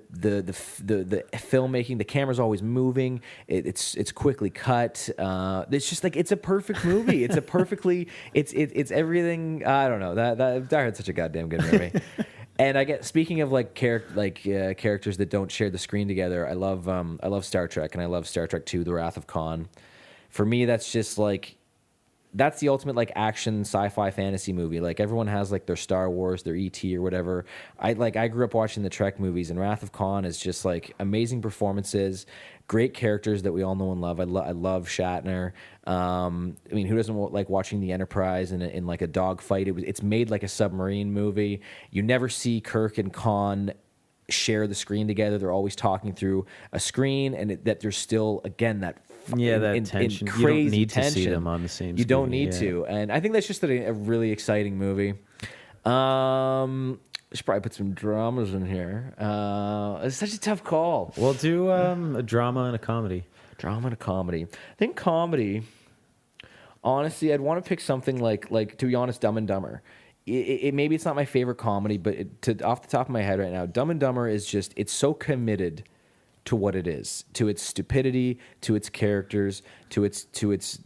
filmmaking, the camera's always moving. It's quickly cut. It's just like it's a perfect movie. It's a perfectly it's everything. I don't know. That Die Hard's such a goddamn good movie. And speaking of like characters that don't share the screen together, I love Star Trek, and I love Star Trek II: The Wrath of Khan. For me, that's just like that's the ultimate like action sci-fi fantasy movie. Like everyone has like their Star Wars, their ET or whatever. I grew up watching the Trek movies, and Wrath of Khan is just like amazing performances, great characters that we all know and love. I love Shatner. I mean, who doesn't like watching the Enterprise in like a dogfight? It's made like a submarine movie. You never see Kirk and Khan share the screen together. They're always talking through a screen, and that there's still again that tension. Crazy you don't need tension. To see them on the same. You don't need to, and I think that's just a really exciting movie. I should probably put some dramas in here. It's such a tough call. We'll do a drama and a comedy. Drama and a comedy. I think comedy. Honestly, I'd want to pick something like to be honest, Dumb and Dumber. Maybe it's not my favorite comedy, but off the top of my head right now, Dumb and Dumber is just it's so committed to what it is, to its stupidity, to its characters, to its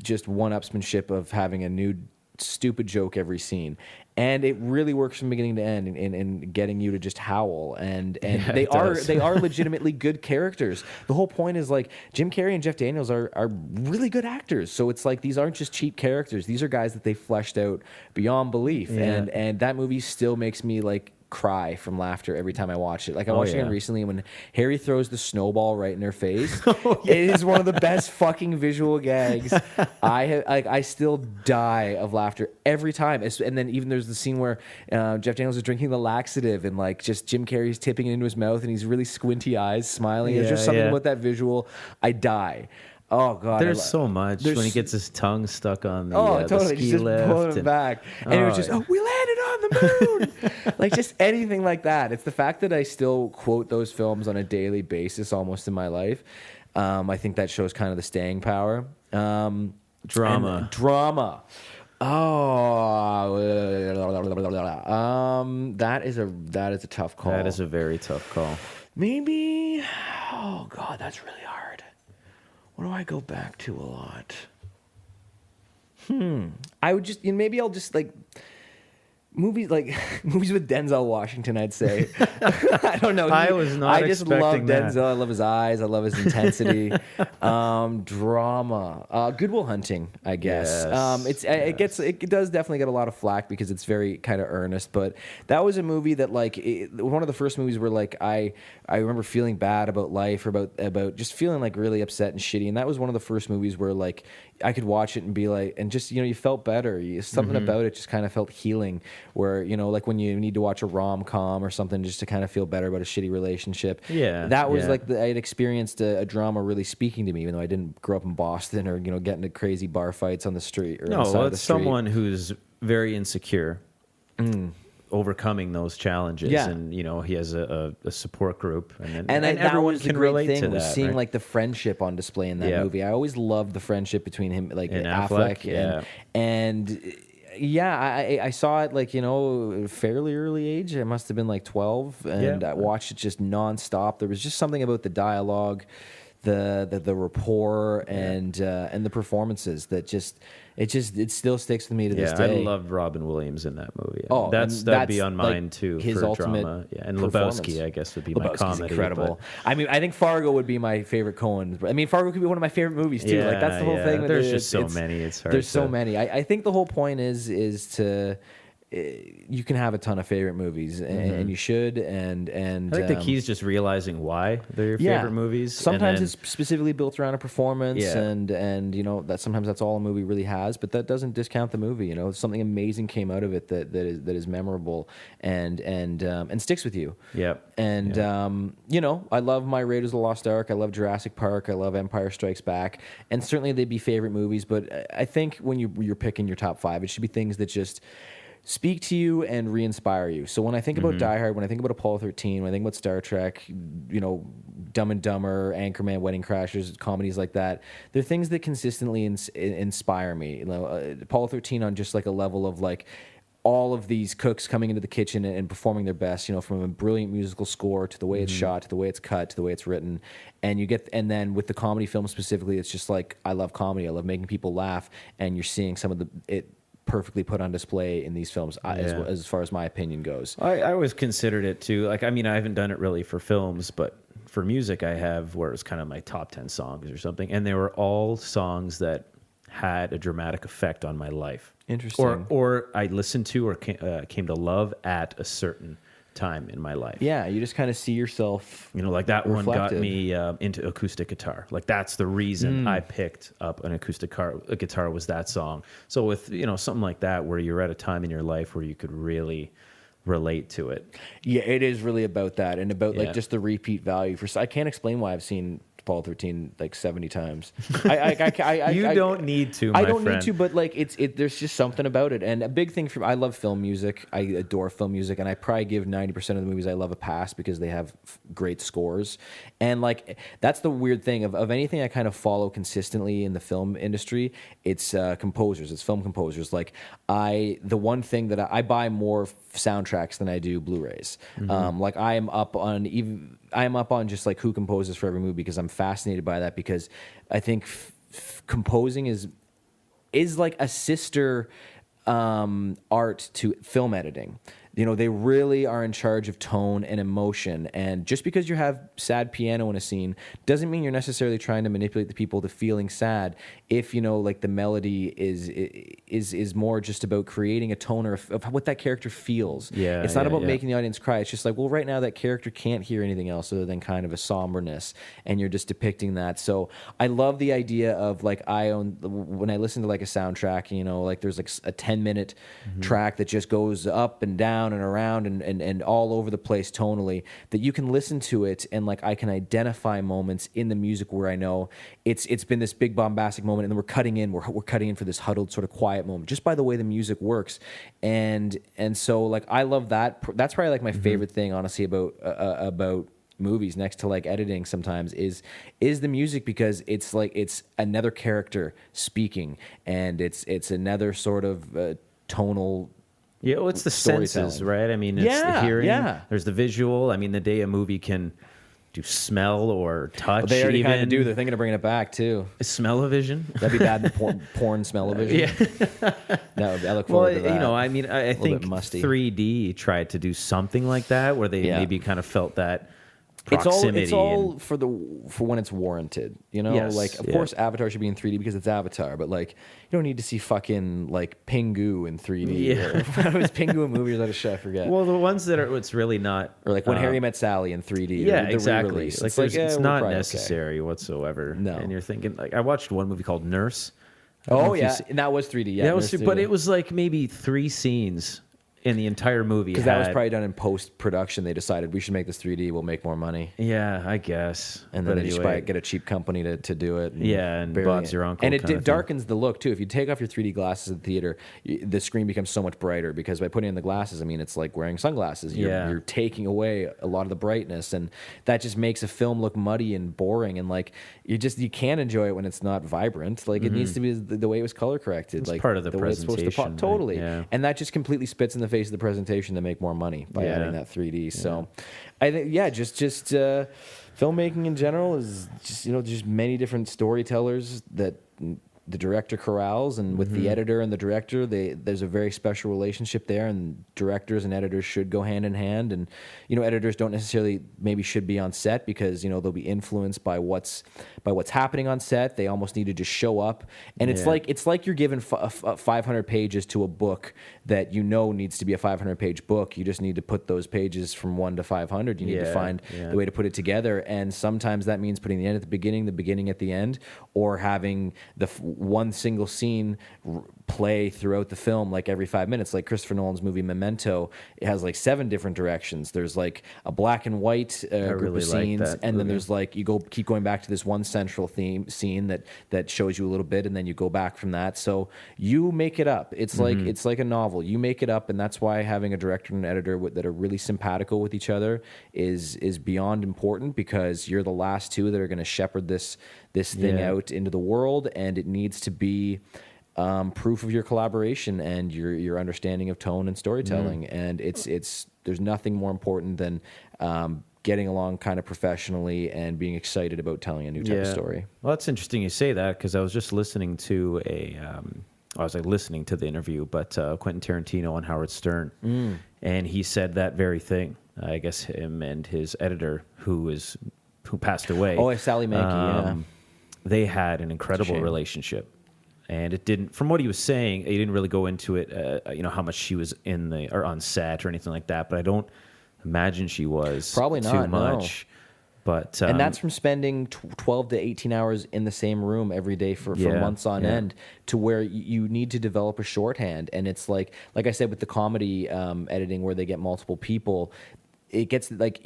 just one-upsmanship of having a nude stupid joke every scene. And it really works from beginning to end in getting you to just howl. And Yeah, they it are does. they are legitimately good characters. The whole point is like Jim Carrey and Jeff Daniels are really good actors. So it's like these aren't just cheap characters. These are guys that they fleshed out beyond belief. Yeah. And that movie still makes me like cry from laughter every time I watch it. Like I watched it yeah. again recently when Harry throws the snowball right in their face. It is one of the best fucking visual gags. I still die of laughter every time. And then even there's the scene where Jeff Daniels is drinking the laxative and like just Jim Carrey's tipping it into his mouth and he's really squinty eyes smiling. There's just Yeah, something yeah. about that visual. I die. Oh god, There's so much there's- when he gets his tongue stuck on the, Oh, the totally. ski Just lift. pulling him and- back. And it was Oh, just, yeah. oh, we landed on the moon. Like, just anything like that. It's the fact that I still quote those films on a daily basis almost in my life. I think that shows kind of the staying power. Drama. And drama. Oh, that is a tough call. That is a very tough call. Maybe. Oh God, that's really hard. What do I go back to a lot? I would just, maybe I'll just like movies with Denzel Washington, I'd say. I don't know. I was not I just love expecting that. Denzel. I love his eyes. I love his intensity. Drama. Good Will Hunting, I guess. Yes, It does definitely get a lot of flack because it's very kind of earnest. But that was a movie that like one of the first movies where like I remember feeling bad about life or about just feeling like really upset and shitty. And that was one of the first movies where like I could watch it and be like, and just, you felt better. Something about it just kind of felt healing where, like when you need to watch a rom-com or something just to kind of feel better about a shitty relationship. Yeah, That was yeah. like, I had experienced a drama really speaking to me, even though I didn't grow up in Boston or, get into crazy bar fights on the street or on the side No, of the it's street. someone who's very insecure, overcoming those challenges, Yeah. and he has a support group, and That everyone was can the great relate thing, to was that. seeing right? like the friendship on display in that Yeah. movie. I always loved the friendship between him, like And Affleck, Affleck, yeah. and yeah, I saw it like fairly early age. I must have been like 12, and Yeah. I watched it just nonstop. There was just something about the dialogue, the rapport, and the performances that it still sticks with me to this Yeah, I day. loved Robin Williams in that movie. Oh, that'd be that's, on like, mine too. his for ultimate drama. Yeah, and performance. Lebowski, I guess, would be my Lebowski's comedy. incredible. I mean, I think Fargo would be my favorite Coen. I mean, Fargo could be one of my favorite movies too. Like that's the whole thing. with There's it. just so It's- many. It's hard. There's so to- many. I think the whole point is to you can have a ton of favorite movies, and you should. And I think the key is just realizing why they're your favorite movies. and Sometimes then- it's specifically built around a performance, Yeah. and that sometimes that's all a movie really has. But that doesn't discount the movie. Something amazing came out of it that is memorable and sticks with you. Yep. And I love my Raiders of the Lost Ark. I love Jurassic Park. I love Empire Strikes Back. And certainly they'd be favorite movies. But I think when you're picking your top 5, it should be things that just speak to you and re-inspire you. So when I think about Die Hard, when I think about Apollo 13, when I think about Star Trek, Dumb and Dumber, Anchorman, Wedding Crashers, comedies like that, they're things that consistently inspire me. Apollo 13 on just like a level of like all of these cooks coming into the kitchen and performing their best, from a brilliant musical score to the way it's shot, to the way it's cut, to the way it's written. And then with the comedy film specifically, it's just like, I love comedy. I love making people laugh. And you're seeing some of it perfectly put on display in these films, as far as my opinion goes. I always considered it too. Like, I mean, I haven't done it really for films, but for music, I have, where it's kind of my top 10 songs or something. And they were all songs that had a dramatic effect on my life. Interesting. Or I listened to or came to love at a certain time in my life. Yeah, you just kind of see yourself. Like that one got reflected. me into acoustic guitar. Like that's the reason I picked up an acoustic guitar was that song. So with something like that, where you're at a time in your life where you could really relate to it. Yeah, it is really about that and about like Yeah. just the repeat value. I can't explain why I've seen Apollo 13 like 70 times. I You don't need to, my I don't friend. need to, but like there's just something about it. And a big thing I love film music. I adore film music, and I probably give 90% of the movies I love a pass because they have great scores. And like that's the weird thing of anything I kind of follow consistently in the film industry. It's composers. It's film composers. Like the one thing that I buy more soundtracks than I do Blu-rays. Like I am up on just like who composes for every movie because I'm fascinated by that, because I think composing is like a sister art to film editing. You know, they really are in charge of tone and emotion. And just because you have sad piano in a scene doesn't mean you're necessarily trying to manipulate the people to feeling sad. If, you know, like the melody is more just about creating a tone of what that character feels. Yeah, it's not about yeah. making the audience cry. It's just like, well, right now that character can't hear anything else other than kind of a somberness, and you're just depicting that. So I love the idea of like when I listen to like a soundtrack, you know, like there's like a 10-minute track that just goes up and down and around and all over the place tonally, that you can listen to it and like I can identify moments in the music where I know it's been this big bombastic moment, and then we're cutting in for this huddled sort of quiet moment just by the way the music works. And so like I love that. That's probably like my favorite thing, honestly, about movies, next to like editing sometimes, is the music, because it's like it's another character speaking, and it's another sort of tonal. Yeah, well, it's the senses, right? I mean, it's the hearing. Yeah. There's the visual. I mean, the day a movie can do smell or touch. Well, they already even. kind of do. They're thinking of bringing it back too. Smell-o-vision. That'd be bad in porn smell-o-vision. Yeah. I look forward to that. You know, I mean, I think bit musty. 3D tried to do something like that, where they maybe kind of felt that proximity. It's all for when it's warranted, you know. Yes, like, of course, Avatar should be in 3D because it's Avatar, but like, you don't need to see fucking like Pingu in 3D. Yeah. Or, was Pingu a movie or is that a show? I forget. Well, the ones that are, it's really not. Or like When Harry Met Sally in 3D. Yeah, the exactly. re-release. Like, it's not necessary whatsoever. No. And you're thinking, like, I watched one movie called Nurse. Oh yeah, and that was 3D. Yeah, that was, but it was like maybe 3 scenes in the entire movie. Because that was probably done in post-production. They decided we should make this 3D. We'll make more money. Yeah, I guess. And then they just get a cheap company to do it. And Bob's your uncle. And it darkens the look, too. If you take off your 3D glasses at the theater, the screen becomes so much brighter, because by putting in the glasses, I mean, it's like wearing sunglasses. You're taking away a lot of the brightness, and that just makes a film look muddy and boring. And like, you can't enjoy it when it's not vibrant. Like, it needs to be the way it was color corrected. It's like part of the way it's supposed to presentation, right? Totally. Yeah. And that just completely spits in the face of the presentation to make more money by adding that 3D. So I think, just filmmaking in general is just, you know, just many different storytellers that the director corrals, and with the editor and the director, there's a very special relationship there, and directors and editors should go hand in hand. And, you know, editors don't necessarily maybe should be on set, because, you know, they'll be influenced by what's happening on set. They almost need to just show up. And it's like you're given 500 pages to a book that you know needs to be a 500-page book. You just need to put those pages from 1 to 500. You need to find the way to put it together. And sometimes that means putting the end at the beginning at the end, or having the one single scene play throughout the film, like every 5 minutes. Like Christopher Nolan's movie Memento, it has like 7 different directions. There's like a black and white group of scenes, and then there's like keep going back to this one central theme scene that shows you a little bit, and then you go back from that. So you make it up. It's like a novel. You make it up, and that's why having a director and an editor that are really simpatico with each other is beyond important, because you're the last two that are going to shepherd this thing out into the world, and it needs to be proof of your collaboration and your understanding of tone and storytelling. And there's nothing more important than getting along kind of professionally and being excited about telling a new type of story. Well, that's interesting you say that, because I was just listening to listening to the interview, but Quentin Tarantino and Howard Stern, and he said that very thing. I guess him and his editor, who passed away. Oh, Sally Mankey. They had an incredible relationship. And it didn't, from what he was saying, he didn't really go into it, you know, how much she was on set or anything like that. But I don't imagine she was probably not too much. No. But and that's from spending 12 to 18 hours in the same room every day for months on end, to where you need to develop a shorthand. And it's like I said with the comedy editing, where they get multiple people, it gets like.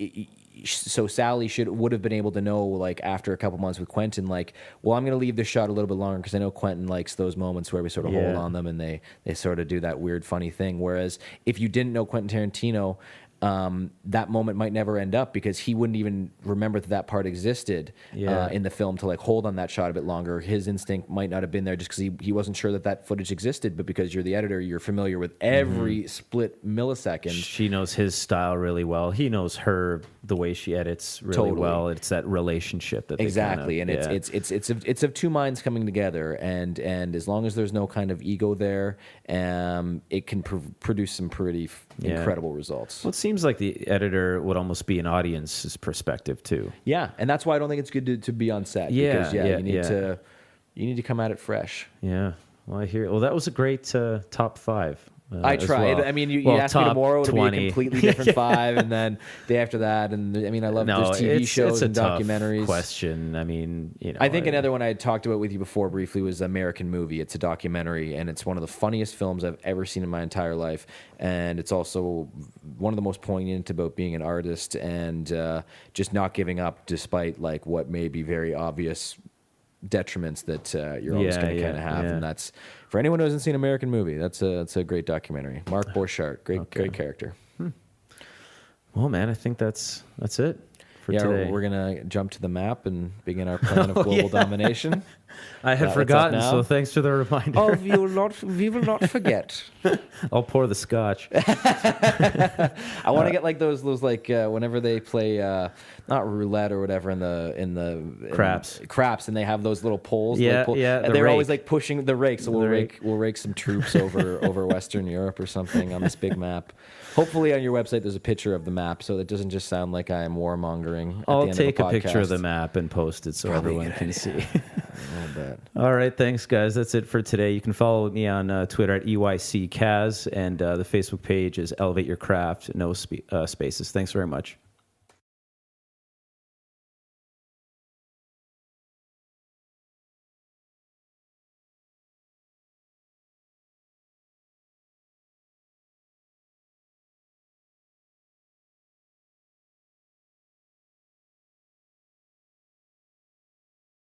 So Sally would have been able to know, like, after a couple months with Quentin, like, well, I'm going to leave this shot a little bit longer because I know Quentin likes those moments where we sort of hold on them and they sort of do that weird funny thing. Whereas if you didn't know Quentin Tarantino, that moment might never end up because he wouldn't even remember that part existed in the film to like hold on that shot a bit longer. His instinct might not have been there just because he wasn't sure that footage existed, but because you're the editor, you're familiar with every split millisecond. She knows his style really well. He knows her, the way she edits really well. It's that relationship that exactly, they and it's of two minds coming together, and as long as there's no kind of ego there, it can produce some pretty incredible results. Well, it seems like the editor would almost be an audience's perspective too. Yeah, and that's why I don't think it's good to be on set. Because you need to come at it fresh. Yeah. Well, I hear. Well, that was a great top 5. I tried. Well. I mean, you asked me tomorrow, it'll be a completely different 5, and then day after that, and I mean, I love there's TV shows and documentaries. Tough question. I mean, I think another one I had talked about with you before briefly was American Movie. It's a documentary, and it's one of the funniest films I've ever seen in my entire life, and it's also one of the most poignant about being an artist and just not giving up despite like what may be very obvious detriments that you're always going to kind of have, and that's for anyone who hasn't seen American Movie. That's a great documentary. Mark Borchardt, great character. Well, man, I think that's it for today. We're gonna jump to the map and begin our plan of global domination. I had forgotten, so thanks for the reminder. Oh, we will not forget. I'll pour the scotch. I want to get like those like whenever they play not roulette or whatever in the craps, and they have those little poles. And they're always like pushing the rake. So we'll rake some troops over Western Europe or something on this big map. Hopefully on your website there's a picture of the map, so it doesn't just sound like I am warmongering. I'll take a picture of the map and post it so everyone can see. All right, thanks, guys. That's it for today. You can follow me on Twitter at EYC Kaz, and the Facebook page is Elevate Your Craft, no spaces. Thanks very much.